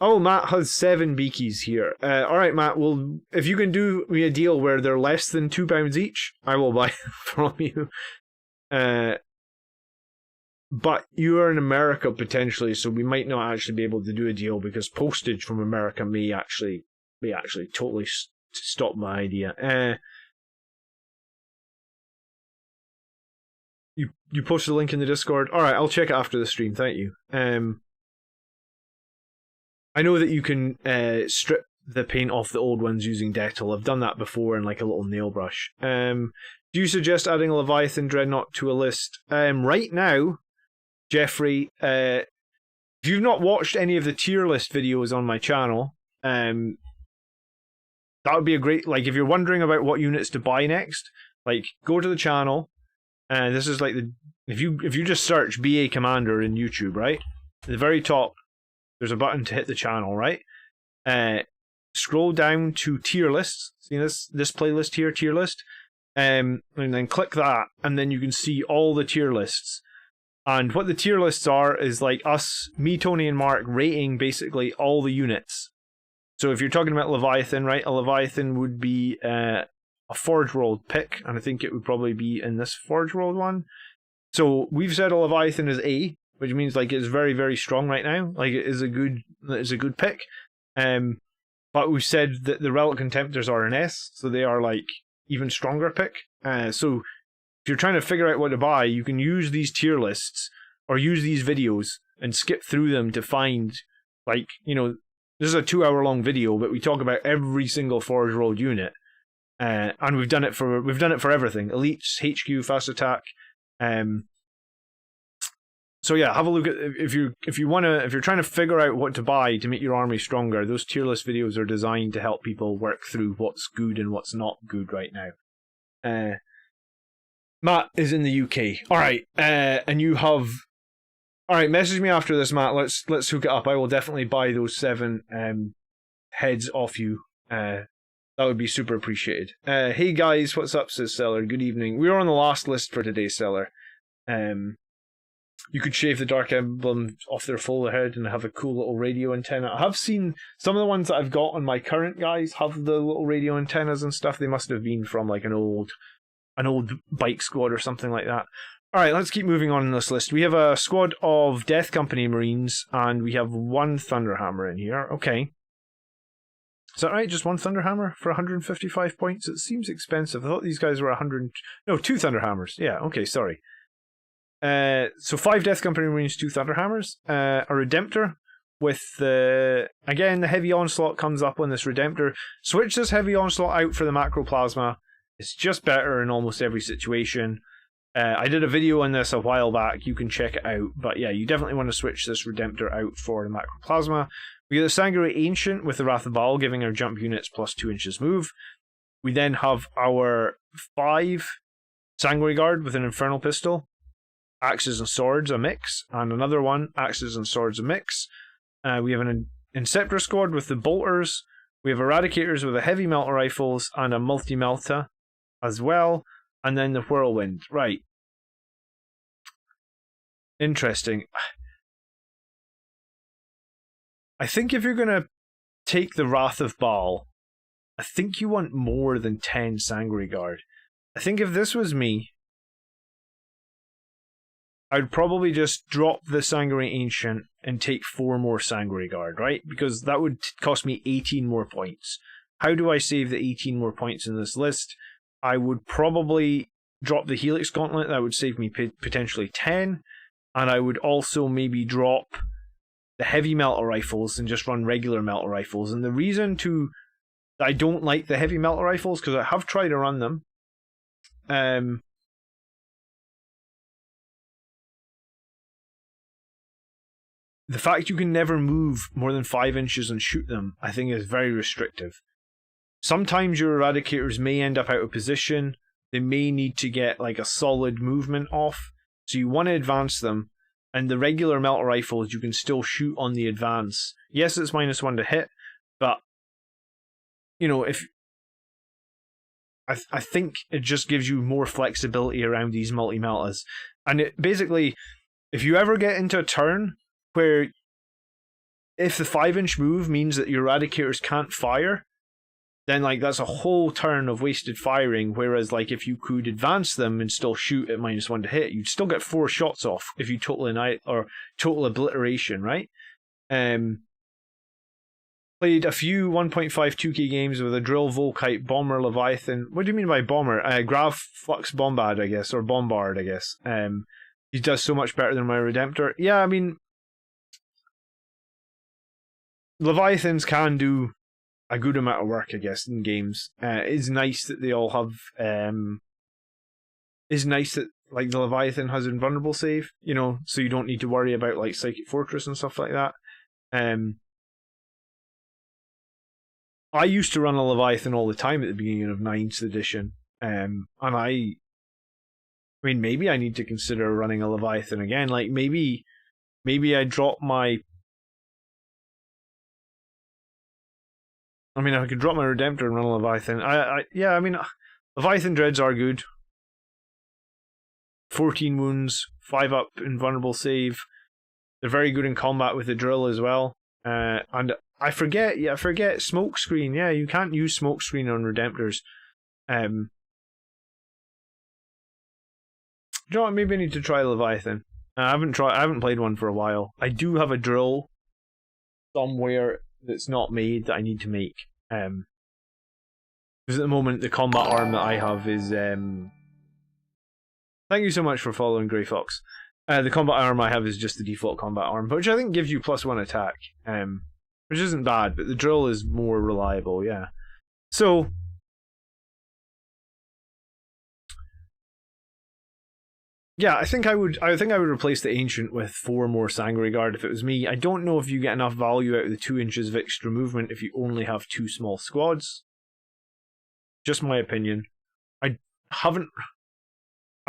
Oh, Matt has 7 Beakies here. Alright, Matt, well, if you can do me a deal where they're less than £2 each, I will buy them from you. But you are in America potentially, so we might not actually be able to do a deal because postage from America may actually totally stop my idea. You posted a link in the Discord. Alright, I'll check it after the stream, thank you. I know that you can strip the paint off the old ones using Dettol. I've done that before in like a little nail brush. Do you suggest adding a Leviathan Dreadnought to a list? Right now, Jeffrey, if you've not watched any of the tier list videos on my channel, that would be a great, like, if you're wondering about what units to buy next, like, go to the channel, and this is like if you just search BA Commander in YouTube, right? At the very top, there's a button to hit the channel, right? Scroll down to tier lists. See this playlist here, tier list? And then click that, and then you can see all the tier lists. And what the tier lists are is like me, Tony, and Mark rating basically all the units. So if you're talking about Leviathan, right? A Leviathan would be a Forge World pick, and I think it would probably be in this Forge World one. So we've said a Leviathan is A, which means like it's very, very strong right now. Like it is a good pick. But we've said that the Relic Contemptors are an S, so they are like even stronger pick. So if you're trying to figure out what to buy, you can use these tier lists or use these videos and skip through them to find, like, you know, this is a 2-hour-long video, but we talk about every single Forge World unit, and we've done it for everything: Elites, HQ, Fast Attack. So yeah, have a look at if you're trying to figure out what to buy to make your army stronger. Those tier list videos are designed to help people work through what's good and what's not good right now. Matt is in the UK. All right, and you have. All right, message me after this, Matt. Let's hook it up. I will definitely buy those 7 heads off you. That would be super appreciated. Hey guys, what's up, says Seller. Good evening. We are on the last list for today, Seller. You could shave the Dark Emblem off their full head and have a cool little radio antenna. I have seen some of the ones that I've got on my current guys have the little radio antennas and stuff. They must have been from like an old bike squad or something like that. Alright, let's keep moving on in this list. We have a squad of Death Company Marines, and we have 1 Thunderhammer in here. Okay. Is that right? Just 1 Thunderhammer for 155 points? It seems expensive. I thought these guys were 100... No, 2 Thunderhammers. Yeah, okay, sorry. So 5 Death Company Marines, 2 Thunderhammers. A Redemptor with the... Again, the Heavy Onslaught comes up on this Redemptor. Switch this Heavy Onslaught out for the Macroplasma. It's just better in almost every situation. I did a video on this a while back. You can check it out. But yeah, you definitely want to switch this Redemptor out for the Macroplasma. We get the Sangreal Ancient with the Wrath of Baal, giving our jump units plus 2 inches move. We then have our 5 Sanguinary Guard with an Infernal Pistol. Axes and Swords, a mix. And another one, Axes and Swords, a mix. We have an Inceptor Squad with the Bolters. We have Eradicators with the Heavy Melta Rifles and a Multi-Melta as well. And then the Whirlwind. Right. Interesting. I think if you're going to take the Wrath of Baal, I think you want more than 10 Sanguinary Guard. I think if this was me, I'd probably just drop the Sanguinary Ancient and take 4 more Sanguinary Guard, right? Because that would cost me 18 more points. How do I save the 18 more points in this list? I would probably drop the Helix Gauntlet. That would save me potentially 10. And I would also maybe drop the Heavy Melta Rifles and just run regular Melta Rifles. And the reason I don't like the Heavy Melta Rifles, because I have tried to run them. The fact you can never move more than 5 inches and shoot them, I think, is very restrictive. Sometimes your eradicators may end up out of position. They may need to get like a solid movement off. So you want to advance them. And the regular melter rifles, you can still shoot on the advance. Yes, it's -1 to hit, but you know, if I think it just gives you more flexibility around these multi-meltas. And it basically, if you ever get into a turn where if the 5-inch move means that your eradicators can't fire, then like that's a whole turn of wasted firing. Whereas like if you could advance them and still shoot at -1 to hit, you'd still get 4 shots off if you total obliteration, right? Played a few 1.5 2K games with a drill, Volkite, bomber, Leviathan. What do you mean by bomber? Grav Flux Bombard, I guess, or Bombard, I guess. He does so much better than my Redemptor. Yeah, I mean, Leviathans can do a good amount of work, I guess, in games. It's nice that they all have. It's nice that like the Leviathan has invulnerable save, you know, so you don't need to worry about like Psychic Fortress and stuff like that. I used to run a Leviathan all the time at the beginning of 9th edition, and I mean, maybe I need to consider running a Leviathan again. Like maybe I drop my. I mean, I could drop my Redemptor and run a Leviathan. Yeah, I mean, Leviathan Dreads are good. 14 wounds, 5 up invulnerable save. They're very good in combat with the drill as well. And I forget Smokescreen. Yeah, you can't use Smokescreen on Redemptors. You know what? Maybe I need to try Leviathan. I haven't played one for a while. I do have a drill somewhere that's not made that I need to make. Because at the moment the combat arm that I have is thank you so much for following Grey Fox. The combat arm I have is just the default combat arm, which I think gives you +1 attack. Which isn't bad, but the drill is more reliable, yeah. So yeah, I think I would replace the Ancient with 4 more Sangre Guard if it was me. I don't know if you get enough value out of the 2 inches of extra movement if you only have 2 small squads. Just my opinion. I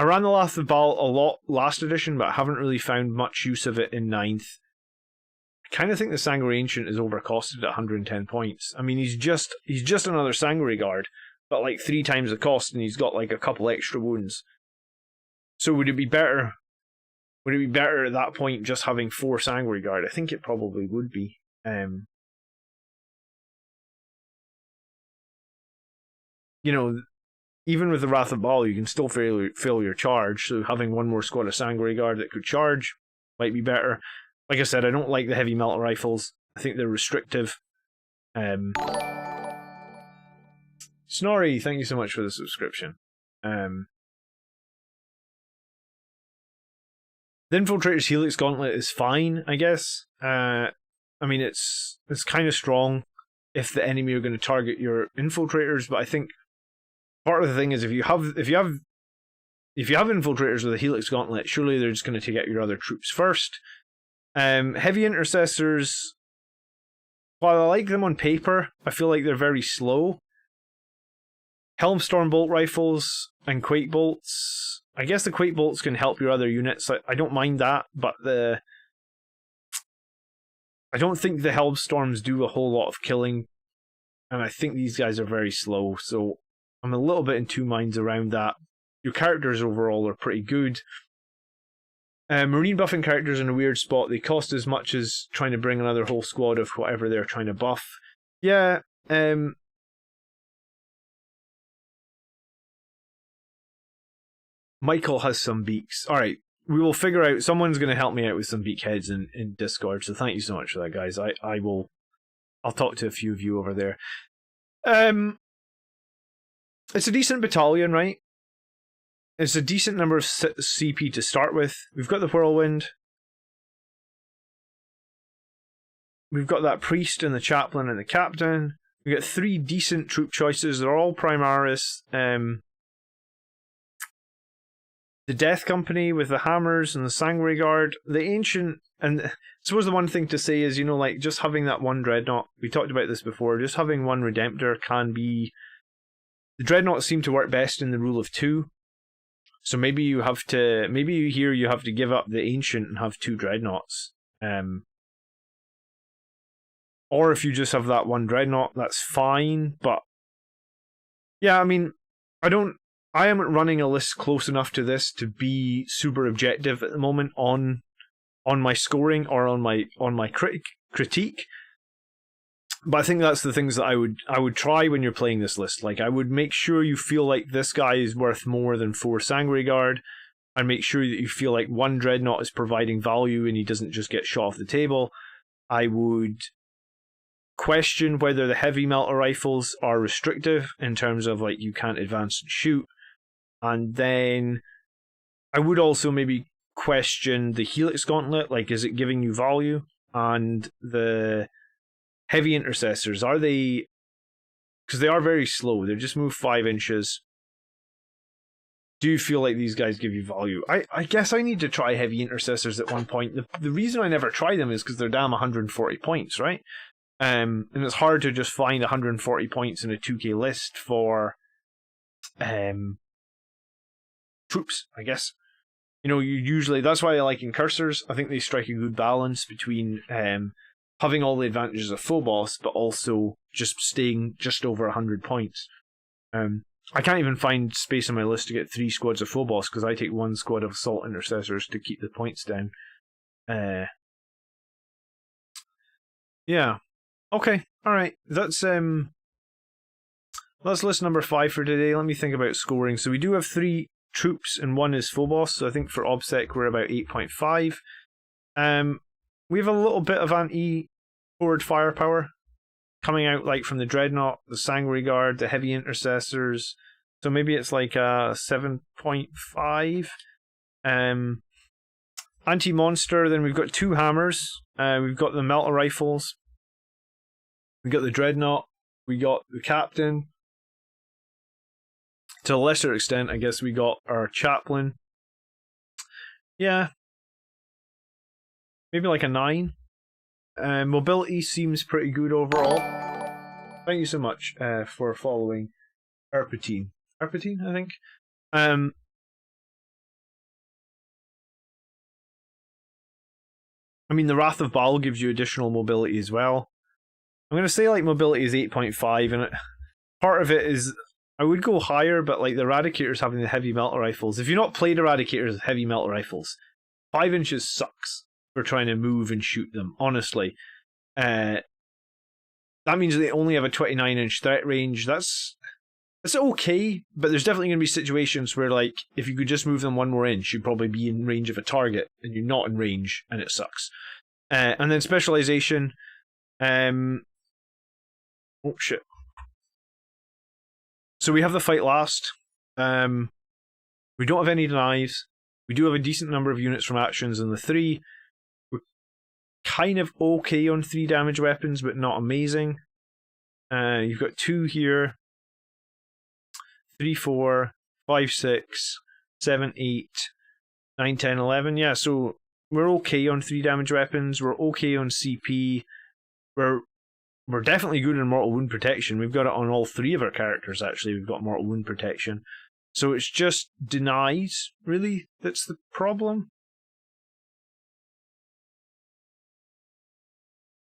ran the Lath of Baal a lot last edition, but I haven't really found much use of it in 9th. I kind of think the Sangre Ancient is overcosted at 110 points. I mean, he's just another Sangre Guard, but like 3 times the cost, and he's got like a couple extra wounds. So would it be better at that point just having 4 Sangre Guard? I think it probably would be. You know, even with the Wrath of Baal, you can still fill your charge, so having 1 more squad of Sangre Guard that could charge might be better. Like I said, I don't like the heavy melter rifles. I think they're restrictive. Snorri, thank you so much for the subscription. The Infiltrator's Helix Gauntlet is fine, I guess. I mean, it's kind of strong if the enemy are going to target your infiltrators, but I think part of the thing is if you have infiltrators with a Helix Gauntlet, surely they're just going to take out your other troops first. Heavy intercessors, while I like them on paper, I feel like they're very slow. Helmstorm bolt rifles and Quake bolts. I guess the Quake bolts can help your other units. I don't mind that, but I don't think the Helmstorms do a whole lot of killing, and I think these guys are very slow, so I'm a little bit in 2 minds around that. Your characters overall are pretty good. Marine buffing characters in a weird spot. They cost as much as trying to bring another whole squad of whatever they're trying to buff. Yeah, Michael has some beaks. Alright, we will figure out. Someone's going to help me out with some beak heads in Discord, so thank you so much for that, guys. I'll talk to a few of you over there. It's a decent battalion, right? It's a decent number of CP to start with. We've got the Whirlwind. We've got that Priest and the Chaplain and the Captain. We've got 3 decent troop choices. They're all Primaris. The the Death Company with the hammers and the Sangre Guard, the Ancient, and I suppose the one thing to say is, like just having that one Dreadnought, we talked about this before, just having one Redemptor can be, the Dreadnoughts seem to work best in the rule of 2, so maybe you have to give up the Ancient and have 2 Dreadnoughts, or if you just have that one Dreadnought, that's fine, but yeah, I mean, I am running a list close enough to this to be super objective at the moment on my scoring or on my critique. But I think that's the things that I would try when you're playing this list. Like, I would make sure you feel like this guy is worth more than 4 Sangre Guard, and make sure that you feel like 1 Dreadnought is providing value and he doesn't just get shot off the table. I would question whether the heavy melter rifles are restrictive in terms of like you can't advance and shoot. And then I would also maybe question the Helix Gauntlet, like is it giving you value? And the heavy intercessors, are they, because they are very slow, they just move 5 inches. Do you feel like these guys give you value? I guess I need to try heavy intercessors at one point. The reason I never try them is because they're damn 140 points, right? And it's hard to just find 140 points in a 2k list for troops, I guess. You usually, that's why I like Incursors. I think they strike a good balance between having all the advantages of Phobos, but also just staying just over 100 points. I can't even find space on my list to get 3 squads of Phobos, because I take 1 squad of Assault Intercessors to keep the points down. Yeah. Okay, alright. That's list number 5 for today. Let me think about scoring. So we do have 3 troops and 1 is Phobos, so I think for OBSEC we're about 8.5. We have a little bit of anti-forward firepower coming out like from the Dreadnought, the Sangre Guard, the Heavy Intercessors, so maybe it's like a 7.5. Anti-monster, then we've got 2 hammers, we've got the melter rifles, we got the Dreadnought, we got the Captain. To a lesser extent, I guess we got our Chaplain. Yeah. Maybe like a 9. Mobility seems pretty good overall. Thank you so much for following Erpatine. Erpatine, I think. I mean, the Wrath of Baal gives you additional mobility as well. I'm going to say like mobility is 8.5, and part of it is I would go higher, but like the Eradicators having the heavy melter rifles. If you've not played Eradicators with heavy melter rifles, 5 inches sucks for trying to move and shoot them, honestly. That means they only have a 29-inch threat range. That's okay, but there's definitely going to be situations where, like, if you could just move them 1 more inch, you'd probably be in range of a target, and you're not in range, and it sucks. And then specialization. Oh, shit. So we have the fight last. We don't have any denies. We do have a decent number of units from actions in the 3. We're kind of okay on 3 damage weapons, but not amazing. You've got 2 here. 3, 4, 5, 6, 7, 8, 9, 10, 11. Yeah, so we're okay on 3 damage weapons. We're okay on CP. We're definitely good in mortal wound protection. We've got it on all 3 of our characters, actually. We've got mortal wound protection. So it's just denies, really, that's the problem.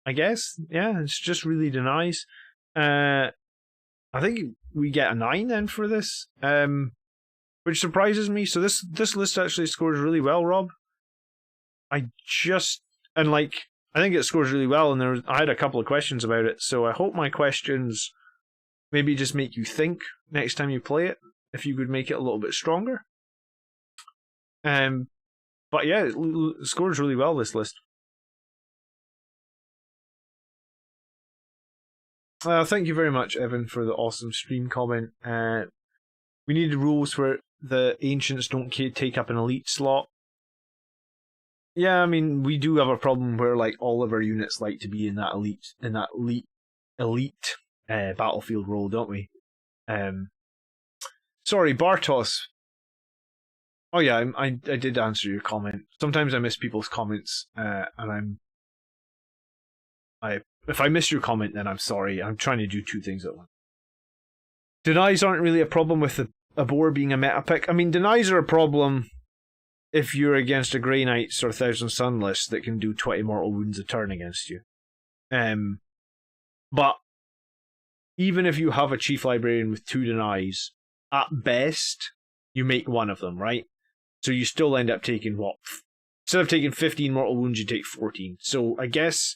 I guess, yeah, it's just really denies. I think we get a 9 then for this, which surprises me. So this list actually scores really well, Rob. I think it scores really well, and I had a couple of questions about it, so I hope my questions maybe just make you think next time you play it, if you could make it a little bit stronger. But yeah, it scores really well, this list. Thank you very much, Evan, for the awesome stream comment. We need rules where the Ancients don't take up an elite slot. Yeah, I mean, we do have a problem where like all of our units like to be in that elite battlefield role, don't we? Sorry, Bartos. Oh yeah, I did answer your comment. Sometimes I miss people's comments, and if I missed your comment, then I'm sorry. I'm trying to do two things at once. Denies aren't really a problem with a boar being a meta pick. I mean, denies are a problem if you're against a Grey Knights or Thousand Sun list that can do 20 mortal wounds a turn against you. But even if you have a Chief Librarian with 2 denies, at best, you make one of them, right? So you still end up taking what? Instead of taking 15 mortal wounds, you take 14. So I guess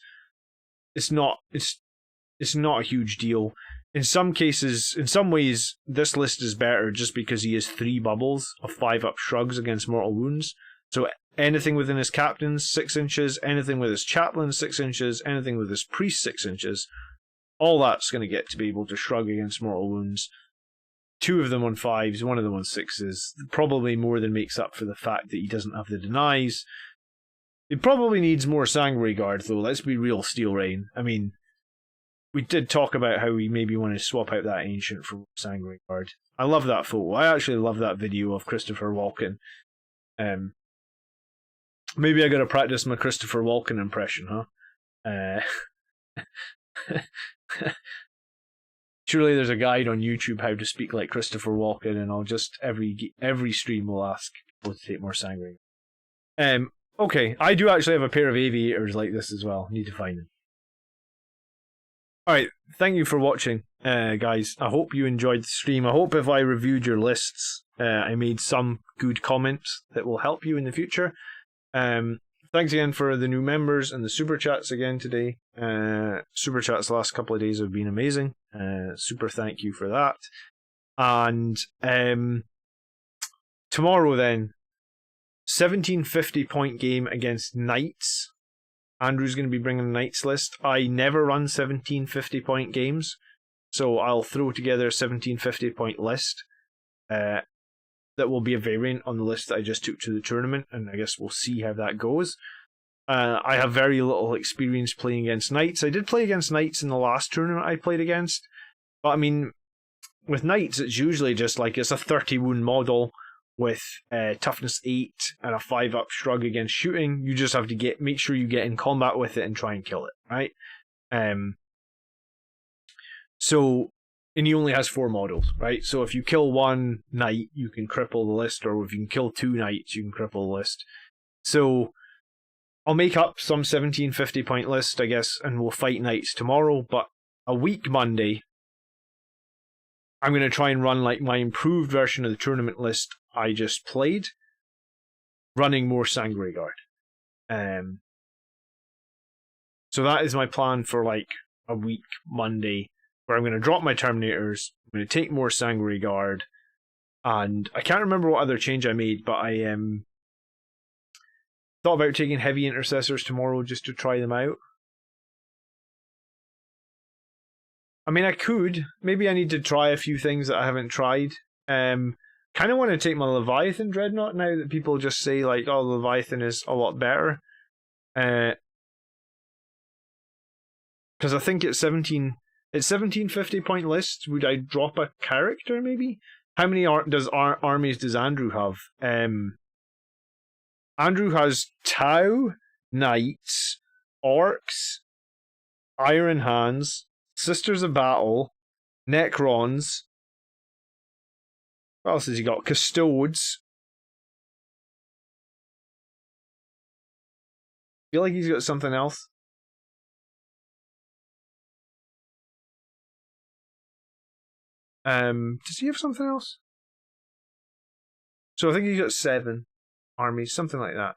it's not a huge deal. In some cases, in some ways, this list is better just because he has 3 bubbles of 5-up shrugs against mortal wounds. So anything within his captains, 6 inches, anything with his chaplain, 6 inches, anything with his priest, 6 inches, all that's going to get to be able to shrug against mortal wounds. 2 of them on 5s, 1 of them on 6s. Probably more than makes up for the fact that he doesn't have the denies. He probably needs more Sanguinary Guard, though. Let's be real, Steel Rain. I mean, we did talk about how we maybe want to swap out that Ancient for Sanguinary Guard. I love that photo. I actually love that video of Christopher Walken. Maybe I gotta practice my Christopher Walken impression, huh? Surely there's a guide on YouTube how to speak like Christopher Walken, and I'll just every stream will ask people to take more Sanguinary. Okay, I do actually have a pair of aviators like this as well. Need to find them. Alright, thank you for watching, guys. I hope you enjoyed the stream. I hope if I reviewed your lists, I made some good comments that will help you in the future. Thanks again for the new members and the super chats again today. Super chats the last couple of days have been amazing. Super thank you for that. And tomorrow then, 1750 point game against Knights. Andrew's going to be bringing a Knights list. I never run 1750 point games, so I'll throw together a 1750 point list. That will be a variant on the list that I just took to the tournament, and I guess we'll see how that goes. I have very little experience playing against Knights. I did play against Knights in the last tournament I played against, but I mean, with Knights, it's usually just like it's a 30 wound model with toughness 8 and a 5-up shrug against shooting. You just have to make sure you get in combat with it and try and kill it, right? And he only has 4 models, right? So if you kill 1 knight, you can cripple the list, or if you can kill 2 knights, you can cripple the list. So I'll make up some 1750 point list, I guess, and we'll fight knights tomorrow, but a week Monday, I'm going to try and run like my improved version of the tournament list I just played, running more Sanguinary Guard. So that is my plan for like a week Monday, where I'm going to drop my Terminators, I'm going to take more Sanguinary Guard, and I can't remember what other change I made, but I thought about taking Heavy Intercessors tomorrow just to try them out. I mean, I could. Maybe I need to try a few things that I haven't tried. Kind of want to take my Leviathan Dreadnought now that people just say, like, oh, Leviathan is a lot better. Because I think it's 1750 point list. Would I drop a character, maybe? How many armies does Andrew have? Andrew has Tau, Knights, Orcs, Iron Hands, Sisters of Battle, Necrons. What else has he got? Custodes. I feel like he's got something else. Does he have something else? So I think he's got 7 armies, something like that.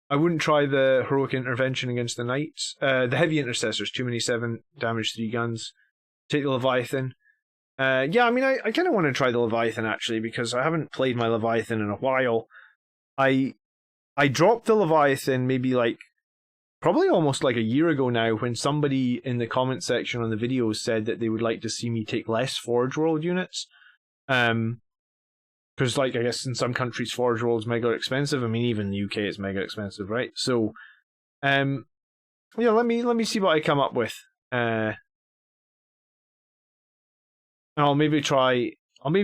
I wouldn't try the Heroic Intervention against the Knights. The Heavy Intercessors, too many 7, damage 3 guns. Take the Leviathan. Yeah, I mean, I kind of want to try the Leviathan, actually, because I haven't played my Leviathan in a while. I dropped the Leviathan maybe like, probably almost like a year ago now, when somebody in the comment section on the videos said that they would like to see me take less Forge World units. Because, like, I guess in some countries Forge World's mega expensive. I mean, even in the UK it's mega expensive, right? So, yeah, let me see what I come up with. I'll maybe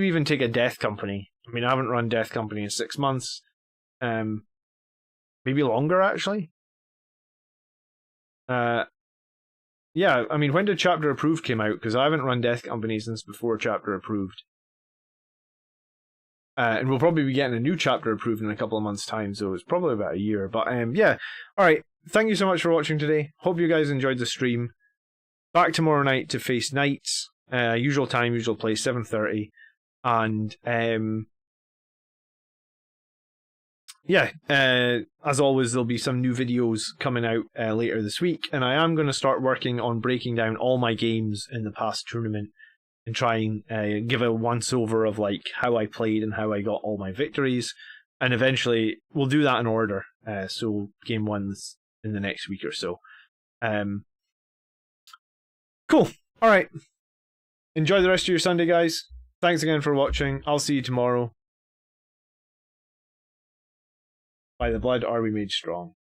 even take a Death Company. I mean, I haven't run Death Company in 6 months. Maybe longer, actually. Yeah, I mean, when did Chapter Approved came out? Because I haven't run Death Company since before Chapter Approved. And we'll probably be getting a new Chapter Approved in a couple of months' time, so it's probably about a year. But yeah, alright, thank you so much for watching today. Hope you guys enjoyed the stream. Back tomorrow night to face Knights. Usual time, usual place, 7:30. And yeah, as always, there'll be some new videos coming out later this week, and I am going to start working on breaking down all my games in the past tournament and try and give a once-over of like how I played and how I got all my victories, and eventually we'll do that in order, so game one's in the next week or so. Cool, alright, enjoy the rest of your Sunday, guys. Thanks again for watching. I'll see you tomorrow. By the blood are we made strong.